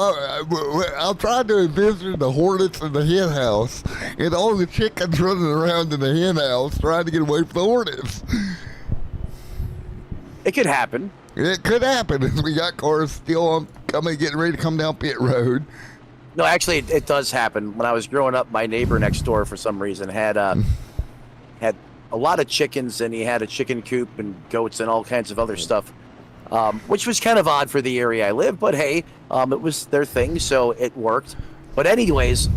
I'm trying to envision the Hornets in the hen house and all the chickens running around in the hen house trying to get away from the Hornets. It could happen. It could happen as we got cars still getting ready to come down pit road. No, actually, it does happen. When I was growing up, my neighbor next door, for some reason, had had a lot of chickens, and he had a chicken coop and goats and all kinds of other stuff, which was kind of odd for the area I live. But hey, it was their thing, so it worked. But anyways,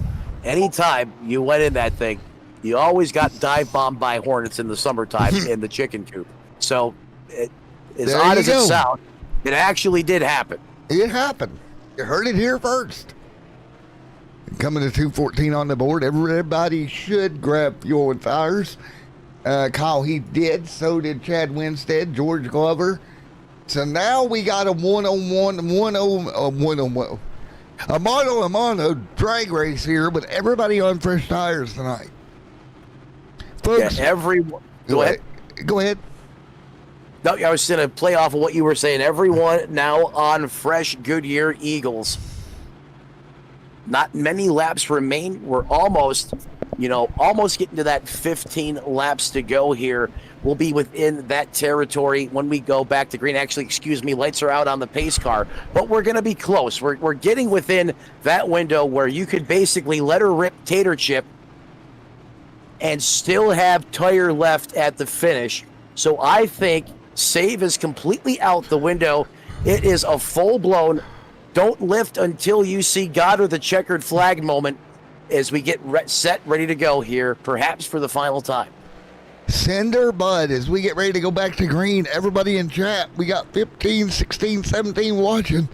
anytime you went in that thing, you always got dive bombed by hornets in the summertime in the chicken coop. So, as There odd you as go. it sounds, it actually did happen. It happened. You heard it here first. Coming to 214 on the board. Everybody should grab fuel and tires. Kyle Heath did. So did Chad Winstead, George Glover. So now we got a mono drag race here with everybody on fresh tires tonight. Folks, Yeah, Go ahead. Go ahead. No, I was going to play off of what you were saying. Everyone now on fresh Goodyear Eagles. Not many laps remain. We're almost getting to that 15 laps to go here. We'll be within that territory when we go back to green. Actually, excuse me, lights are out on the pace car, but we're going to be close. We're getting within that window where you could basically let her rip tater chip and still have tire left at the finish. So I think save is completely out the window. It is a full-blown don't lift until you see God or the checkered flag moment as we get set, ready to go here, perhaps for the final time. Cinder Bud, as we get ready to go back to green, everybody in chat, we got 15, 16, 17 watching.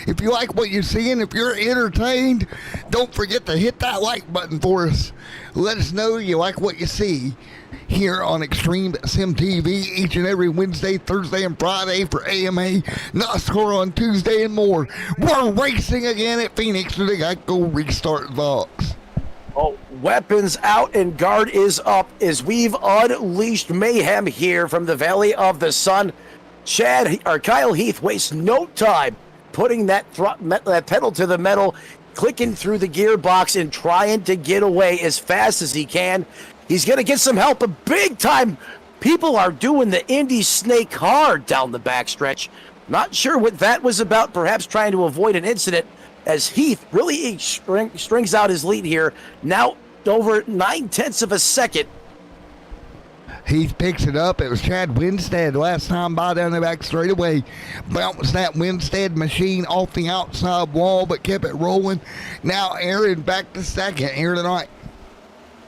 If you like what you're seeing, if you're entertained, don't forget to hit that like button for us. Let us know you like what you see here on Extreme Sim TV each and every Wednesday, Thursday, and Friday for AMA, NASCAR on Tuesday, and more. We're racing again at Phoenix for the Geico Restart Box. Oh, weapons out and guard is up as we've unleashed mayhem here from the Valley of the Sun. Kyle Heath wastes no time putting that pedal to the metal, clicking through the gearbox and trying to get away as fast as he can. He's going to get some help, but big time people are doing the Indy Snake hard down the backstretch. Not sure what that was about, perhaps trying to avoid an incident, as Heath really strings out his lead here. Now over 9/10 of a second. Heath picks it up. It was Chad Winstead last time by down the back straightaway. Bounced that Winstead machine off the outside wall, but kept it rolling. Now Aaron back to second here tonight.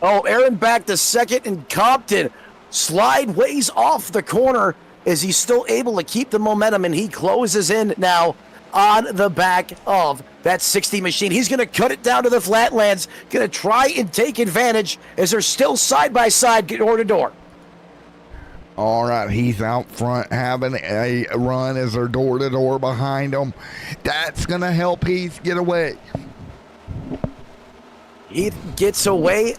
Oh, Aaron back to second, and Compton slideways off the corner as he's still able to keep the momentum, and he closes in now on the back of that 60 machine. He's going to cut it down to the flatlands, going to try and take advantage as they're still side by side, door to door. All right, Heath out front having a run as they're door to door behind him. That's going to help Heath get away. Heath gets away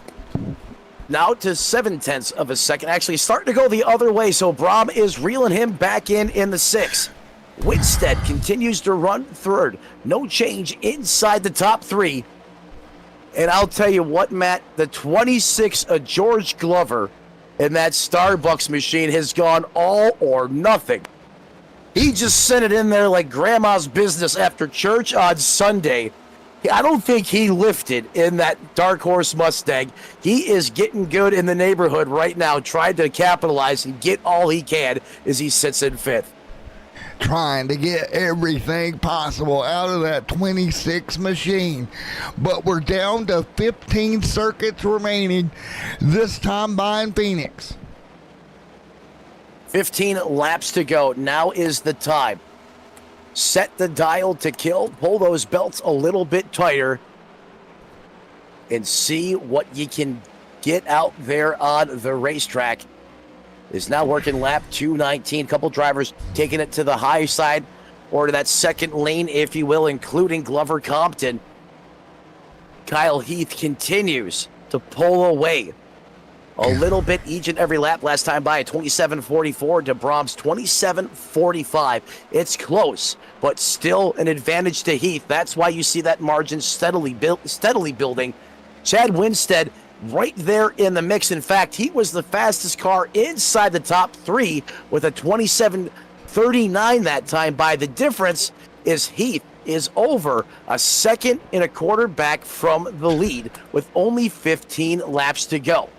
now to 7/10 of a second. Actually starting to go the other way, so Brahm is reeling him back in the 6. Winstead continues to run third. No change inside the top 3. And I'll tell you what, Matt, the 26 of George Glover in that Starbucks machine has gone all or nothing. He just sent it in there like grandma's business after church on Sunday. I don't think he lifted in that Dark Horse Mustang. He is getting good in the neighborhood right now, trying to capitalize and get all he can as he sits in 5th. Trying to get everything possible out of that 26 machine. But we're down to 15 circuits remaining, this time by in Phoenix. 15 laps to go. Now is the time. Set the dial to kill. Pull those belts a little bit tighter and see what you can get out there on the racetrack. Is now working lap 219. Couple drivers taking it to the high side or to that second lane, if you will, including Glover Compton. Kyle Heath continues to pull away a little bit each and every lap. Last time by 27:44 to Brahms 27:45. It's close, but still an advantage to Heath. That's why you see that margin steadily building. Chad Winstead right there in the mix. In fact, he was the fastest car inside the top 3 with a 27:39 that time by. The difference is Heath is over, a second and a quarter back from the lead with only 15 laps to go.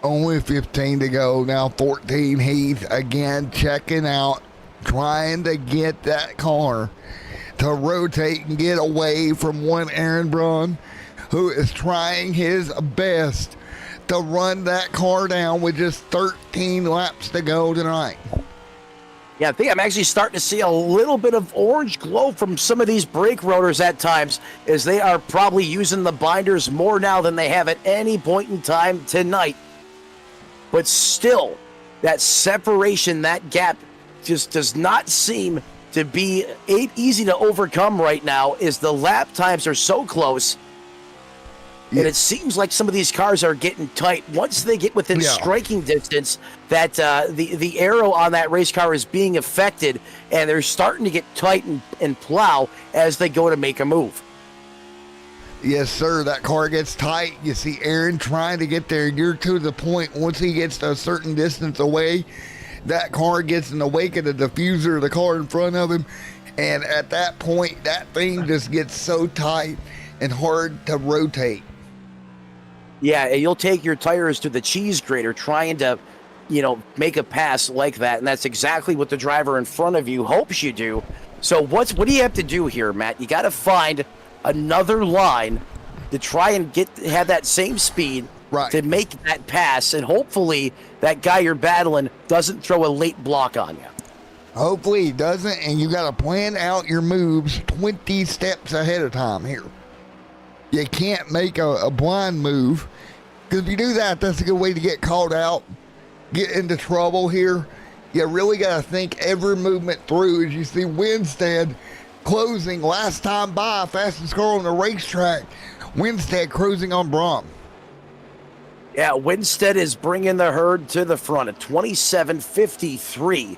Only 15 to go. Now 14, Heath again checking out, trying to get that car to rotate and get away from one Aaron Braun, who is trying his best to run that car down with just 13 laps to go tonight. Yeah, I think I'm actually starting to see a little bit of orange glow from some of these brake rotors at times, as they are probably using the binders more now than they have at any point in time tonight. But still, that separation, that gap just does not seem to be easy to overcome right now, as the lap times are so close. And it seems like some of these cars are getting tight. Once they get within striking distance, that the arrow on that race car is being affected, and they're starting to get tight and plow as they go to make a move. Yes, sir. That car gets tight. You see Aaron trying to get there. You're to the point, once he gets to a certain distance away, that car gets in the wake of the diffuser of the car in front of him. And at that point, that thing just gets so tight and hard to rotate. Yeah, and you'll take your tires to the cheese grater trying to, make a pass like that. And that's exactly what the driver in front of you hopes you do. So what do you have to do here, Matt? You got to find another line to try and have that same speed to make that pass. And hopefully that guy you're battling doesn't throw a late block on you. Hopefully he doesn't, and you got to plan out your moves 20 steps ahead of time here. You can't make a blind move, because if you do that, that's a good way to get caught out, get into trouble here. You really got to think every movement through. As you see Winstead closing last time by, fastest car on the racetrack. Winstead cruising on Braun. Yeah, Winstead is bringing the herd to the front at 27.53.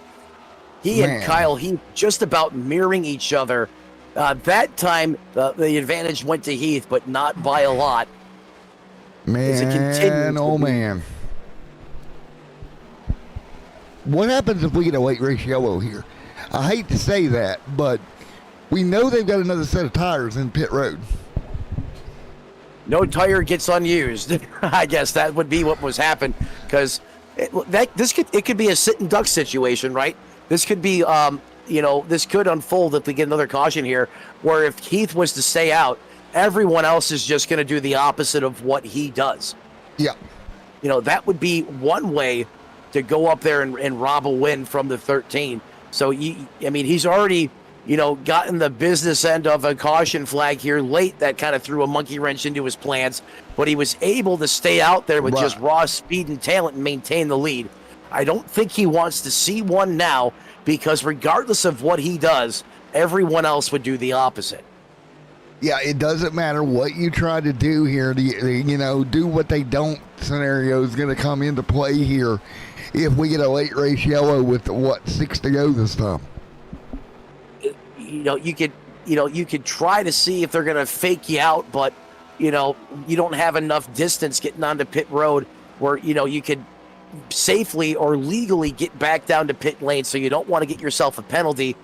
He and Kyle Heath just about mirroring each other. That time, the advantage went to Heath, but not by a lot. Man, oh man. What happens if we get a late race yellow here? I hate to say that, but we know they've got another set of tires in pit road. No tire gets unused. I guess that would be what was happening, because it could be a sit and duck situation, right? This could be this could unfold if we get another caution here, where if Heath was to stay out, everyone else is just going to do the opposite of what he does. Yeah. That would be one way to go up there and rob a win from the 13. So, he's already, gotten the business end of a caution flag here late that kind of threw a monkey wrench into his plans, but he was able to stay out there with just raw speed and talent and maintain the lead. I don't think he wants to see one now, because regardless of what he does, everyone else would do the opposite. Yeah, it doesn't matter what you try to do here. Do what they don't scenario is going to come into play here if we get a late race yellow with 6 to go this time. You could try to see if they're going to fake you out, but you don't have enough distance getting onto pit road where you could safely or legally get back down to pit lane, so you don't want to get yourself a penalty.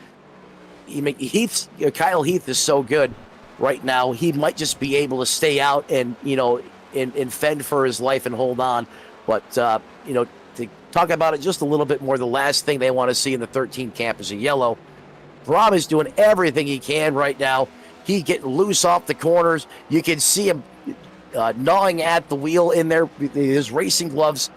Kyle Heath is so good right now, he might just be able to stay out and and fend for his life and hold on. But to talk about it just a little bit more, the last thing they want to see in the 13 camp is a yellow. Braum is doing everything he can right now. He's getting loose off the corners. You can see him gnawing at the wheel in there, his racing gloves,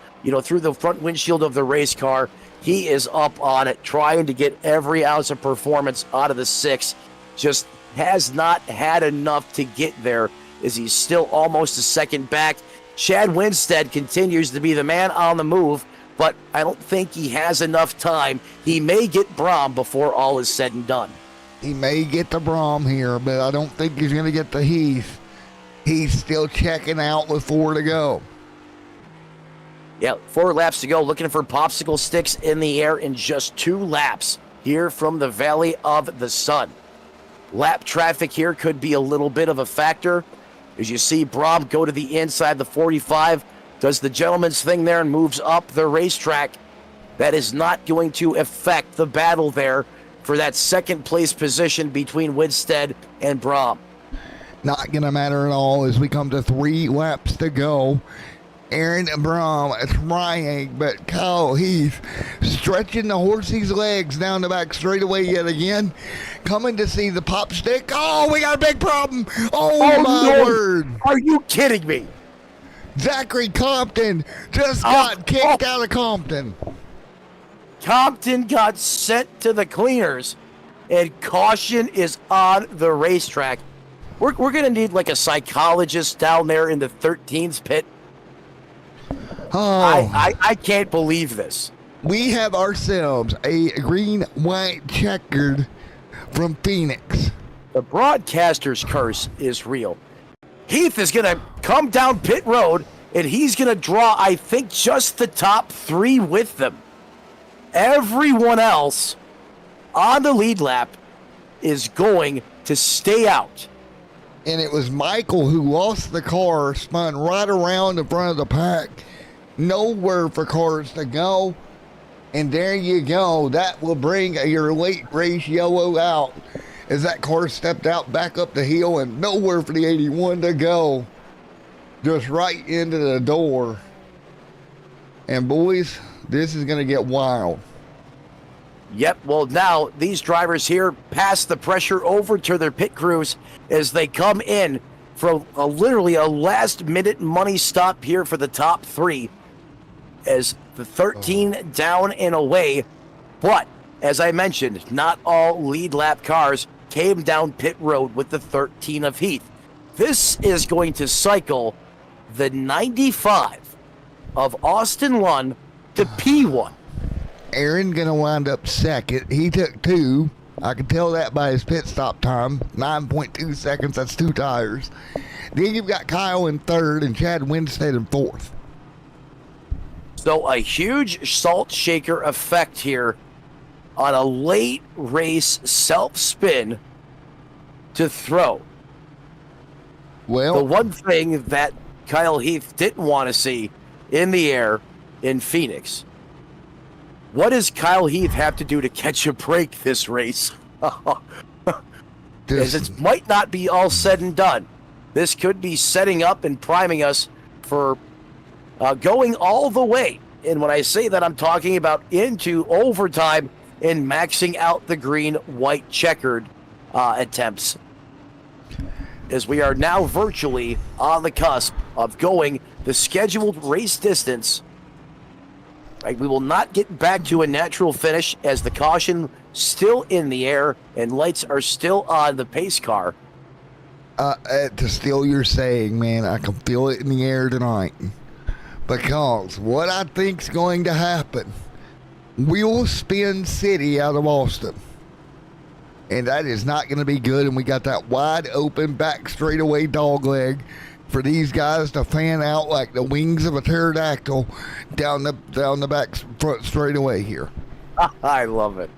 through the front windshield of the race car. He is up on it, trying to get every ounce of performance out of the 6. Just has not had enough to get there, as he's still almost a second back. Chad Winstead continues to be the man on the move, but I don't think he has enough time. He may get Braum before all is said and done. He may get the Braum here, but I don't think he's going to get the Heath. He's still checking out with 4 to go. Yeah, 4 laps to go, looking for popsicle sticks in the air in just 2 laps here from the Valley of the Sun. Lap traffic here could be a little bit of a factor. As you see Braum go to the inside the 45, does the gentleman's thing there and moves up the racetrack. That is not going to affect the battle there for that second place position between Winstead and Brom. Not going to matter at all as we come to 3 laps to go. Aaron Brom trying, but Kyle Heath stretching the horsey's legs down the back straightaway yet again. Coming to see the pop stick. Oh, we got a big problem. Oh my word. Are you kidding me? Zachary Compton just got kicked out of Compton. Compton got sent to the cleaners, and caution is on the racetrack. We're going to need like a psychologist down there in the 13's pit. Oh. I can't believe this. We have ourselves a green-white checkered from Phoenix. The broadcaster's curse is real. Heath is going to come down pit road, and he's going to draw, I think, just the top 3 with them. Everyone else on the lead lap is going to stay out. And it was Michael who lost the car, spun right around in front of the pack. Nowhere for cars to go. And there you go. That will bring your late race yellow out as that car stepped out back up the hill and nowhere for the 81 to go. Just right into the door. And boys, this is going to get wild. Yep, well now these drivers here pass the pressure over to their pit crews as they come in for literally a last-minute money stop here for the top 3 as the 13 down and away. But, as I mentioned, not all lead lap cars came down pit road with the 13 of Heath. This is going to cycle the 95 of Austin Lund to P1. Aaron going to wind up second. He took 2. I can tell that by his pit stop time. 9.2 seconds. That's 2 tires. Then you've got Kyle in 3rd and Chad Winstead in 4th. So a huge salt shaker effect here on a late race self-spin to throw. Well, The one thing that Kyle Heath didn't want to see in the air in Phoenix. What does Kyle Heath have to do to catch a break this race? As it might not be all said and done. This could be setting up and priming us for going all the way. And when I say that, I'm talking about into overtime and maxing out the green-white checkered attempts. As we are now virtually on the cusp of going the scheduled race distance. Right, we will not get back to a natural finish as the caution still in the air and lights are still on the pace car. To steal your saying, man, I can feel it in the air tonight. Because what I think's going to happen, we'll spin City out of Austin. And that is not going to be good. And we got that wide open back straightaway dog leg for these guys to fan out like the wings of a pterodactyl down the back front straightaway here. I love it.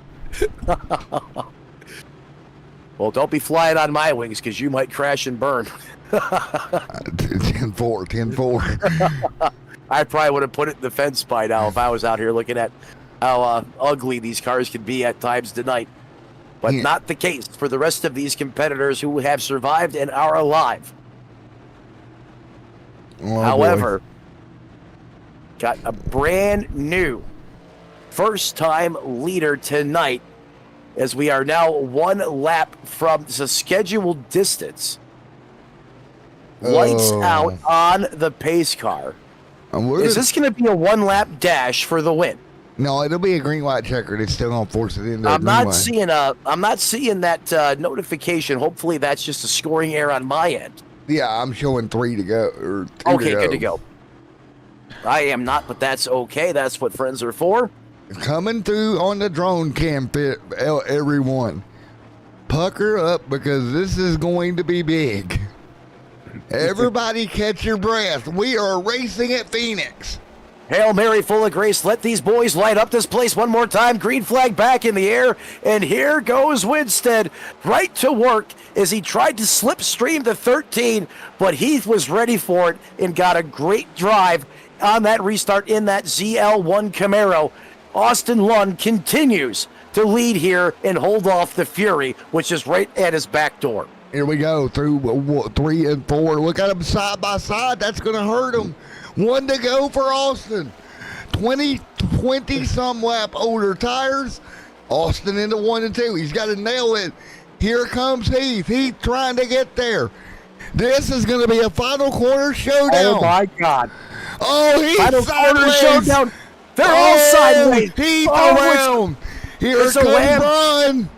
Well, don't be flying on my wings because you might crash and burn. 10-4. I probably would have put it in the fence by now if I was out here looking at how ugly these cars can be at times tonight. But not the case for the rest of these competitors who have survived and are alive. Oh, however, got a brand new first-time leader tonight as we are now 1 lap from the scheduled distance. Lights out on the pace car. Is this going to be a 1-lap dash for the win? No, it'll be a green-white checkered. It's still going to force it into I'm not seeing that notification. Hopefully that's just a scoring error on my end. Yeah, I'm showing 3 to go. Or 2 Okay, to go. good to go. I am not, but that's okay. That's what friends are for. Coming through on the drone cam pit, everyone. Pucker up because this is going to be big. Everybody catch your breath. We are racing at Phoenix. Hail Mary, full of grace. Let these boys light up this place one more time. Green flag back in the air. And here goes Winstead right to work as he tried to slipstream the 13, but Heath was ready for it and got a great drive on that restart in that ZL1 Camaro. Austin Lund continues to lead here and hold off the Fury, which is right at his back door. Here we go through 3 and 4. Look at them side by side. That's going to hurt them. 1 to go for Austin. 20 some lap older tires. Austin into 1 and 2. He's got to nail it. Here comes Heath. Heath trying to get there. This is going to be a final corner showdown. Oh my God. Oh, Heath Final corner sideways. showdown. They're all sideways. Heath Oh, around. Here it's comes a wham. Brian.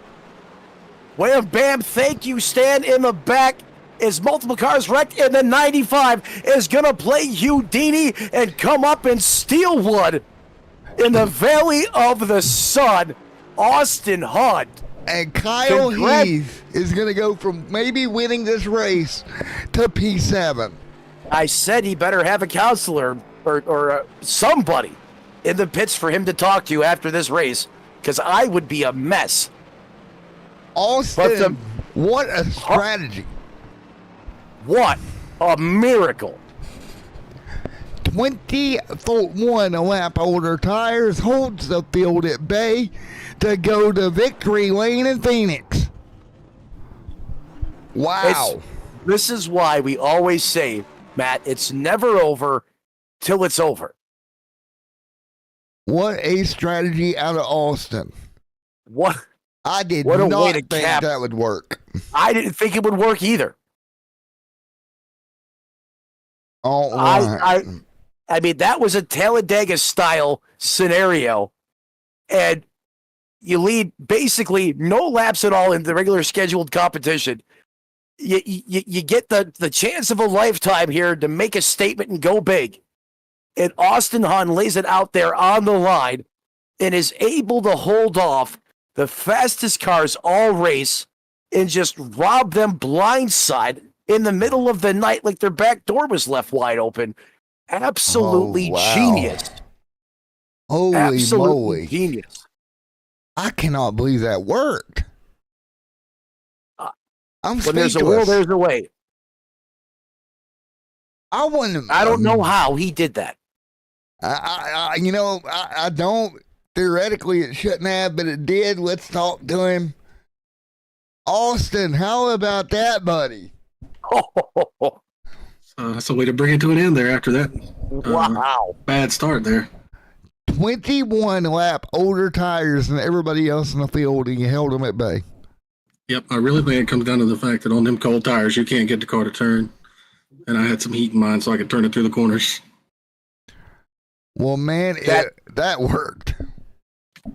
Wham, bam, thank you, Stan in the back. Is multiple cars wrecked, and the 95 is going to play Houdini and come up and steal one in the Valley of the Sun. Austin Hunt. And Kyle Congrats. Heath is going to go from maybe winning this race to P7. I said he better have a counselor or somebody in the pits for him to talk to after this race, because I would be a mess. Austin, what a strategy. What a miracle. 21 lap older tires holds the field at bay to go to victory lane in Phoenix. Wow. This is why we always say, Matt, it's never over till it's over. What a strategy out of Austin. What I did What a way not to think cap. that would work. I didn't think it would work either. All right. I mean, that was a Talladega style scenario, and you lead basically no laps at all in the regular scheduled competition. You get the chance of a lifetime here to make a statement and go big. And Austin Hunt lays it out there on the line and is able to hold off the fastest cars all race and just rob them blindside in the middle of the night like their back door was left wide open. Absolutely Oh, wow. genius. Holy Absolutely moly. genius. I cannot believe that worked. I'm When there's a will, speechless. there's a way. I wouldn't. I don't know how he did that. I don't. Theoretically, it shouldn't have, but it did. Let's talk to him. Austin, how about that, buddy? That's a way to bring it to an end there after that Wow. bad start there. 21 lap older tires than everybody else in the field, and you held them at bay. Yep, I really think it comes down to the fact that on them cold tires, you can't get the car to turn. And I had some heat in mine so I could turn it through the corners. Well, man, that worked.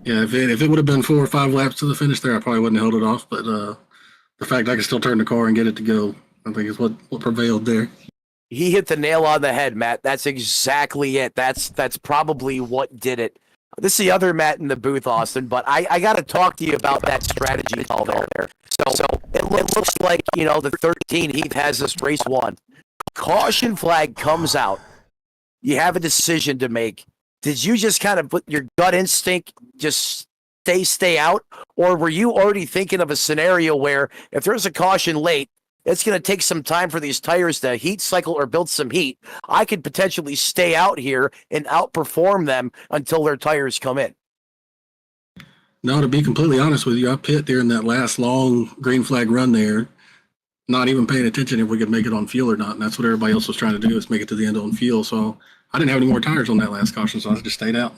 Yeah, if it would have been 4 or 5 laps to the finish there, I probably wouldn't have held it off. But the fact I could still turn the car and get it to go, I think is what prevailed there. He hit the nail on the head, Matt. That's exactly it. That's probably what did it. This is the other Matt in the booth, Austin, but I got to talk to you about that strategy call there. So it looks like, the 13 Heath has this race won. Caution flag comes out. You have a decision to make. Did you just kind of put your gut instinct, just stay out? Or were you already thinking of a scenario where if there's a caution late, it's going to take some time for these tires to heat cycle or build some heat. I could potentially stay out here and outperform them until their tires come in. No, to be completely honest with you, I pit there in that last long green flag run there, not even paying attention if we could make it on fuel or not. And that's what everybody else was trying to do, is make it to the end on fuel. So I didn't have any more tires on that last caution, so I just stayed out.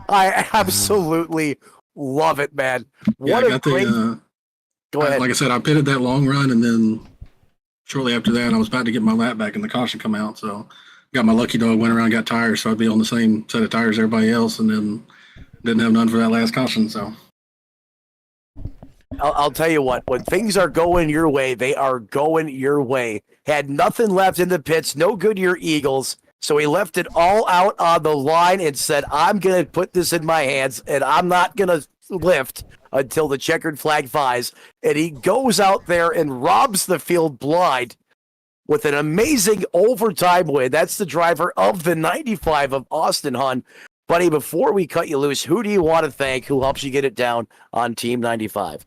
I absolutely love it, man. What a great... Go ahead. Like I said, I pitted that long run, and then shortly after that, I was about to get my lap back and the caution come out. So got my lucky dog, went around, got tires, so I'd be on the same set of tires as everybody else, and then didn't have none for that last caution. So I'll tell you what, when things are going your way, they are going your way. Had nothing left in the pits, no Goodyear Eagles, so he left it all out on the line and said, I'm going to put this in my hands, and I'm not going to lift until the checkered flag flies. And he goes out there and robs the field blind with an amazing overtime win. That's the driver of the 95 of Austin Hunt. Buddy, before we cut you loose, who do you want to thank who helps you get it down on Team 95?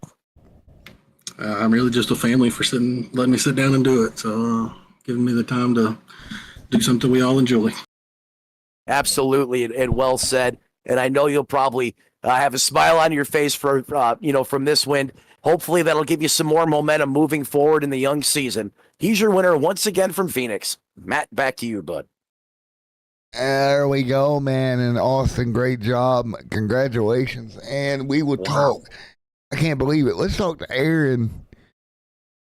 I'm really just a family for letting me sit down and do it. So giving me the time to do something we all enjoy. Absolutely, and well said. And I know you'll probably have a smile on your face for from this win. Hopefully that'll give you some more momentum moving forward in the young season. He's your winner once again from Phoenix. Matt, back to you, bud. There we go, man. And Austin, great job. Congratulations. And we will talk. I can't believe it. Let's talk to Aaron.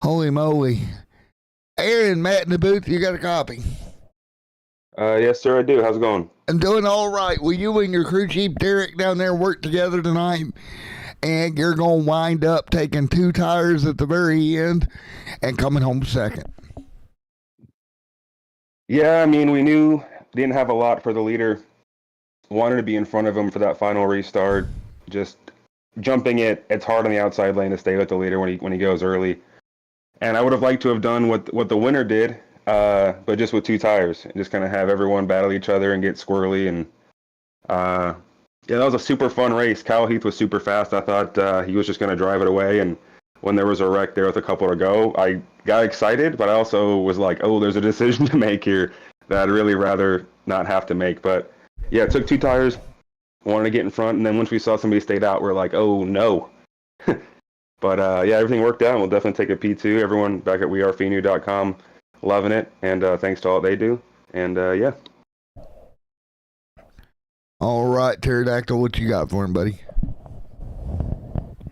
Holy moly. Aaron, Matt in the booth, you got a copy? Yes, sir, I do. How's it going? I'm doing all right. Will you and your crew chief Derek down there work together tonight? And you're going to wind up taking 2 tires at the very end and coming home second. Yeah, I mean, we knew didn't have a lot for the leader. Wanted to be in front of him for that final restart. Just jumping it's hard on the outside lane to stay with the leader when he goes early. And I would have liked to have done what the winner did, but just with 2 tires and just kind of have everyone battle each other and get squirrely. And yeah, that was a super fun race. Kyle Heath was super fast. I thought he was just going to drive it away. And when there was a wreck there with a couple to go, I got excited, but I also was like, oh, there's a decision to make here that I'd really rather not have to make. But yeah, it took 2 tires, wanted to get in front. And then once we saw somebody stayed out, we're like, oh, no. But yeah, everything worked out. We'll definitely take a P2. Everyone back at wearefenu.com loving it. And thanks to all they do. And yeah. All right, Pterodactyl, what you got for him, buddy?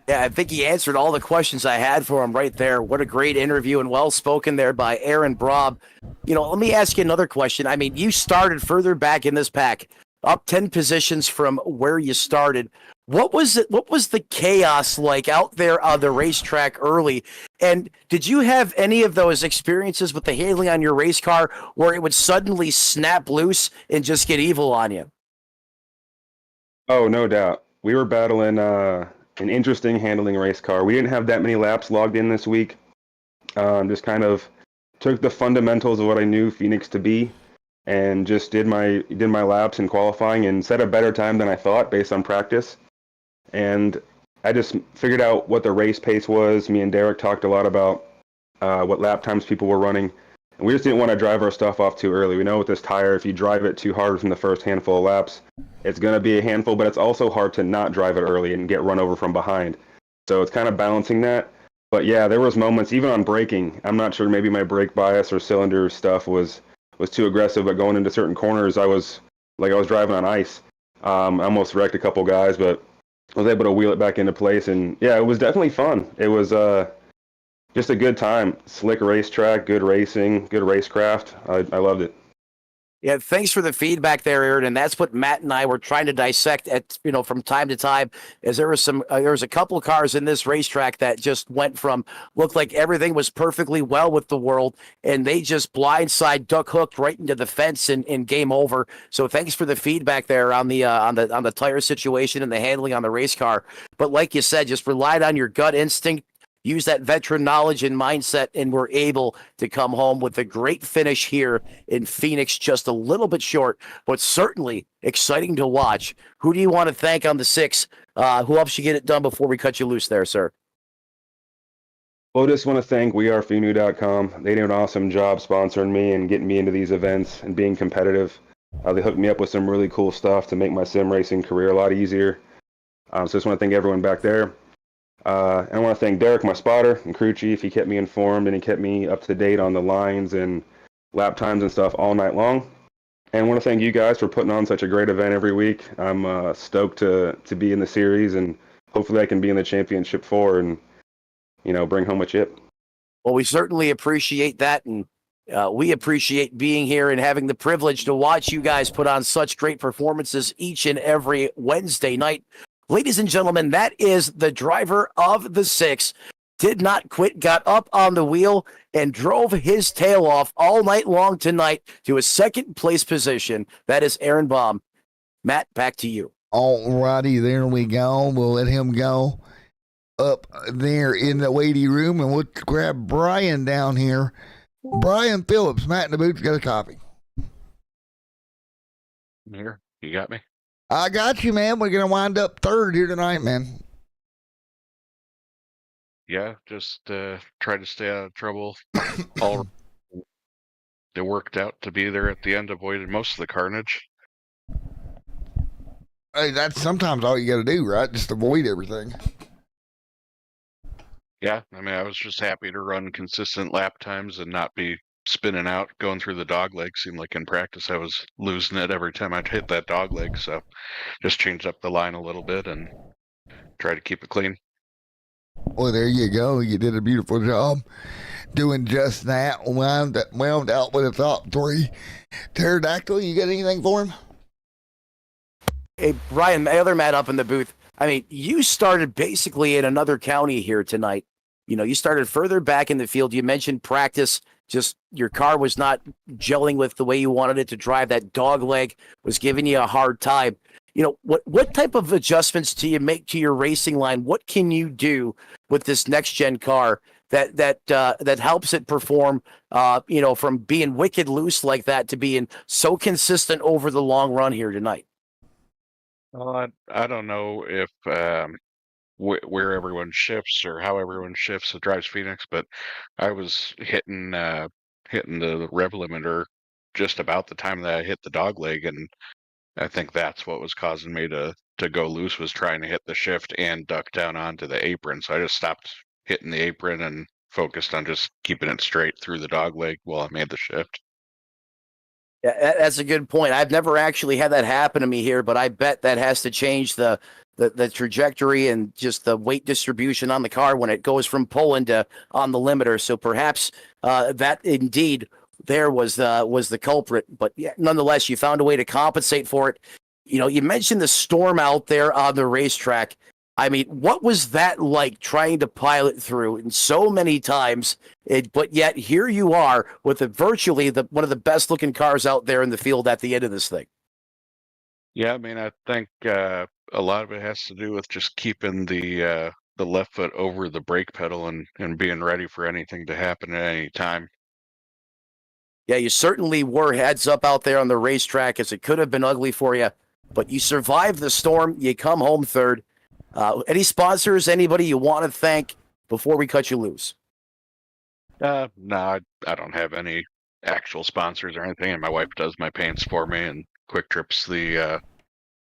Yeah, I think he answered all the questions I had for him right there. What a great interview and well-spoken there by Aaron Braub. Let me ask you another question. I mean, you started further back in this pack, up 10 positions from where you started. What was the chaos like out there on the racetrack early? And did you have any of those experiences with the handling on your race car where it would suddenly snap loose and just get evil on you? Oh, no doubt. We were battling an interesting handling race car. We didn't have that many laps logged in this week. Just kind of took the fundamentals of what I knew Phoenix to be and just did my laps in qualifying and set a better time than I thought based on practice. And I just figured out what the race pace was. Me and Derek talked a lot about what lap times people were running. And we just didn't want to drive our stuff off too early. We know with this tire, if you drive it too hard from the first handful of laps, it's going to be a handful, but it's also hard to not drive it early and get run over from behind. So it's kind of balancing that. But yeah, there was moments, even on braking, I'm not sure, maybe my brake bias or cylinder stuff was too aggressive, but going into certain corners, I was driving on ice. I almost wrecked a couple guys, but I was able to wheel it back into place. And yeah, it was definitely fun. It was just a good time. Slick racetrack, good racing, good racecraft. I loved it. Yeah, thanks for the feedback there, Aaron. And that's what Matt and I were trying to dissect from time to time. As there was a couple of cars in this racetrack that just looked like everything was perfectly well with the world, and they just blindside duck hooked right into the fence and game over. So thanks for the feedback there on the tire situation and the handling on the race car. But like you said, just relied on your gut instinct. Use that veteran knowledge and mindset, and we're able to come home with a great finish here in Phoenix, just a little bit short, but certainly exciting to watch. Who do you want to thank on the 6? Who helps you get it done before we cut you loose there, sir? Well, I just want to thank wearefenu.com. They did an awesome job sponsoring me and getting me into these events and being competitive. They hooked me up with some really cool stuff to make my sim racing career a lot easier. So I just want to thank everyone back there. And I want to thank Derek, my spotter, and crew chief. He kept me informed and he kept me up to date on the lines and lap times and stuff all night long. And I want to thank you guys for putting on such a great event every week. I'm stoked to be in the series, and hopefully I can be in the championship 4 and, bring home a chip. Well, we certainly appreciate that, and we appreciate being here and having the privilege to watch you guys put on such great performances each and every Wednesday night. Ladies and gentlemen, that is the driver of the 6. Did not quit, got up on the wheel, and drove his tail off all night long tonight to a second place position. That is Aaron Baum. Matt, back to you. All righty, there we go. We'll let him go up there in the waiting room, and we'll grab Brian down here. Brian Phillips, Matt in the booth, got a copy. Here, you got me? I got you, man. We're going to wind up 3rd here tonight, man. Yeah, just try to stay out of trouble. They worked out to be there at the end, avoided most of the carnage. Hey, that's sometimes all you got to do, right? Just avoid everything. Yeah, I mean, I was just happy to run consistent lap times and not be spinning out going through the dog leg. Seemed like in practice I was losing it every time I'd hit that dog leg. So just changed up the line a little bit and try to keep it clean. Well, there you go. You did a beautiful job doing just that. Wound out with a top 3. Pterodactyl, you got anything for him? Hey, Brian, my other Matt up in the booth. I mean, you started basically in another county here tonight. You know, you started further back in the field. You mentioned practice, just your car was not gelling with the way you wanted it to drive. That dog leg was giving you a hard time. You know, what type of adjustments do you make to your racing line? What can you do with this next gen car that helps it perform, you know, from being wicked loose like that to being so consistent over the long run here tonight? Well, I don't know if where everyone shifts or how everyone shifts that drives Phoenix, but I was hitting the rev limiter just about the time that I hit the dog leg, and I think that's what was causing me to go loose, was trying to hit the shift and duck down onto the apron. So I just stopped hitting the apron and focused on just keeping it straight through the dog leg while I made the shift. Yeah, that's a good point. I've never actually had that happen to me here, but I bet that has to change the trajectory and just the weight distribution on the car when it goes from pulling to on the limiter. So perhaps that indeed there was the culprit. But yeah, nonetheless, you found a way to compensate for it. You know, you mentioned the storm out there on the racetrack. I mean, what was that like trying to pilot through and so many times? But yet here you are with virtually one of the best looking cars out there in the field at the end of this thing. Yeah, I mean, I think a lot of it has to do with just keeping the left foot over the brake pedal and being ready for anything to happen at any time. Yeah, you certainly were heads up out there on the racetrack, as it could have been ugly for you, but you survived the storm. You come home third. Any sponsors, anybody you want to thank before we cut you loose? No, I don't have any actual sponsors or anything, and my wife does my paints for me. And Quick Trip's the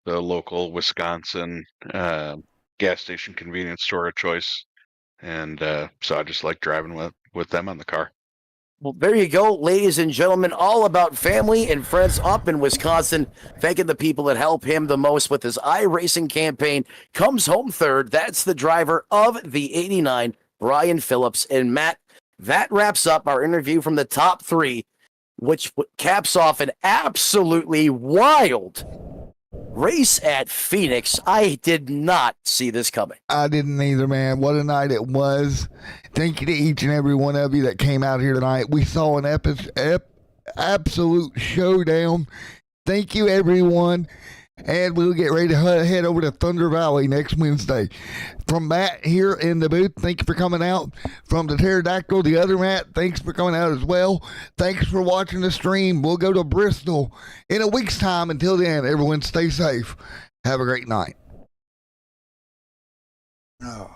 local Wisconsin gas station convenience store of choice, and so I just like driving with them on the car. Well, there you go, ladies and gentlemen, all about family and friends up in Wisconsin, thanking the people that help him the most with his iRacing campaign. Comes home third. That's the driver of the 89, Brian Phillips. And Matt, that wraps up our interview from the top 3, which caps off an absolutely wild race at Phoenix. I did not see this coming. I didn't either, man. What a night it was. Thank you to each and every one of you that came out here tonight. We saw an absolute showdown. Thank you, everyone. And we'll get ready to head over to Thunder Valley next Wednesday. From Matt here in the booth, thank you for coming out. From the Pterodactyl, the other Matt, thanks for coming out as well. Thanks for watching the stream. We'll go to Bristol in a week's time. Until then, everyone stay safe. Have a great night. Oh.